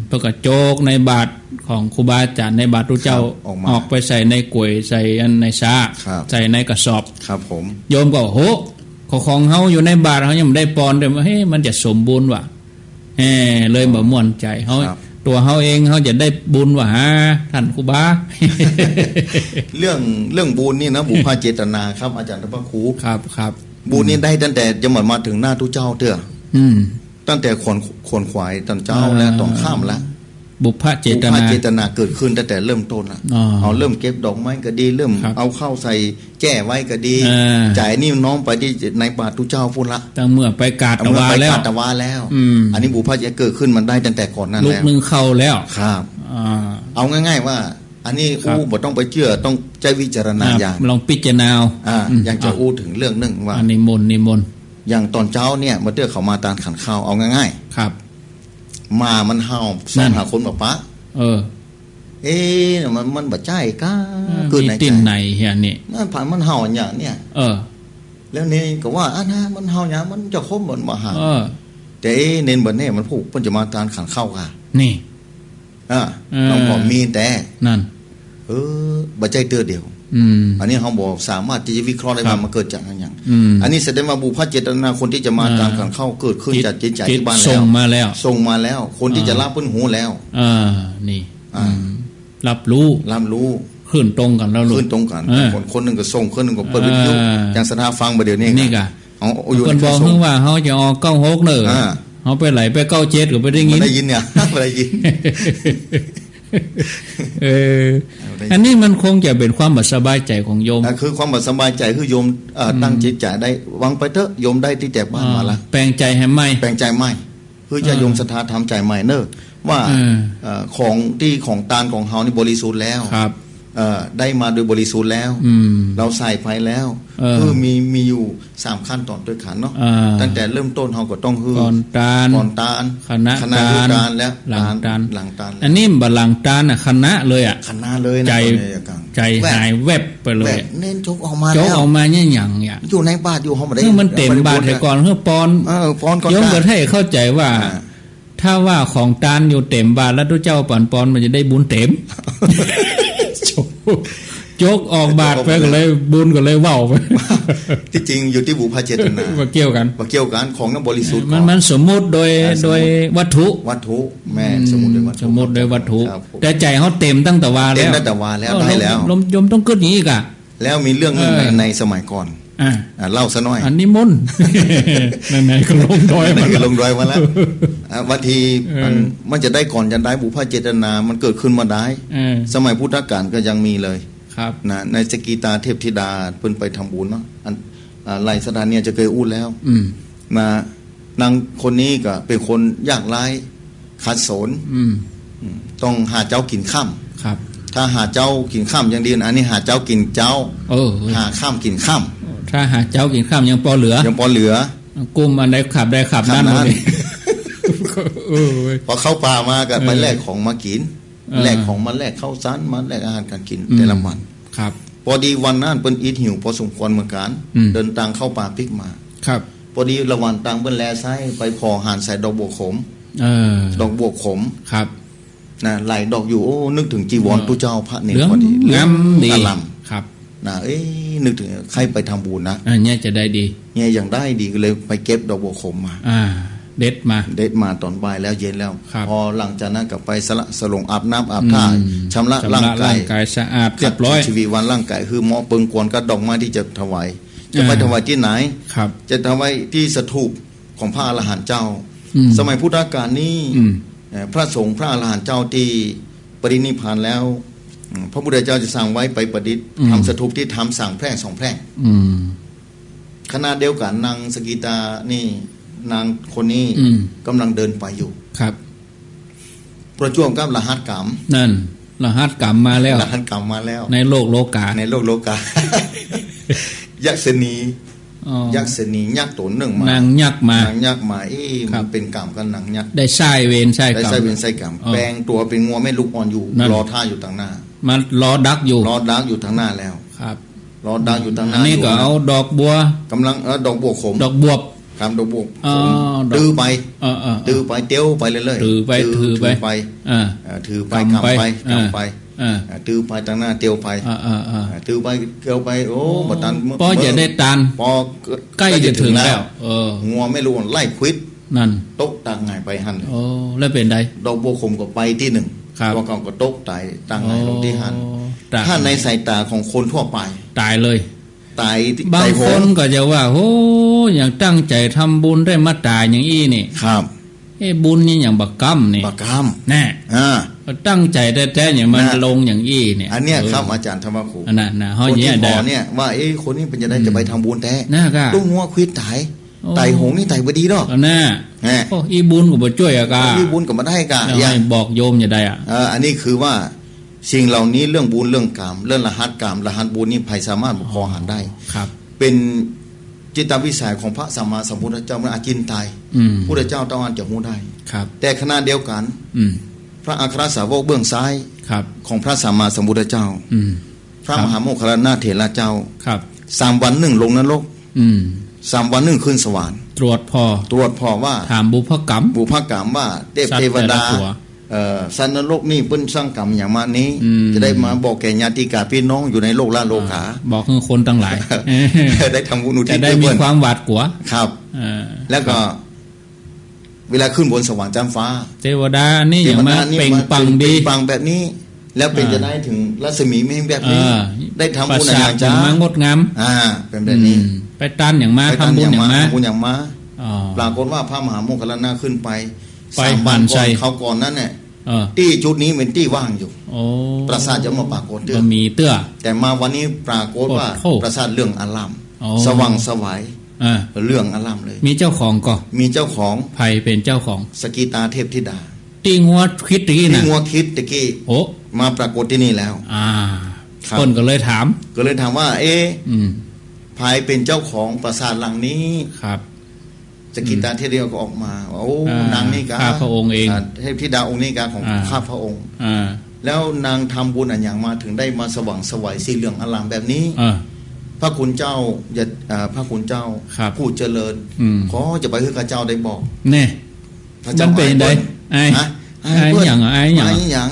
เพื่อก็โจกในบาตรของครูบาอาจารย์ในบาตรทุเจ้าออกไปใส่ในกล้วยใส่อันในซาใส่ในกระสอบครับผมโยมก็โหของเฮาอยู่ในบาตรเฮายังได้ปอนแต่ว่าเฮ้มันจะสมบูรณ์ว่ะเลยบ่ม่วนใจเฮาตัวเฮาเองเฮาจะได้บุญว่ะฮะท่านครูบาเรื่องบุญนี่นะบุพเจตนาครับอาจารย์พระครูครับบุญนี่ได้ตั้งแต่จะมาถึงหน้าทุเจ้าเถอะ ตั้งแต่ขวนขวายตอนเจ้าแล้วตอนข้ามแล้วบุพเจตนาเกิดขึ้นตั้งแต่เริ่มต้นละเอาเริ่มเก็บดอกไม้ก็ดีเริ่มเอาเข้าใส่แก้ไว้ก็ดีจ่ายนี่น้องไปที่ในบาททุเจ้าพูดละตั้งเมื่อไปกาดตะวาแล้วอันนี้บุพเจเกิดขึ้นมันได้ตั้งแต่ก่อนนั้นแล้วลูกนึงเข้าแล้วครับเอาง่ายๆว่าอันนี้บ่ต้องไปเชื่อต้องใจวิจารณญาณลองพิจารณาอย่างจะถึงเรื่องนึงว่านิมนต์อย่างตอนเช้าเนี่ยมาเตือเขามาตามขันข้าวเอาง่ายๆครับมามันเห่าสองหาคนแบบปะมันบาดใจก้าเกิดในติ่นไหนเฮียนี่มันผ่านมันเห่าอย่างเนี้ยแล้วนี่ก็ว่านะมันเห่าอย่างมันจะคบเหมือนมาหาแต่เน้นบนเนี่ยมันผูกมันจะมาตามขันข้าวค่ะนี่น้องบอกมีแต่นั่นบาดใจเตือเดียวอันนี้เขาบอกสามารถที่จะวิเคราะห์ได้ว่ามันเกิดจากอะไรอย่างอันนี้แสดงว่าบุพเจตนาคนที่จะมาตามการเข้าเกิดขึ้นจากจิตใจที่บ้านแล้วส่งมาแล้วคนที่จะรับพ้นหูแล้วนี่รับรู้ขึ้นตรงกันแล้วขึ้นตรงกันคนหนึ่งก็ส่งคนหนึ่งก็เปิดวิทยุอย่างสถาฟังประเดี๋ยวนี้นี่กะคนบอกเพิ่งว่าเขาจะออก96เนอะเขาไปไหลไป97ก็ไปได้ยินเนี่ยไม่ได้ยินอันนี้มันคงจะเป็นความสบายใจของโยมคือความสบายใจคือโยมตั้งจิตใจได้วางไปเถอะโยมได้ที่แจกบ้านมาละแปลงใจให้ไหมแปลงใจไหมคือจะโยมศรัทธาทำใจใหม่เนอะว่าของที่ของตานของเฮานี่บริสุทธิ์แล้วได้มาโดยบริสุทธิ์แล้วเราใส่ไปแล้วคือมีอยู่3ขั้นตอนด้วยกันเนาะตั้งแต่เริ่มต้นเฮาก็ต้องคือก่อนตาลคณะการแล้วหลังตาลอันนี้บ่หลังตาลน่ะคณะเลยอ่ะคณะเลยนะใจหายแวบไปเลยเน้นจกออกมาแล้วจกออกมาเนี่ยหยังอยู่ในบาทอยู่เฮาบ่ได้มันเต็มบาทแต่ก่อนเฮาปอนก่อนโยมก็ให้เข้าใจว่าถ้าว่าของตาลอยู่เต็มบาทแล้วทุกเจ้าปอนมันจะได้บุญเต็มโจกออกบาทไปก็เลยบุญก็เลยเว้าไปที่จริงอยู่ที่บุพเจตนาว่าเกี่ยวกันของนั้นบริสุทธิ์มันสมมุติโดยวัตถุแม่สมมุติโดยวัตถุแต่ใจเขาเต็มตั้งแต่วาแล้วได้แล้วลมยมต้องเกิดอย่างนี้อีกอ่ะแล้วมีเรื่องนึงในสมัยก่อนเล่าซะหน่อยอันนี้มนไหนๆก็ลงดอยมาแล้วบางทีมันจะได้ก่อนจะได้บุพเจตนามันเกิดขึ้นมาได้สมัยพุทธกาลก็ยังมีเลยนะในสกีตาเทพธิดาเพิ่นไปทำบุญเนาะไหลสถานเนี่ยจะเคยอู้แล้วนะนางคนนี้ก็เป็นคนยากไร้ขัดสนต้องหาเจ้ากินข้ามถ้าหาเจ้ากินข้ามอย่างเดียวอันนี้หาเจ้ากินเจ้าหาข้ามกินข้ามถ้าหาเจ้ากินข้ามยังพอเหลือกุมอันใดขับได้ขับนั่นเลยพอเข้าป่ามาก็ไปแลกของมากินแลกของมาแลกข้าวสารมาแลกอาหารการกินแต่ละวันพอดีวันนั้นเปิ้นอีทหิวพอสมควรเหมือนกันเดินทางเข้าป่าพลิกมาพอดีระหว่างทางเปิ้นแลซ้ายไปพอหานใส่ดอกบัวขมดอกบัวขมนะไหลดอกอยู่โอ้นึกถึงจีวรตุเจ้าพระเนรพอดีงามดีนะนึกถึงใครไปทำบุญนะเนี่ยจะได้ดีเนี่ยอย่างได้ดีก็เลยไปเก็บดอกบัวขมมาเด็ดมาตอนบ่ายแล้วเย็นแล้วพอหลังจากนั้นก็ไปสลงอาบน้ำอาบท่าชำระร่างกายสะอาดเรียบร้อยชีวิตวันร่างกายคือหมอเปิงกวนก็ดอกไม้ที่จะถวายจะไปถวายที่ไหนจะถวายที่สถูปของพระอรหันต์เจ้าสมัยพุทธกาลนี้พระสงฆ์พระอรหันต์เจ้าที่ปรินิพพานแล้วพระพุทธเจ้าจะสั่งไว้ไปประดิษฐ์ทำสถูปที่ทำสั่งแพร่2แพร่ขณะเดียวกันนางสกิตานี่นางคนนี้กำลังเดินไปอยู่ประจวบกับรหัสกรรมนั่นรหัสกรรมมาแล้วในโลกโลกายักษณียักษ์ตัวหนึ่งมานางยักษ์มามันเป็นกรรมกันนางยักษ์ได้ใช้เวรใช้กรรมแปลงตัวเป็นงัวแม่ลูกอ่อนอยู่รอท่าอยู่ทางหน้ามันรอดักอยู่ทางหน้าแล้วรอดักอยู่ทางหน้านี่ก็เอาดอกบัวกำลังดอกบัวขมดอกบวบดอกบัวดื้อไปเตี้ยวไปเรื่อยๆถือไปกำไปตื้อไปทางหน้าเตี้ยวไปตื้อไปเกลียวไปโอ้บัดนั้นพอจะได้ตันพอใกล้จะถึงแล้วงัวไม่รู้ไล่ควิดนั่นตกต่างไงไปหันแล้วเป็นไดดอกบัวขมก็ไปที่1ตัวเก่าก็ตกตายต่างไงลงที่หันถ้าในสายตาของคนทั่วไปตายเลย ตาย บางคนก็จะว่าโอ้อย่างตั้งใจทำบุญได้มาตายอย่างอี้นี่ครับบุญนี่อย่างบักกำนี่บักกำแน่ตั้งใจแท้ๆอย่างมันลงอย่างอี้เนี่ยอันเนี้ยครับอาจารย์ธรรมครูน่ะเฮาเนี่ยว่าคนนี้เป็นจะไปทำบุญแท้ตุ้งหัวควิดไต่หงนี่ไต่บ่ดีดอกน่ะอีบุญก็บ่ช่วยอะกะอีบุญก็บ่ได้กะอย่างบอกโยมอย่าได้อ่ะอันนี้คือว่าสิ่งเหล่านี้เรื่องบุญเรื่องกรรมเรื่องรหัสกรรมรหัสบุญนี่ไผสามารถพอหารได้ครับเป็นจิตวิสัยของพระสัมมาสัมพุทธเจ้ามันอาจินไตยพุทธเจ้าต้องอ่านจะรู้ได้ครับแต่ขณะเดียวกันพระอัครสาวกเบื้องซ้ายของพระสัมมาสัมพุทธเจ้าพระมหาโมคคัลลานะเถระเจ้า3 วัน 1ลงนรก3 วัน 1ขึ้นสวรรค์ตรวจพอว่าถามบุพกรรมว่าเทวดาสันนรกนี่เปิ้นสร้างกรรมอย่างมานี้จะได้มาบอกแก่ญาติกาพี่น้องอยู่ในโลกละโลกาบอกให้คนทั้งหลายได้ทำบุญอุทิศจะได้มีความหวาดกลัวครับแล้วก็เวลาขึ้นบนสวรรค์จันฟ้าเทวดานี่อย่างมาเป่งปังดีปังแบบนี้แล้วเป็นจะได้ถึงรัศมีไม่แบบนี้ได้ทำบุญอย่างจ้ามางดงามเป็นแบบนี้ไปตันอย่างมาทำบุญอย่างมาปรากฏว่าพระมหาโมคคัลลานะขึ้นไปบ้านใจเขาก่อนนั้นเนี่ยที่จุดนี้เป็นที่ว่างอยู่ปราสาทจะมาปรากฏมีเตื้อแต่มาวันนี้ปรากฏว่าปราสาทเรื่องอารามสว่างสวายเรื่องอารามเลยมีเจ้าของก็มีเจ้าของไผ่เป็นเจ้าของสกีตาเทพธิดาตีงัวคิดตะกี้นะตีงัวคิดตะกี้มาปรากฏที่นี่แล้วคนก็เลยถามว่าไผ่เป็นเจ้าของปราสาทหลังนี้ครับสกิตาเทเดียวก็ออกมาโอ้นางนี่กาข้าพระองค์เองเทพธิดาองค์นี้กาของข้าพระองค์แล้วนางทำบุญอันอย่างมาถึงได้มาสว่างสวัยสีเหลืองอลามแบบนี้พระคุณเจ้าพระคุณเจ้าผู้เจริญขอจะไปให้ข้าเจ้าได้บอกเนี่ยพระเจ้าเป็นไงไอ้อย่าง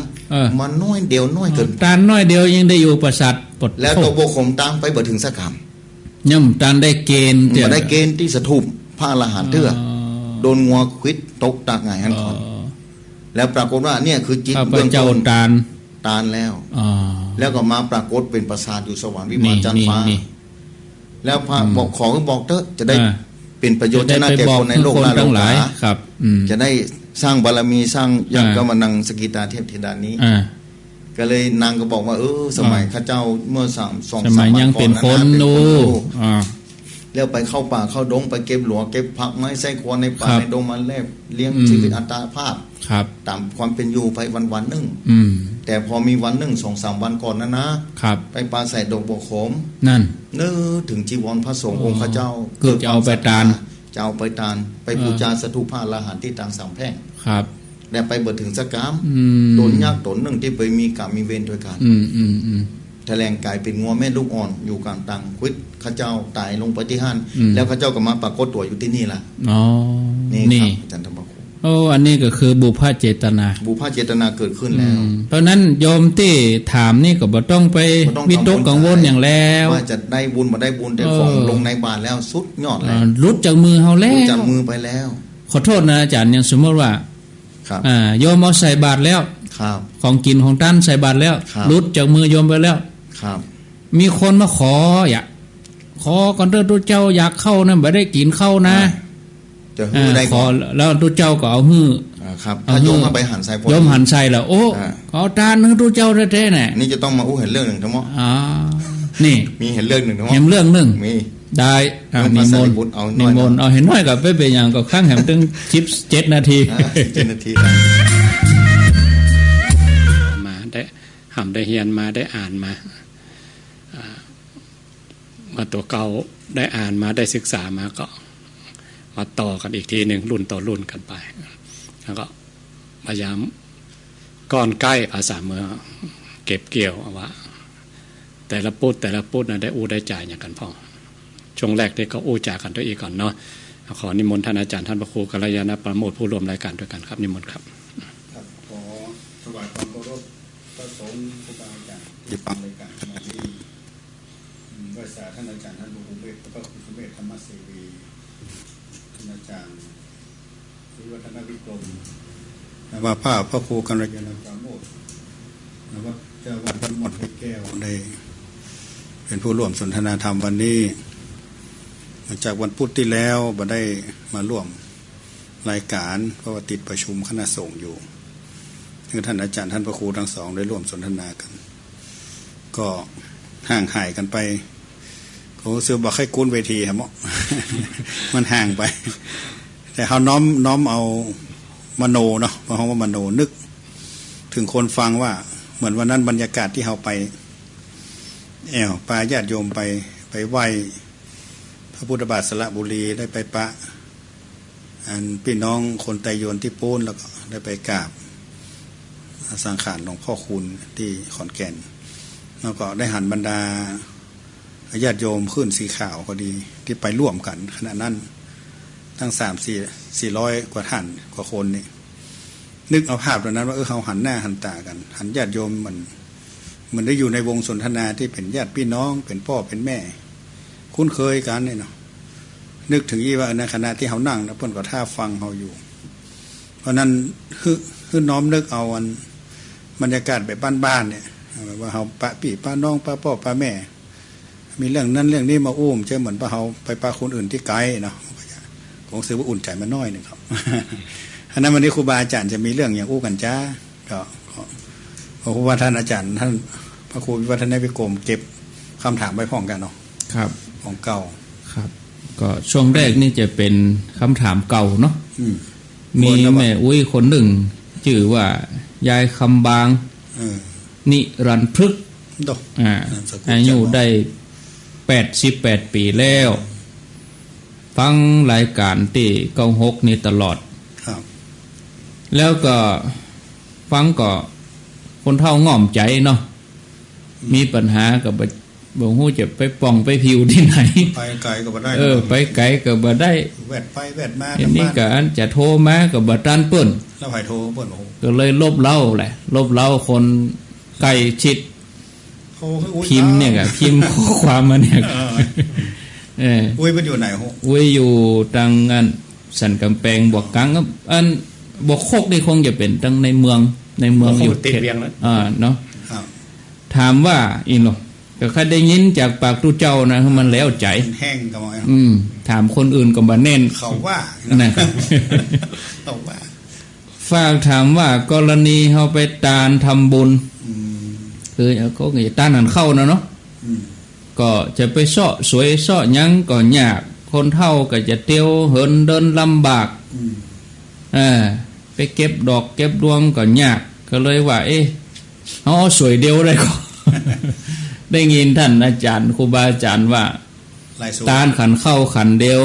มันน้อยเดียวน้อยเกินตานน้อยเดียวยังได้อยู่ประสาทปดแล้วตัวโบขมตามไปบ่ถึงสักคำย่ำตานได้เกณฑ์ได้เกณฑ์ที่สะทุบพระอรหันต์เตื้อโดนงัวควิดตกตากไงหันก่อนแล้วปรากฏว่าเนี่ยคือจิตเบื้องต้นตานแล้วก็มาปรากฏเป็นปราสาทอยู่สวรรค์วิมานจันทร์ฟ้าแล้วพระบอกขอบอกเถอะจะได้เป็นประโยชน์แก่คนในโลกละโลกาจะได้สร้างบารมีสร้างอย่างก็มานังสกิตาเทพธิดานี้ก็เลยนางก็บอกว่าสมัยข้าเจ้าเมื่อ2-3 วันยังเป็นคนดูแล้วไปเข้าป่าเข้าดงไปเก็บหลวงเก็บผักไม้ไส้ครัวในป่าในดงมาแลบเลี้ยงชีวิตอัตภาพตามความเป็นอยู่ไปวันๆนึงแต่พอมีวันนึง 2-3 วันก่อนนะไปปลาใส่ดงบัวโขมนั่นถึงจีวรพระสงฆ์องค์พระเจ้าเกิดจะเอาไปตานไปบูชาสถูปพระอรหันต์ที่ต่างสามแพร่งครับแล้วไปเบิดถึงสกามโดนยากตนนึงที่ไปมีกรรมมีเวรด้วยกันแถลงกายเป็นงัวแม่ลูกอ่อนอยู่กลางตังควิดข้าเจ้าตายลงปฏิหารแล้วข้าเจ้าก็มาปรากฏตัวอยู่ที่นี่ล่ะนี่ครับอาจารย์ธรรมครูอันนี้ก็คือบุพเจตนาเกิดขึ้นแล้วเพราะนั้นโยมที่ถามนี่ก็บ่ต้องไปวิตกกังวลอย่างแล้วว่าจะได้บุญบ่ได้บุญแต่ของลงในบาทแล้วสุดยอดแล้วรุดจากมือเฮาแล้วจากมือไปแล้วขอโทษนะอาจารย์อย่างสมมติว่าโยมเอาใส่บาตรแล้วของกินของท่านใส่บาตรแล้วรุดจากมือโยมไปแล้วมีคนมาขอก่อนเจ้าเจ้าอยากเข้านะบ่ได้กินเข้านะจะฮื้อได้ขอแล้วตัวเจ้าก็เอาฮื้อครับถ้าโยมมาไปหันใส่โยมหันใส่แล้วโอ้ขอทานนึงตัวเจ้าแท้ๆน่ะนี่จะต้องมาเห็นเรื่องหนึ่งทั้งหมดนี่มีเห็นเรื่องหนึ่งทั้งหมดเห็นเรื่องนึงมีได้นิมนต์เอาเห็นน้อยกับไปเป็นอย่างก็ข้างแหมถึง7 นาที7 นาทีมาได้หำได้เฮียนมาได้อ่านมาตัวเก่าได้อ่านมาได้ศึกษามาก็มาต่อกันอีกทีหนึ่งรุ่นต่อรุ่นกันไปแล้วก็พยายามก้อนใกล้ภาษาเมืองเก็บเกี่ยวว่าแต่ละปุตนะได้อู้ได้จ่ายอย่างกันพ่อช่วงแรกที่เขาอู้จ่ากันด้วยอีกก่อนเนาะขอนิมนต์ท่านอาจารย์ท่านพระครูกัลยาณประโมทผู้ร่วมรายการด้วยกันครับนิมนต์ครับขอถวายความเคารพพระสงฆ์ครูบาอาจารย์ที่ฟังรายการขณะนี้บริษัทท่านอาจารย์ท่านบุญเวทพระคุณสุเมธธรรมเสวีท่านอาจารย์วิวัฒนวิกรมว่าพระครูกัลยาณประโมทว่าเจ้าวัดพระมดให้แก้วใน เป็นผู้ร่วมสนทนาธรรมวันนี้จากวันพุธที่แล้วบ่ได้มาร่วมรายการเพราะว่าติดประชุมคณะสงฆ์อยู่ซึ่งท่านอาจารย์ท่านพระครูทั้งสองได้ร่วมสนทนากันก็ห่างหายกันไปโอ้เสือบอกให้กุ้นเวทีครับมันห่างไปแต่เขาน้อมเอามโนเนาะเพราะเขาว่ามโนนึกถึงคนฟังว่าเหมือนวันนั้นบรรยากาศที่เขาไปปาญาติโยมไปไหว้พระพุทธบาทสระบุรีได้ไปปะอันพี่น้องคนไตโยนที่ปูนแล้วก็ได้ไปกราบสังขารหลวงพ่อคุณที่ขอนแก่นแล้วก็ได้หันบรรดาญาติโยมขึ้นสีขาวก็ดีที่ไปร่วมกันขณะนั้นทั้ง400 กว่าท่านกว่าคนนี่นึกเอาภาพตรงนั้นว่าเขาหันหน้าหันตากันหันญาติโยมมันได้อยู่ในวงสนทนาที่เป็นญาติพี่น้องเป็นพ่อเป็นแม่คุ้นเคยกันเนี่ยเนาะนึกถึงอีว่าในขณะที่เขานั่งนะเพิ่นก็ท่าฟังเขาอยู่ เพราะนั้นคือน้อมนึกเอาบรรยากาศแบบบ้านๆเนี่ยว่าเขาปะพี่ป้าน้องป้าพ่อป้าแม่มีเรื่องนั้นเรื่องนี้มาอุ้มใช่เหมือนป้าเขาไปป้าคนอื่นที่ไกลเนาะผมซื้อว่าอุ่นใจมาน้อยหนึ่งครับอันนั้นวันนี้ครูบาอาจารย์จะมีเรื่องอย่างอู้กันจ้าก็เพราะว่าท่านอาจารย์ท่านพระครูวิวัฒนวิกรมเก็บคำถามไว้พร้อมกันเนาะครับของเก่าครับก็ช่วงแรกนี่จะเป็นคำถามเก่าเนาะมีแม่อุ้ยคนหนึ่งชื่อว่ายายคำบางนิรันดร์พฤกษ์อายุได้88 ปีแล้วฟังรายการที่96นี่ตลอดแล้วก็ฟังก็คนเฒ่าง่อมใจเนาะมีปัญหากับบ่ฮู้จะไปป้องไปผิวที่ไหนไปไกลก็บ่ได้ไปไกลก็บ่ได้แวดไปแวดมาอันนี้ก็อันจะโทรมาก็บ่ทันเปิ้นแล้วให้โทรเปิ้นโอ้ก็เลยลบเล้าแหละลบเล้าคนใกล้ชิดพิมพ์เนี่ยก็พิมพ์ข้อความมาเนี่ยอุ้ยมันอยู่ไหนโหอุ้ยอยู่ทางอันสันกำแพงบวกกังอันบวกโคกนี่คงจะเป็นทางในเมืองอยู่ติดเวียงแล้วเนาะถามว่าอีเนาะก็ใครได้ยินจากปากตู้เจ้านะมันแล้วใจแห้งก็ว่าถามคนอื่นก็บ่แน่นเขาว่านะเขาว่าฝากถามว่ากรณีเฮาไปตานทำบุญคือเขาก็จะตานหันเข้านะเนาะก็จะไปเสาะสวยเสาะยังก็ยากคนเฒ่าก็จะเตียวเหินเดินลำบากไปเก็บดอกเก็บดวงก็ยากก็เลยว่าเฮาสวยเดียวได้ก็ ได้ยินท่านอาจารย์ครูบาอาจารย์ว่าตานขันเข้าขันเดียว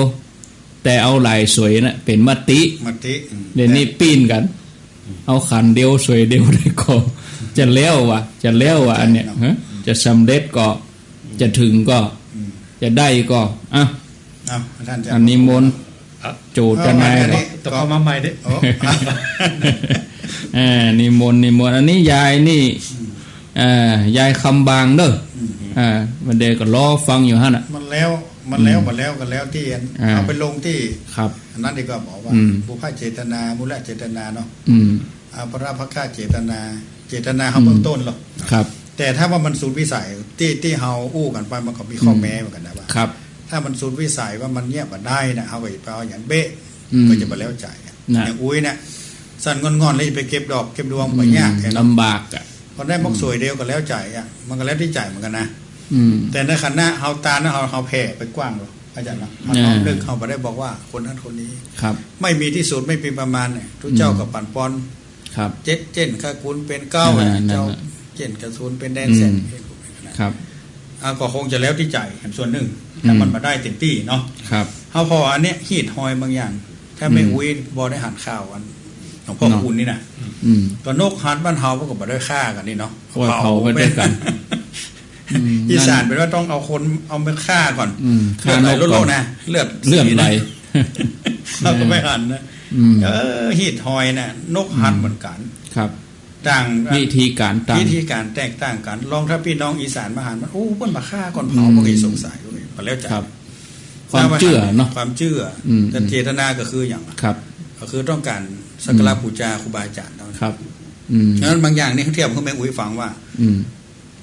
แต่เอาลายสวยน่ะเป็นมติเดี๋ยวนี้ปีนกันเอาขันเดียวสวยเดียวได้ก็จะแล้วว่ะอันเนี้ยจะสำเร็จก็จะถึงก็จะได้ก็อันนี้มนโจทนายต่อเข้ามาใหม่ดินิมนต์อันนี้ยายนี่ยายคำบางเด้อมันเด็กก็รอฟังอยู่ฮะน่ะมันแล้วกันแล้วที่เอาไปลงที่ครับนั้นดีกว่าบอกว่าบุพเจตนามุละเจตนาเนาะพระภคเจตนาเขาเบื้องต้นหรอกครับแต่ถ้าว่ามันสูญวิสัยที่เฮาอู้กันไปมันก็มีข้อแม้เหมือนกันนะว่าครับถ้ามันสูญวิสัยว่ามันเงียบบ่ได้นะเฮาก็ไปเอาอย่างเบ๊ะก็จะบ่แล้วใจอย่างอุ้ยเนี่ยสั่นงอนๆเลยไปเก็บดอกเก็บดวงบ่ยากลำบากอ่ะพอได้มกสวยเดียวก็แล้วใจอ่ะมันก็แล้วที่ใจเหมือนกันนะแต่ในขันหน้าเฮาตานะเฮาแผ่ไปกว้างหรอกอาจารย์นะเฮาน้อมนึกเฮาบ่ได้บอกว่าคนนั้นคนนี้ครับไม่มีที่สุดไม่เป็นประมาณเนี่ยทุกเจ้ากับปั่นปอนครับเจ็ดข้าคุณเป็นเก้าเจ้าเจ็ดกระสุนเป็นแดนแสนครับก็คงจะแล้วที่ใจส่วนหนึ่งแต่มันมาได้เต็มที่เนาะครับเฮาพออันเนี้ยฮีดหอยบางอย่างถ้าไม่อุ้ยบ่ได้หันข้าวอันของพ่อคุณนี่นะตัวนกหันบ้านเฮาก็บ่ได้ฆ่ากันนี่เนาะเผาไปด้วยกันอีสานเป็นว่าต้องเอาคนเอาไปฆ่าก่อนฆ่านกก่อนนะเลือดไหลเราก็ไม่หันนะฮีดหอยน่ะนกหันเหมือนกันครับต่างวิธีการแตกต่างกันลองถ้าพี่น้องอีสานมาหันมันโอ้เพิ่นมาฆ่าก่อนเผาบ่เคยสงสัยเลยก็แล้วจักความเชื่อเนาะความเชื่อแต่เจตนาก็คืออย่างครับก็คือต้องการสักการะบูชาครูบาอาจารย์เท่านั้นครับฉะนั้นบางอย่างนี่เทียบกับแม่อุ้ยฟังว่า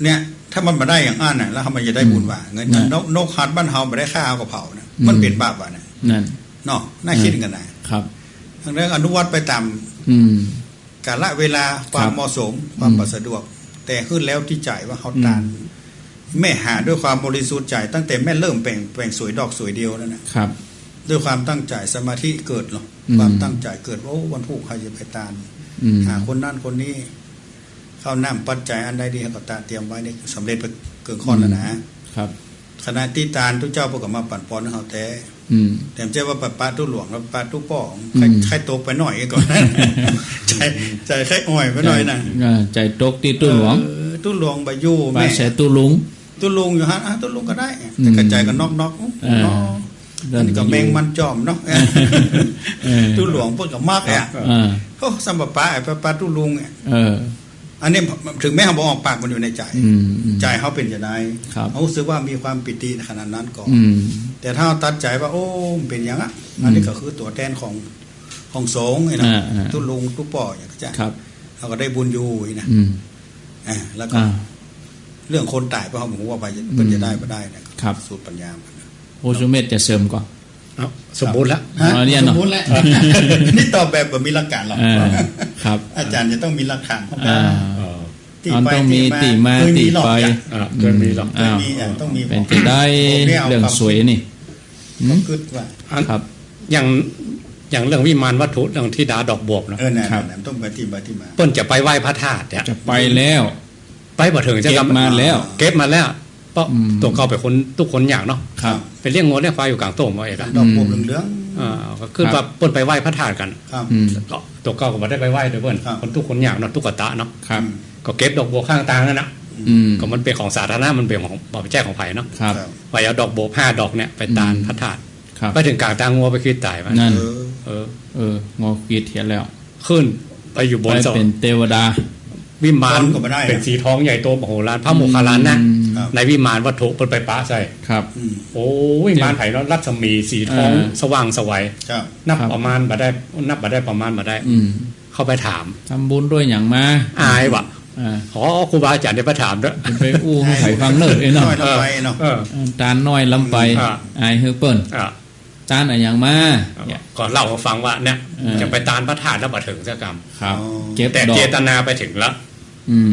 เนี่ยถ้ามันมาได้อย่างอันน่ะแล้วทำไมจะได้บุญว่าเงินนกหัดบ้านเฮาไม่ได้ค่าเอากับเผานะมันเป็นบาปว่ะเนี่ยนั่นเนาะน่าคิดกันนะครับทางเรื่องอนุวัตไปตามกาลเวลาความเหมาะสมความสะดวกแต่ขึ้นแล้วที่จ่ายว่าเขาตานแม่หาด้วยความบริสุทธิ์ใจตั้งแต่แม่เริ่มแปลงสวยดอกสวยเดียวนั่นนะครับด้วยความตั้งใจสมาธิเกิดหรอความตั้งใจเกิดว่าวันพุธใครจะไปตานหาคนนั่นคนนี้เข้าน้ำปัจจัยอันใดดีก็ตาเตรียมไว้นี่สำเร็จไปเกินข้อแล้วนะครับขณะที่ตาลทุกเจ้าพวกก็มาปั่นปอนเขาแต่เจ้าว่าปัดปลาตู้หลวงแล้วปลาตู้ป่องใครตกไปหน่อยก่อนใจใครอ่อยไปหน่อยนะใจตกที่ตู้หลวงใบยู่แม่ใส่ตู้ลุงอยู่ฮะตู้ลุงก็ได้แต่กระจายกันนอกอันนี้ก็แมงมันจอมเนาะตู้หลวงเพิ่งกับมากอ่ะเขาสัมปปะไอ้ปลาตู้ลุงเนี่ยอันนี้ถึงแม้เขาบอกออกปากมันอยู่ในใจเขาเป็นจะได้เขารู้สึกว่ามีความปิติขนาดนั้นก่อนแต่ถ้าตัดใจว่าโอ้เป็นอย่างอ่ะอันนี้ก็คือตัวแทนของสงฆ์ไงนะตู้ลุงตู้ป่ออย่างนี้เขาก็ได้บุญอยู่นะแล้วก็เรื่องคนตายเพราะเขาบอกว่าไปเป็นจะได้ไม่ได้นะครับสูตรปัญญาโอสุเมธจะเสริมก่อนสมบูรณ์แล้วสมบูรณ์แล้วนี่ตอบแบบแบบมีหลักการหรอกครับอาจารย์จะต้องมีหลักฐานต้องมีตีมาตีไปเกินมีหรอกต้องมีเป็นจะได้เรื่องสวยนี่คิดว่าครับอย่างเรื่องวิมานวัตถุเรื่องที่ดาดอกบวบนะต้องไปที่มาเปิ้นจะไปไหว้พระธาตุจะไปแล้วไปบ่ถึงจะเก็บมาแล้วเก็บมาแล้วเพราะตัวเขาเป็นคนทุกคนอยากเนาะไปเลี้ยงงูเลี้ยงควายอยู่กลางโต่งมาเองดอกบวบเหลืองก็คือว่าเปิ้นไปไหว้พระธาตุกันก็ตัวเขาก็บ่ได้ไปไหว้ด้วยเปิ้นคนทุกคนอยากเนาะตุ๊กตาเนาะก็เก็บดอกบัวข้างทางนั่นนะก็มันเป็นของสาธารณะมันเป็นของบ่อไปแจ้งของไผ่เนาะไปเอาดอกบัว5ดอกเนี่ยไปตานพระธาตุไปถึงกลางทางงัวไปคิดตายมันนั่นงัวคิดเห็นแล้วขึ้นไปอยู่บนสวรรค์เป็นเทวดาวิมานเป็นสีทองใหญ่โตมโหฬารพระโมคคัลลานนะในวิมานวัตถุเปิ้นไปปะใส่ครับโอ้วิมานไผ่เนาะรัศมีสีทองสว่างสวัยนับประมาณบ่ได้ประมาณบ่ได้เข้าไปถามทำบุญด้วยอย่างมาอายว่ะขอครูบาอาจารย์ได้ไปถามด้วยไปอู้ให้ไผ่ฟังเลิกเนาะตาน้อยลำไปอายเฮือเปิ้นตานอะไรอย่างมาก่อนเล่าให้ฟังว่าเนี่ยจะไปตานพระธาตุแล้วบ่ถึงสักกรรมครับแต่เจตนาไปถึงแล้ว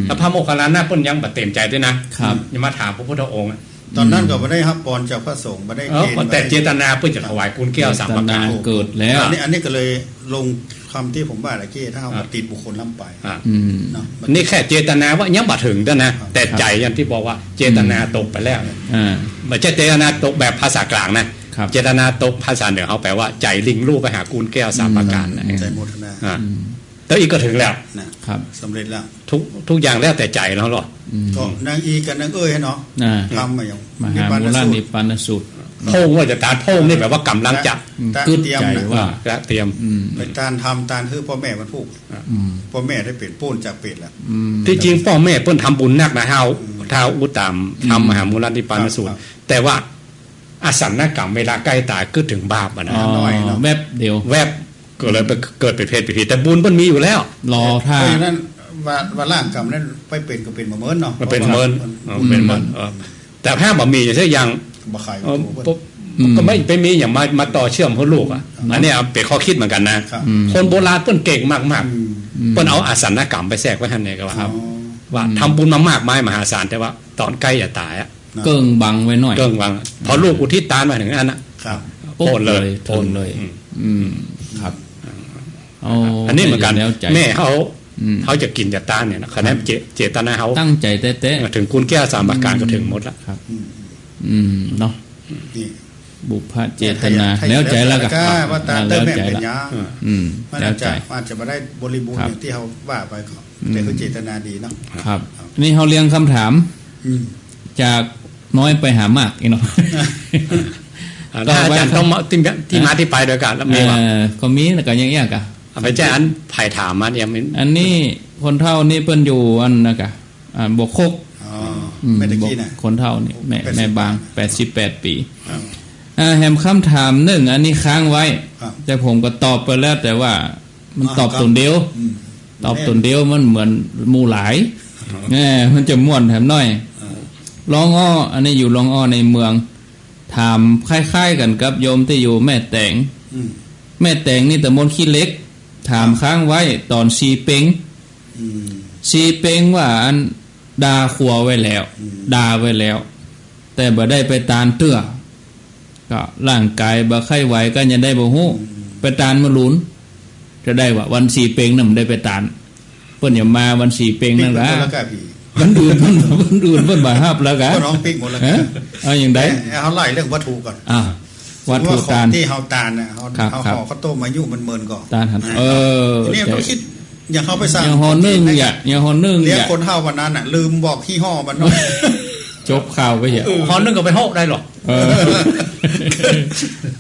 ถ้าพระโมคคัลลานะเปิ้นยังบ่เต็มใจด้วยนะครับอย่ามาถามพระพุทธองค์ตอนนั้นก็บ่ได้รับพรจากพระสงฆ์บ่ได้เกณฑ์แต่เจตนาเปิ้นจะถวายกุลแก้ว3ประการเกิดแล้วอันนี้ก็เลยลงคำที่ผมว่าตะกี้ถ้าเอาติดบุคคลล้ำไปเนาะนี่แค่เจตนาว่ายังบ่ถึงด้วยนะแต่ใจอย่างที่บอกว่าเจตนาตกไปแล้วไม่ใช่เจตนาตกแบบภาษากลางนะเจตนาตกภาษาเหนือเขาแปลว่าใจลิงลู่ไปหากุลแก้ว3ประการใจโมทนาแต่อีกก็ถึงแล้วครับสำเร็จแล้วทุกอย่างแล้วแต่ใจแล้วหรอก็นางอีกับนางเอ้ยเนาะทำมาอย่างมหาโมลนิปานสูตรโพงว่าจะตาโพงนี่แบบว่ากำลังจับกึศใจว่าเตรียมไปตานทำตานคือพ่อแม่มันพูกพ่อแม่ได้เปลี่ยนปูนจากเปลี่ยนแล้วที่จริงพ่อแม่เพิ่นทำบุญนักนะเฮาท้าวอุตตามทำมหาโมลนิปานสูตรแต่ว่าอาสันนกรรมเวลาใกล้ตายก็ถึงบาปนะน้อยแวบเดียวแวบก็เลยไปเกิดเป็นเพศเป็นผีแต่บุญมันมีอยู่แล้วรอท่าเพราะนั้นว่าร่างกรรมนั้นไปเป็นก็เป็นมาเมินเนาะมันเป็นเมินเป็นเมินแต่ถ้าบ่มีอย่างเช่นอย่างบ่ใครก็ไม่ไปมีอย่างมาต่อเชื่อมพ่อลูกอ่ะอันนี้เป็นข้อคิดเหมือนกันนะคนโบราณเพิ่นเก่งมากๆเพิ่นเอาอาสันนกรรมไปแทรกไว้ท่านเนี่ยก็ว่าทำบุญมามากมายมหาศาลแต่ว่าตอนใกล้จะตายอ่ะเกิ่งบังไว้หน่อยเกิ่งบังพอลูกอุทิศตานมาถึงนั้นนะครับโอนเลยครับอันนี้เหมือนกันแม่เขาจะกินจะตานเนี่ยคะแนนเจตนาเขาตั้งใจเต๊ะถึงคุณแก้ว3ประการก็ถึงหมดแล้วครับเนาะบุพเจตนาแล้วใจแล้วก็ว่าตาเติมแม่เป็นยาแล้วใจอาจจะมาได้บริบูรณ์อย่างที่เขาว่าไปแต่คือเจตนาดีเนาะครับนี่เขาเรียงคำถามจากน้อยไปหามากเนาะก็อาจารย์ต้องที่มาที่ไปโดยกันแล้วมีว่าก็มีแล้วก็อย่างเงี้ยกะไปแจ้งไผ่ถามมาเนี่ยอันนี้คนเฒ่านี่เปิ้นอยู่อันนะกะบวกคกไม่ตะกี้น่ะคนเฒ่านี่แม่บาง88ปีแฮมคำถามนึงอันนี้ค้างไว้แต่ผมก็ตอบไปแล้วแต่ว่ามันตอบตนเดียวมันเหมือนหมู่หลาย มันจะม่วนแถมน้อยร้องอ้ออันนี้อยู่ร้องอ้อในเมืองถามคล้ายๆกันกับโยมที่อยู่แม่แตงแม่แตงนี่ตำบลขี้เล็กถามค้างไว้ตอนซีเป้งซีเป้งว่าอันดาขัวไว้แล้วดาไว้แล้วแต่บ่ได้ไปตานเตื้อก็ร่างกายบ่ไข้ไหวก็ยังได้บ่ฮู้ไปตานมาลุ้นจะได้ว่าวันซีเป้งนั้นได้ไปตานเพิ่นอย่ามาวันซีเป้งนั่นล่ะวันอื่นเพิ่นบ่ฮับแล้วกะก็ร้องปิ๊กหมดแล้วเอาอย่างใดเฮาไล่เรื่องวัตถุก่อนวัตถุตานที่เฮาตานน่ะเฮาห่อข้าวต้มอายุมันเมินก่อนตานหั่นนี่ต้องคิดอย่าเข้าไปสร้างอย่าห่อนึ่งอย่าห่อนึ่งเลี้ยงคนเฮาวันนั้นน่ะลืมบอกยี่ห้อมันเนาะจบข่าวไปอย่าห่อนึ่งก็ไปห่อได้หรอ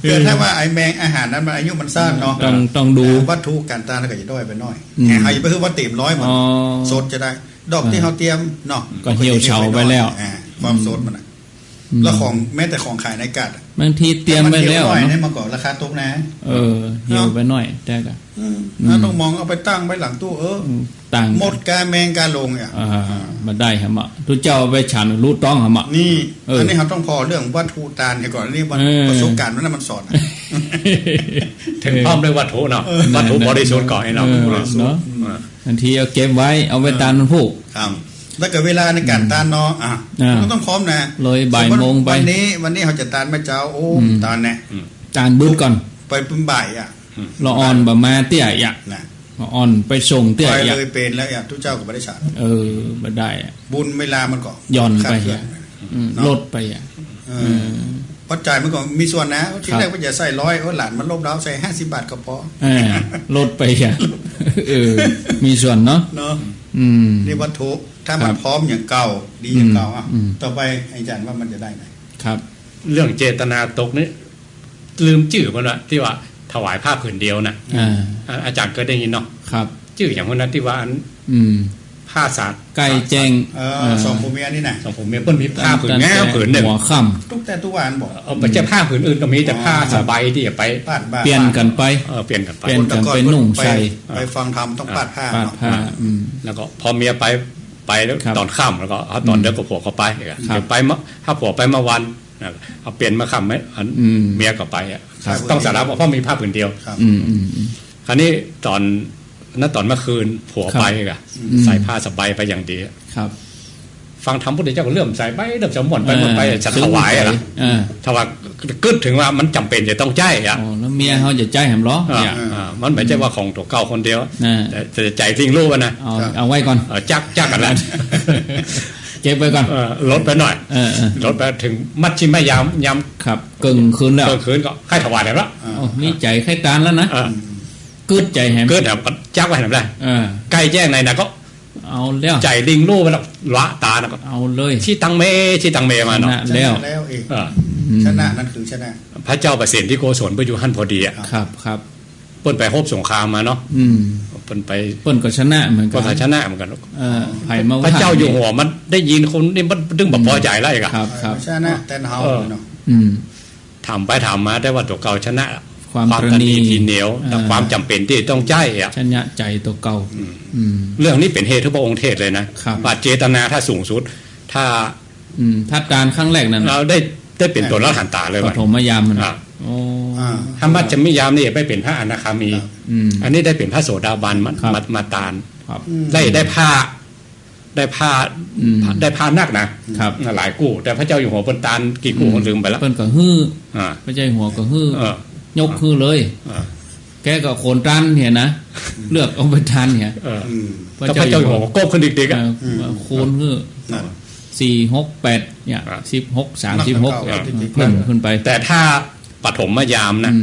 เกิดถ้าว่าไอ้แมงอาหารนั้นมันอายุมันสั้นเนาะต้องดูวัตถุการตานก็จะด้อยไปหน่อยให้ไปคือว่าเต็ม100มันสดจะได้ดอกที่เฮาเตรียมเนาะก็เหี่ยวเฉาไปแล้วความสดมันน่ะแล้วของแม้แต่ของขายในกัดบางทีเตรียมไปแล้วเนาะให้มาก่อนราคาตกนะเหี่ยวไปหน่อยแต่ก็ต้องมองเอาไปตั้งไว้หลังตู้ตั้งหมดกาแมงกาลงอ่ะมาได้ฮะมะทุเจ้าไปฉันรู้ต้องฮะมะนี่อันนี้เราต้องพอเรื่องวัตถุตานก่อนนี่ประสบการณ์นั้นมันสอนถึงพร้อมด้วยวัตถุเนาะวัตถุบริสุทธิ์ก่อนให้เนาะทันทีเอาเก็บไว้เอาไว้ตานมันผู้ครับแล้วก็เวลาในการตานเนาะต้องพร้อมนะเลยบ่ายโมงไปวันนี้เขาจะตานแม่เจ้าโอ้ตานแน่ตานบึ้ดก่อนไปปุ่มบ่ายอ่ะละอ่อนบะมาเตี้ยอ่ะละอ่อนไปส่งเตี้ยอ่ะไปเลยเป็นแล้วอ่ะทุกเจ้าก็บ่ได้ฉันบ่ได้บุญเวลามันก็ย่อนไปลดไปอ่ะปัจจัยมันก็มีส่วนนะที่แรกว่าจะใส่100หลานมันลบแล้วใส่50 บาทก็พอลดไปอ่ะมีส่วนเนาะนี่วัตถุถ้ามันพร้อมอย่างเก่าดีอย่างเก่าอ่ะต่อไปอาจารย์ว่ามันจะได้ไหมครับเรื่องเจตนาตกนี่ลืมชื่อมันว่าที่ว่าถวายผ้าผืนเดียวน่ะอาจารย์ก็ได้ยินเนาะครับชื่ออย่างคนนั้นที่ว่าอันผ้าสาดไก่แจงสองผัวเมียนี่นะสองผัวเมียเปิ้นมีผ้าผืนแง่ผืนหนึ่งหัวค่ำทุกแต่ทุกวันบอกไม่ใช่ผ้าผืนอื่นก็มีแต่ผ้าสบายที่จะไปเปลี่ยนกันไปเปลี่ยนกันไปไปนุ่งใส่ไปฟังธรรมต้องปาดผ้าแล้วก็พอเมียไปแล้วตอนค่ำแล้วก็ตอนเด็กก็ผัวเขาไปไปถ้าผัวไปมาวันเอาเปลี่ยนมาค่ำไหมเมียก็ไปต้องสารภาพเพราะมีผ้าผืนเดียวคราวนี้ตอนเมื่อคืนผัวไปกะใส่ผ้าสบายไปอย่างดีครับฟังธรรมพุทธเจ้าก็เริ่มใส่ไปเริ่มจะหม่นไปจะถวายอะไรถวายกึศถึงว่ามันจำเป็นจะต้องใจอ่ะแล้วเมียเขาจะใจแหมล้อมันไม่ใช่ว่าของตัวเก่าคนเดียวแต่ใจทิ้งลูกนะเอาไว้ก่อนจักกันแล้วเก็บไว้ก่อนลดไปหน่อยลดไปถึงมัดชิมไม่ยำครับเกินคืนแล้วเกินคืนก็ให้ถวายแล้วมีใจใครการแล้วนะกึศใจแหมกึศแบบจักไว้แหมได้ใกล้แจ้งในนะก็เอาแล้วใจลิงลูกไปแล้วละตานะก็เอาเลยที่ตังเมมาเนาะแล้วเองชนะนั่นคือชนะพระเจ้าประสิทธิ์ที่โกศลไปอยู่หั่นพอดีอ่ะครับเปิ้นไปฮบสงครามมาเนาะเปิ้นก็ชนะเหมือนกันก็ชนะเหมือนกันพระเจ้าอยู่หัวมันได้ยินคนนี่มันดึงแบบพอใจไล่กันครับชนะแต่เฮาเนาะถามไปถามมาได้ว่าตัวเก่าชนะความตระหนี่ทีเหนียวแต่ความจำเป็นที่ต้องใจอ่ะชนะใจตัวเก่าเรื่องนี้เป็นเหตุที่พระองค์เทศเลยนะว่าเจตนาถ้าสูงสุดถ้าการครั้งแรกนั้นเราได้เป็นตัวละหันตาเลยว่าปฐมยามมันถ้ามัจจมิยามนี่ไม่เป็นพระอนาคามีอันนี้ได้เป็นพระโสดาบันมาตานได้ผ้านักนะหลายกู้แต่พระเจ้าอยู่หัวปนตานกี่กู้คนลืมไปแล้วเปิ้นก็ฮื้อพระเจ้าอยู่หัวก็ฮื้อยกฮื้อเลยแกก็โคนตันเห็นนะเลือกเอาไปทานเนี่ยพระเจ้าอยู่หัวก็คนเด็กๆอ่ะโคนฮื้อ4-6-8เนี่ย16-36เพิ่มขึ้นไปแต่ถ้าปฐมยามนะ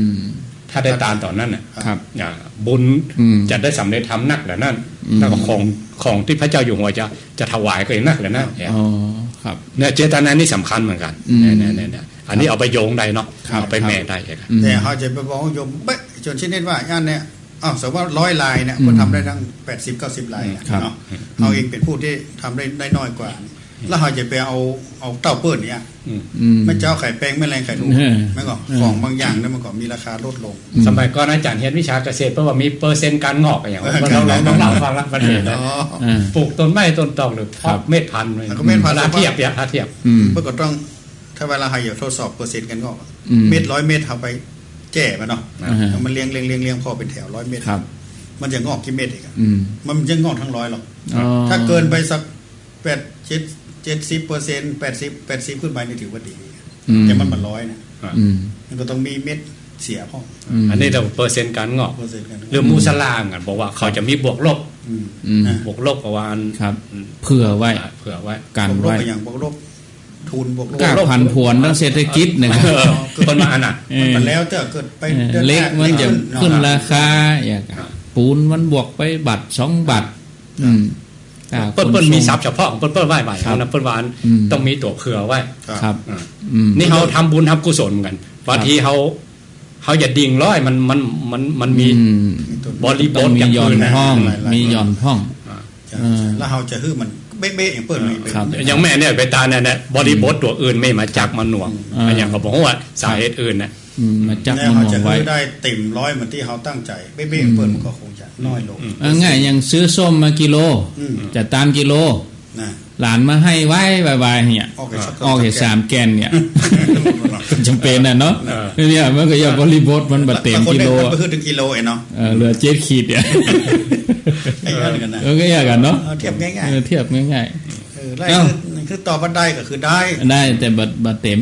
ถ้าได้ตานต่อนั้นน่ะบุญจะได้สำเร็จทำนักแหละนั่นแล้วก็ของที่พระเจ้าอยู่หัวจะถวายก็อีกนักแหละนั่นเนี่ยเจตนานี่สำคัญเหมือนกันเนี่ยอันนี้เอาไปโยงได้เนาะเอาไปแม่ได้แต่เขาจะไปบอกโยมเป๊ะจนเช่นนี้ว่าย่านเนี่ยสมมติว่า100 ลายเนี่ยคนทำได้ทั้ง80-90 ลายเนาะเอาเองเป็นผู้ที่ทำได้น้อยกว่า แล้วเขาจะไปเอาเต้าเปิ้ลเนี่ยไม่เจ้าไข่แป้งไม่แรงไข่ลูกไม่ก็ของบางอย่างเนี่ยมันก็มีราคาลดลงสมัยก่อนอาจารย์เรียนวิชาเกษตรเพราะว่ามีเปอร์เซ็นต์การงอกอย่างเราเล่าฟังละประเด็นนะปลูกต้นไม้ต้นตอกหรือเพาะเม็ดพันธุ์เลยถ้าเทียบเมื่อก็ต้องถ้าเวลาใครอยากทดสอบเปอร์เซ็นต์กันงอกเม็ด100 เม็ดเอาไปแจ่มาเนาะมันเลี้ยงพอเป็นแถว100 เม็ดมันจะงอกกี่เม็ดอีกมันจะงอกทั้ง100หรอกถ้าเกินไปสัก70% 80ขึ้นไปนี่ถือว่าดีแต่มัน100นะมันก็ต้องมีเม็ดเสียพ่ออันนี้เราเปอร์เซ็นต์การงอกเรื่องมูสลางกันบอกว่าเขาจะมีบวกลบประมาณเผื่อไว้การไว้อย่างบวกลบทุนบวกลบกล้าพันผวนทั้งเศรษฐกิจเนี่ยคนมาอันน่ะมันแล้วจะเกิดไปเล็กมันจะขึ้นราคาอย่างปูนมันบวกไปบาท2 บาทเปิ้ลมีทรัพย์เฉพาะของเปิ้ลไหว้บ่ายนะเปิ้ลวานต้องมีตัวเผื่อไว้ครับนี่เขาทำบุญทำกุศลกันบางทีเขาอย่าดิ่งร้อยมันมีบริบทอย่างอื่นนะมีหย่อนห้องแล้วเขาจะฮื้อมันเบ๊ะอย่างเปิ้ลอย่างแม่เนี่ยไปตาเนี่ยบริบทตัวอื่นไม่มาจักมาหน่วงอย่างเขาบอกว่าสาเหตุอื่นนะมาจักมาหน่วงไว้ได้เต็ม100เหมือนที่เขาตั้งใจเบ๊ะอย่างเปิ้ลมันก็คงจะน้อยลงง่ายอย่างซื้อส้มมากิโลจะตามกิโลหลานมาให้ไว้บายๆเนี่ยออกแค่3 แกนเนี่ยจำเป็นน่ะเนาะเนี่ยมันก็อย่าบริบทมันบ่เต็มกิโลก็คือถึงกิโลเนาะเหลือ7 ขีดเนี่ยก็ยากกันเนาะเทียบง่ายๆเทียบง่ายๆแล้วคือต่อบันไดก็คือได้แต่บ่เต็ม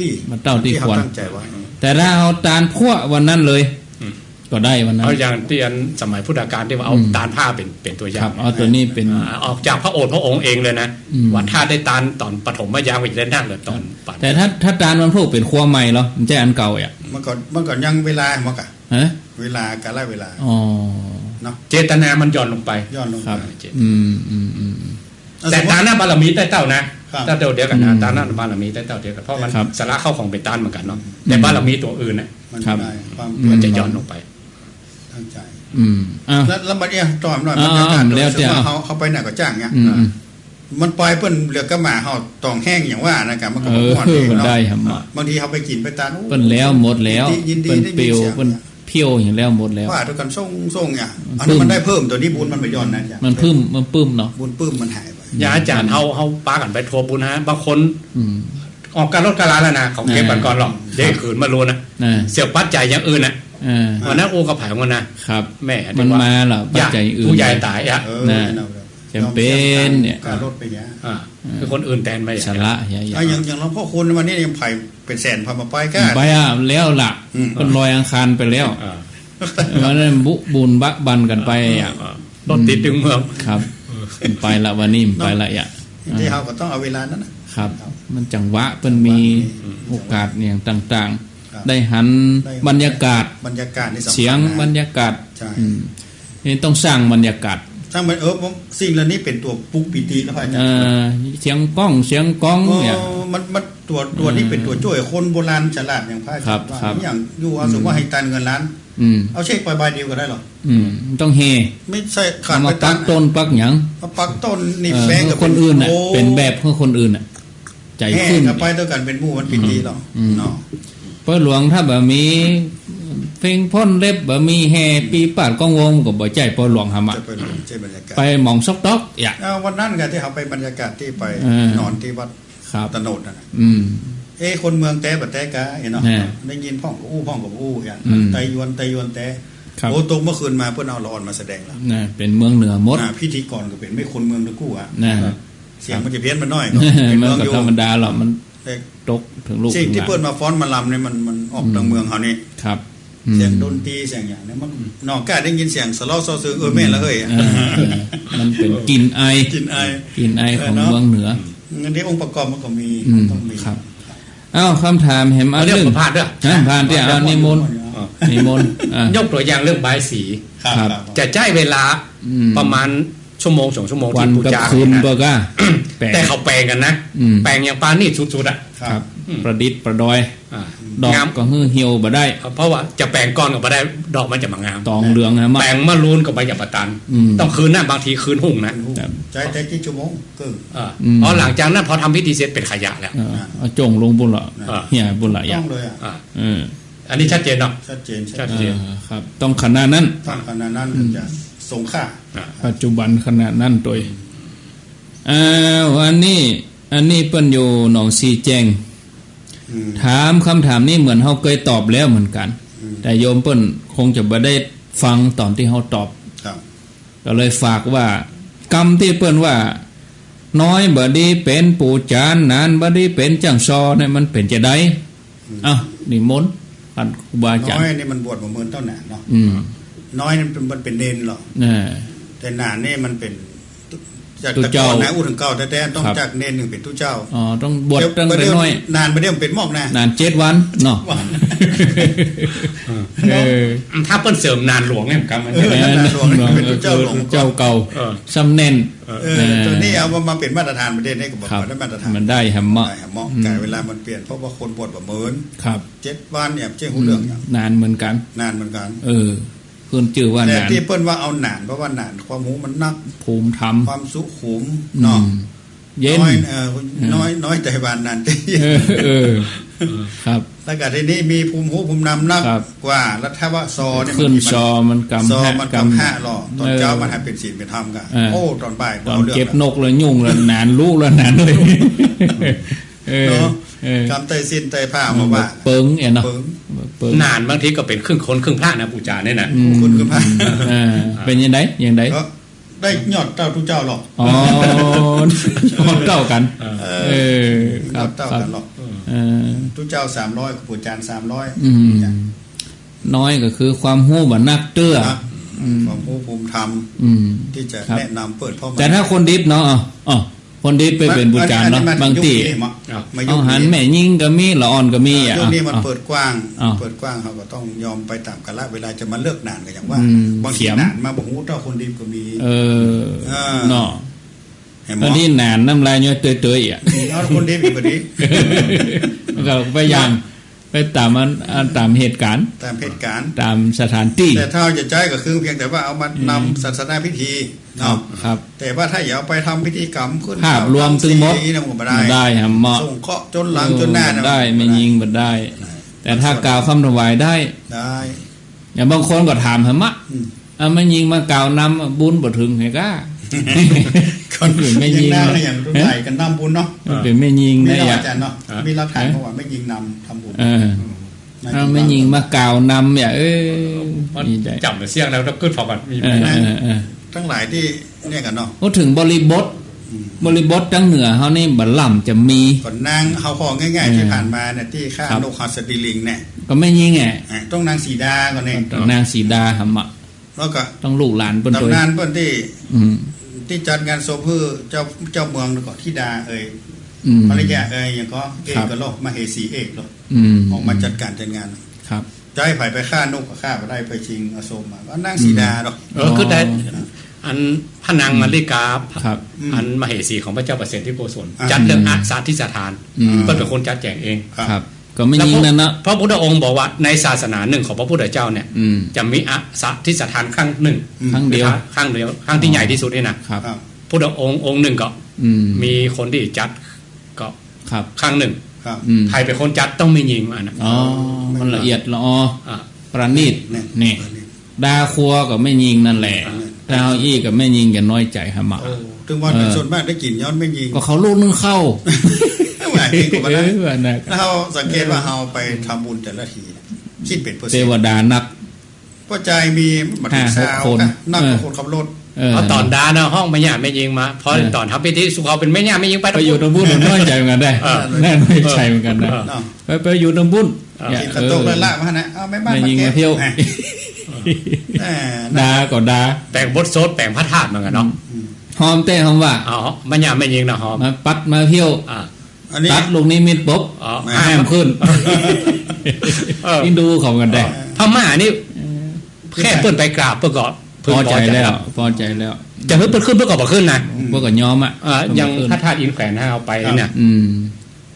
ที่บ่เต้าที่ควรแต่ถ้าเอาตาลพวกวันนั้นเลยก็ได้วันนั้นเอาอย่างที่อันสมัยพุทธกาลที่ว่าเอาตาลผ้าเป็นตัวอย่างเอาตัวนี้เป็นออกจากพระองค์เองเลยนะว่าถ้าได้ตาลตอนปฐมยามวิจารณ์เลยตอนแต่ถ้าตาลมันพวกเป็นขั้วใหม่เหรอมันจะอันเก่าอ่ะมันก่อนยังเวลามันก็เวลาการไล่เวลาเนาะเจตนามันย่อนลงไปครับแต่ตาหน้าบารมีใต้เต้านะถ้าเดียวกันนะตาหน้าบารมีใต้เต้าเดียวกันเพราะมันสาระเข้าของเป็นตาลเหมือนกันเนาะแต่บารมีตัวอื่นเนี่ยมันจะย่อนลงไปตั้งใจแล้วมันเนี่ยต่อมหน่อยบรรยากาศโดยเฉพาะเขาไปไหนก็จ้างเนี่ยมันปล่อยเปิ้นเหลือกระหม่าเขาตองแห้งอย่างว่านะครับมันก็บ่ม่วนเองเนาะบางทีเขาไปกินไปตาลเปิ้นแล้วหมดแล้วเปิ้นเปียวเปิ้นเพี้ยวอย่างแล้วหมดแล้วว่าทุกคนส่งเนี่ยอันนี้มันได้เพิ่มตัวนี้บุญมันไปย้อนนะจ๊ะมันปื้มเนาะบุญปื้มมันหายไปอย่าอาจารย์เฮาปากันไปทัวบุญฮะบางคนออกการลดการลาแล้วนะของเก็บก่อนหรอกเด็กขืนมารู้นะเสียปัจจัยอย่างอื่นน่ะวันนั้นโอ้กระไผ่ของมันนะครับแม่มันมาหรอปัจจัยอื่นผู้ใหญ่ตายอ่ะนะจำเป็นเนี่ยการลดไปเนี่ยคือคนอื่นแทนไปสาระอย่างหลวงพ่อคุณวันนี้ยังไผ่เป็นแสนพามาไปก้าไปแล้วล่ะเป็นลอยอังคารไปแล้ววันนั้นบุญบันกันไปรถติดถึงเมืองครับไปละวันนี้ไปละอ่ะที่เขาก็ต้องเอาเวลานั้นนะครับมันจังหวะเป็นมีโอกาสอย่างต่างๆได้หันบรรยากาศเสียงบรรยากาศนี่ต้องสร้างบรรยากาศสร้างมันสิ่งเหล่านี้เป็นตัวปลุกปิติแล้วพ่ออาจารย์เสียงก้องเนี่ยมันตัวนี้เป็นตัวช่วยคนโบราณฉลาดอย่างพ่ออาจารย์ว่าอย่างอยู่เอาสมมติว่าให้ตันเงินล้านเอาเช็คไปใบเดียวก็ได้หรอต้องเฮไม่ใช่ขาดไปปักต้นปักหยังปักต้นนี่แฝงกับคนอื่นน่ะเป็นแบบของคนอื่นน่ะใจขึ้นไปด้วยกันเป็นหมู่มันปิติหรอเนาะเปิ้นหลวงถ้าแบบมีเพลงพ่นเล็บบ่มีแห่ปีปาดก้องวงก็บ่ใจเปิ้นหลวงหำอ่ะไปหม่องซอกต๊อกอย่าวันนั้นก็ที่เฮาไปบรรยากาศที่ไปนอนที่วัดตะโนดน่ะคนเมืองแต่บ่แต่กะเนาะได้ยินพ่องกับอู้อย่างไตยวนแต่โอ้ตกเมื่อคืนมาเพิ่นเอาละอ่อนมาแสดงแล้วนะเป็นเมืองเหนือหมดพิธีกรก็เป็นไม่คนเมืองตะกู้อ่ะเสียงมันจะเพี้ยนมันน้อยก็เป็นเมืองธรรมดาหรอกมันตกถึงลูกสิ่งที่เพิ่นมาฟ้อนมาลำเนี่ยมันออกทางเมืองเฮานี่ครับเสียงดนตรีเสียงอย่างนี้มันนอกกล้าได้ยินเสียงสะเลาะซอซึงแม่นละเฮ้ยมันเป็นกลิ่นไอของเมืองเหนืองั้นที่องค์ประกอบมันก็มีต้องมีครับอ้าวคำถามเห็นเรื่องผ่านด้วยผ่านที่นิมนต์ยกตัวอย่างเรื่องบายสีจะใช้เวลาประมาณชั่วโมง2 ชั่วโมงที่ปูจาคืนบ่ก็แต่เขาแปลงกันนะแปลงอย่างปานี่สุดๆอ่ะครับประดิษฐ์ประดอย ดอกก็ฮื้อเหี่ยวบ่ได้เพราะว่าจะแปลงก้อนก็บ่ได้ดอกมันจะมางามตองเหลืองนะแปลงมะรูนก็บ่อย่าประตันต้องคืนนั้นบางทีคืนหุ่งนะใจแต่กี่ชั่วโมงครึ่งพอหลังจากนั้นพอทำพิธีเสร็จเป็นขยะแล้วเอาจงลงบุญละเหี่ยบุญละอย่างเลยอันนี้ชัดเจนเนาะชัดเจนครับต้องขนาดนั้นขนาดนั้นจะสงค่าปัจจุบันขนาดนั้นโดยอันนี้เปิ้นอยู่หนองซีแจงถามคำถามนี้เหมือนเฮาเคยตอบแล้วเหมือนกันแต่โยมเปิ้นคงจะบ่ได้ฟังตอนที่เฮาตอบก็เลยฝากว่ากรรมที่เปิ้นว่าน้อยบ่ดีเป็นปู่จานนานบ่ดีเป็นจังซอเนี่ยมันเป็นจะได้นิมนต์ท่านครูบาอาจารย์น้อยนี่มันบวชบ่เหมือนเต้านานเนาะน้อยนี่มันเป็นเนนหรอกแต่นานนี่มันเป็นจากตะกอนนะอุถึงเก่าแต่ต้องจากเนนหนึ่งเป็นทุเจ้าต้องบวชตั้งแต่น้อยนานไปเดี๋ยวเป็นหมอกนาน7 วันเนาะถ้าเปิ้นเสริมนานหลวงเนี่ยครับมันนานหลวงเป็นทุเจ้าหลวงเจ้าเก่าซ้ำแน่นตัวนี้เอามาเป็นมาตรฐานประเทศนี้ก็บอกว่าได้มาตรฐานมันได้เหมาะกายเวลามันเปลี่ยนเพราะว่าคนบวชบ่เหมือนครับ7 วันเนี่ยเจ้าหูเรื่องนานเหมือนกันเพิ่นชื่อว่านานแต่ที่เปิ้นว่าเอาหนานเพราะว่าหนานความหูมันนักภูมิธรรมความสุขุมเนาะเย็นน้อยใจบานนานครับแล้วก็ทีนี้มีภูมิหูภูมินำนักกว่าแล้วถ้าว่าซอเนี่ยขึ้นซอมันกำหรอตอนเจ้ามันให้เป็นศีลเป็นธรรมกันโอ้ตอนบ่ายตอนเก็บนกเลยยุ่งเลยนานลูกแล้วนานเลยเนาะกำไตสิ้นไตผ้ามาว่าเปิงเนาะนานบางทีก็เป็นครึ่งคนครึ่งพระนะปู่จาเนี่ยนะคนครึ่งพระเป็นยังไงได้ยอดเจ้าทุเจ้าหรอกเก้ากันครับเก้ากันหรอกทุเจ้า300ปู่จาน300น้อยก็คือความหู้บ่นักเตื้อความหู้ภูมิธรรมที่จะแนะนำเปิดพ่อแต่ถ้าคนดิบเนาะคนดิบไปเป็นบูชาเนาะบางทีเอาหันแม่ยิงก็มีละอ่อนก็มียุคนี้มันเปิดกว้างเขาก็ต้องยอมไปตามกาลเวลาจะมาเลิกนานก็อย่างว่าบางทีนานมาบ่ฮู้เจ้าคนดิบก็มีเนาะตอนนี้นานน้ำลายย้อยเตยๆเอาคนดิบอีกบ่ดีก็พยายามไปตามเหตุการณ์ตามสถานที่แต่ถ้าจะใจก็คือเพียงแต่ว่าเอามานำศาสนาพิธีเนาะครับแต่ว่าถ้าอย่าเอาไปทำพิธีกรรมขึ้นภาพรวมตึงหมดได้ครับเหมาะส่งเคาะจนหลังจนหน้าได้ไม่ยิงบ่ได้แต่ถ้ากล่าวคำถวายได้อย่างบางคนก็ถามมะไม่ยิงมากล่าวนำบุญบ่ถึงไงก้าคนอื่นไม่ยิงนะอย่างรุ่นใหญ่กันนำบุญเนาะเป็นไม่ยิงนะอาจารย์เนาะมีหลักฐานเขาว่าไม่ยิงนำทำบุญไม่ยิงมากล่าวนำเนี่ยจับเสียงแล้วก็ขึ้นฟอกันมีทั้งหลายที่เนี่ยกันเนาะพูดถึงบริบททั้งเหนือเขานี่บัลล่ำจะมีก่อนนางเขาพอง่ายๆที่ผ่านมาเนี่ยที่ข้านกหัสดีลิงเนี่ยก็ไม่ยิงไงต้องนางสีดาก่อนเนี่ยต้องนางสีดาหำมะแล้วก็ต้องลูกหลานเปิ้นตำนานเปิ้นที่จัดงานศพเพื่อเจ้าเมืองก็ธิดาภรรยาอย่างก็เอกก็โลกมาเฮสีเอกหรอกออกมาจัดการจัดงานครับจะให้ไผไปฆ่านกก็ฆ่าบ่ได้ไปชิงอโศกมาก็นางสีดาดอกคือได้อันพระนางมาริกาอันมเหสีของพระเจ้าประเสริฐที่โกศลจัดเรื่องอาสาทิสถานเพิ่นเป็นคนจัดแจงเองครับก็ไม่ยิงนั่นนะพระพุทธองค์บอกว่าในศาสนาหนึ่งของพระพุทธเจ้าเนี่ยจะมีอาสาทิสถานครั้งหนึ่งครั้งเดียวครั้งที่ใหญ่ที่สุดนี่นะครับพุทธองค์หนึ่งก็มีคนที่จัดก็ครั้งหนึ่งใครเป็นคนจัดต้องไม่ยิงอันนั้นมันละเอียดละประณีตนี่ดาครัวก็ไม่ยิงนั่นแหละดาวอี้ก็ไม่ยิงอย่าน้อยใจหะมาถึงวันเป็นส่วนมากได้กินย้อนไม่ยิงก็เขาลูกนึงเข้าแล้วเราสังเกตว่าเราไปทำบุญแต่ละทีคิดเป็นเปอร์เซ็นต์เทวดานับก็ใจมีมาถึง3 คนนับคนขับรถเอาตอนดาเนาะห้องไม่ยากไม่ยิงมาพอตอนทำพิธีสุขเอาเป็นไม่ยากไม่ยิงไปอยู่ตรงบุญน้อยใจเหมือนกันได้แน่ไม่ใช่เหมือนกันนะไปอยู่ตรงบุญกินกระโตกละละมานะเอาไม่บ้านมายิงมาเที่ยวดาก็ดาแปลงบดโซดแปลงพระธาตุเหมือนกันเนาะหอมเต้หอมว่าไม่ยากไม่ยิงนะหอมมาปัดมาเที่ยวตัดลูกนี้มิดปุ๊บแห้มขึ้นนี่ดูเขากันได้พม่านี่แค่เปิ้นไปกราบเพื่อก่อนพอใจแล้วจะเพิ่นขึ้นเพื่อก่อนบ่ขึ้นนะเพื่อก่อนยอมยังพระธาตุอินแขวนให้เอาไปเนี่ย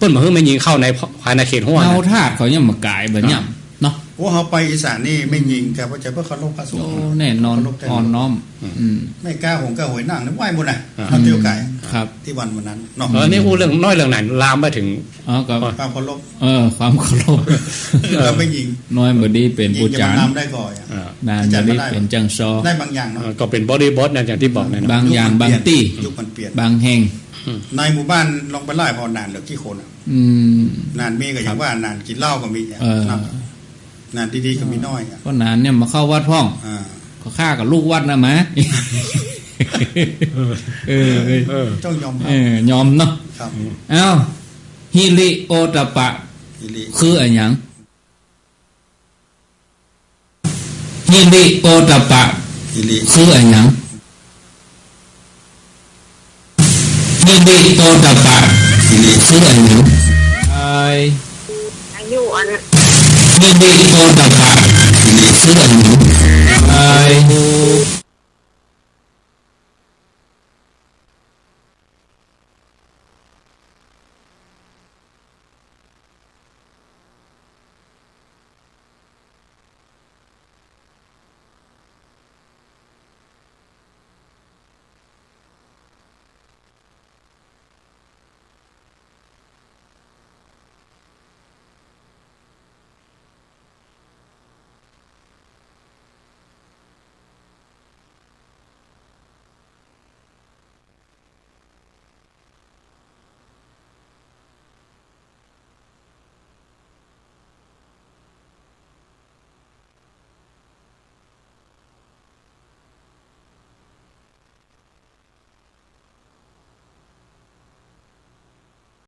ปิ้นมาเพิ่งไม่ยิงเข้าในภายในเขตห้วย เอาธาตุเขายังมากายแบบนี้เนาะ ว่าเขาไปอีสานนี่ไม่ยิงแต่ว่าจะเพื่อเขาลบพระสง โอ้ ฆ์ แน่นอนอ่อนน้อมไม่กล้าหงกล้าหวยนั่งนะไหวหมดนะเขาเตียวไก่ ครับ ที่วันนั้นเนาะ นี่พูดเรื่องน้อยเรื่องไหนลามไปถึง อ๋อก็ ความเคารพ ความเคารพ เราไม่ยิง น้อยบดีเป็นผู้จาน นำได้ก่อน นานบดีเป็นจังซอ ได้บางอย่างเนาะ ก็เป็นบอดี้บอสนะอย่างที่บอกเนี่ย บางอย่างบางตี้ ยุคมันเปลี่ยน บางแห่ง ในหมู่บ้านลองไปไล่พอนานเหลือกี่คนนานมีก็อย่างว่านานกินเหล้าก็มีนานดีๆก็มีน้อย ก็นานเนี่ยมาเข้าวัดพ่องก็ฆ่ากับลูกวัดนะมะต้องยอมยอมเนาะเอ้าฮิริโอตปะคืออะไรอย่างฮิริโอตปะคืออะไรอย่างฮิริโอตปะคืออะไรอย่างอายุอันฮิริโอตปะคืออะไรอย่าง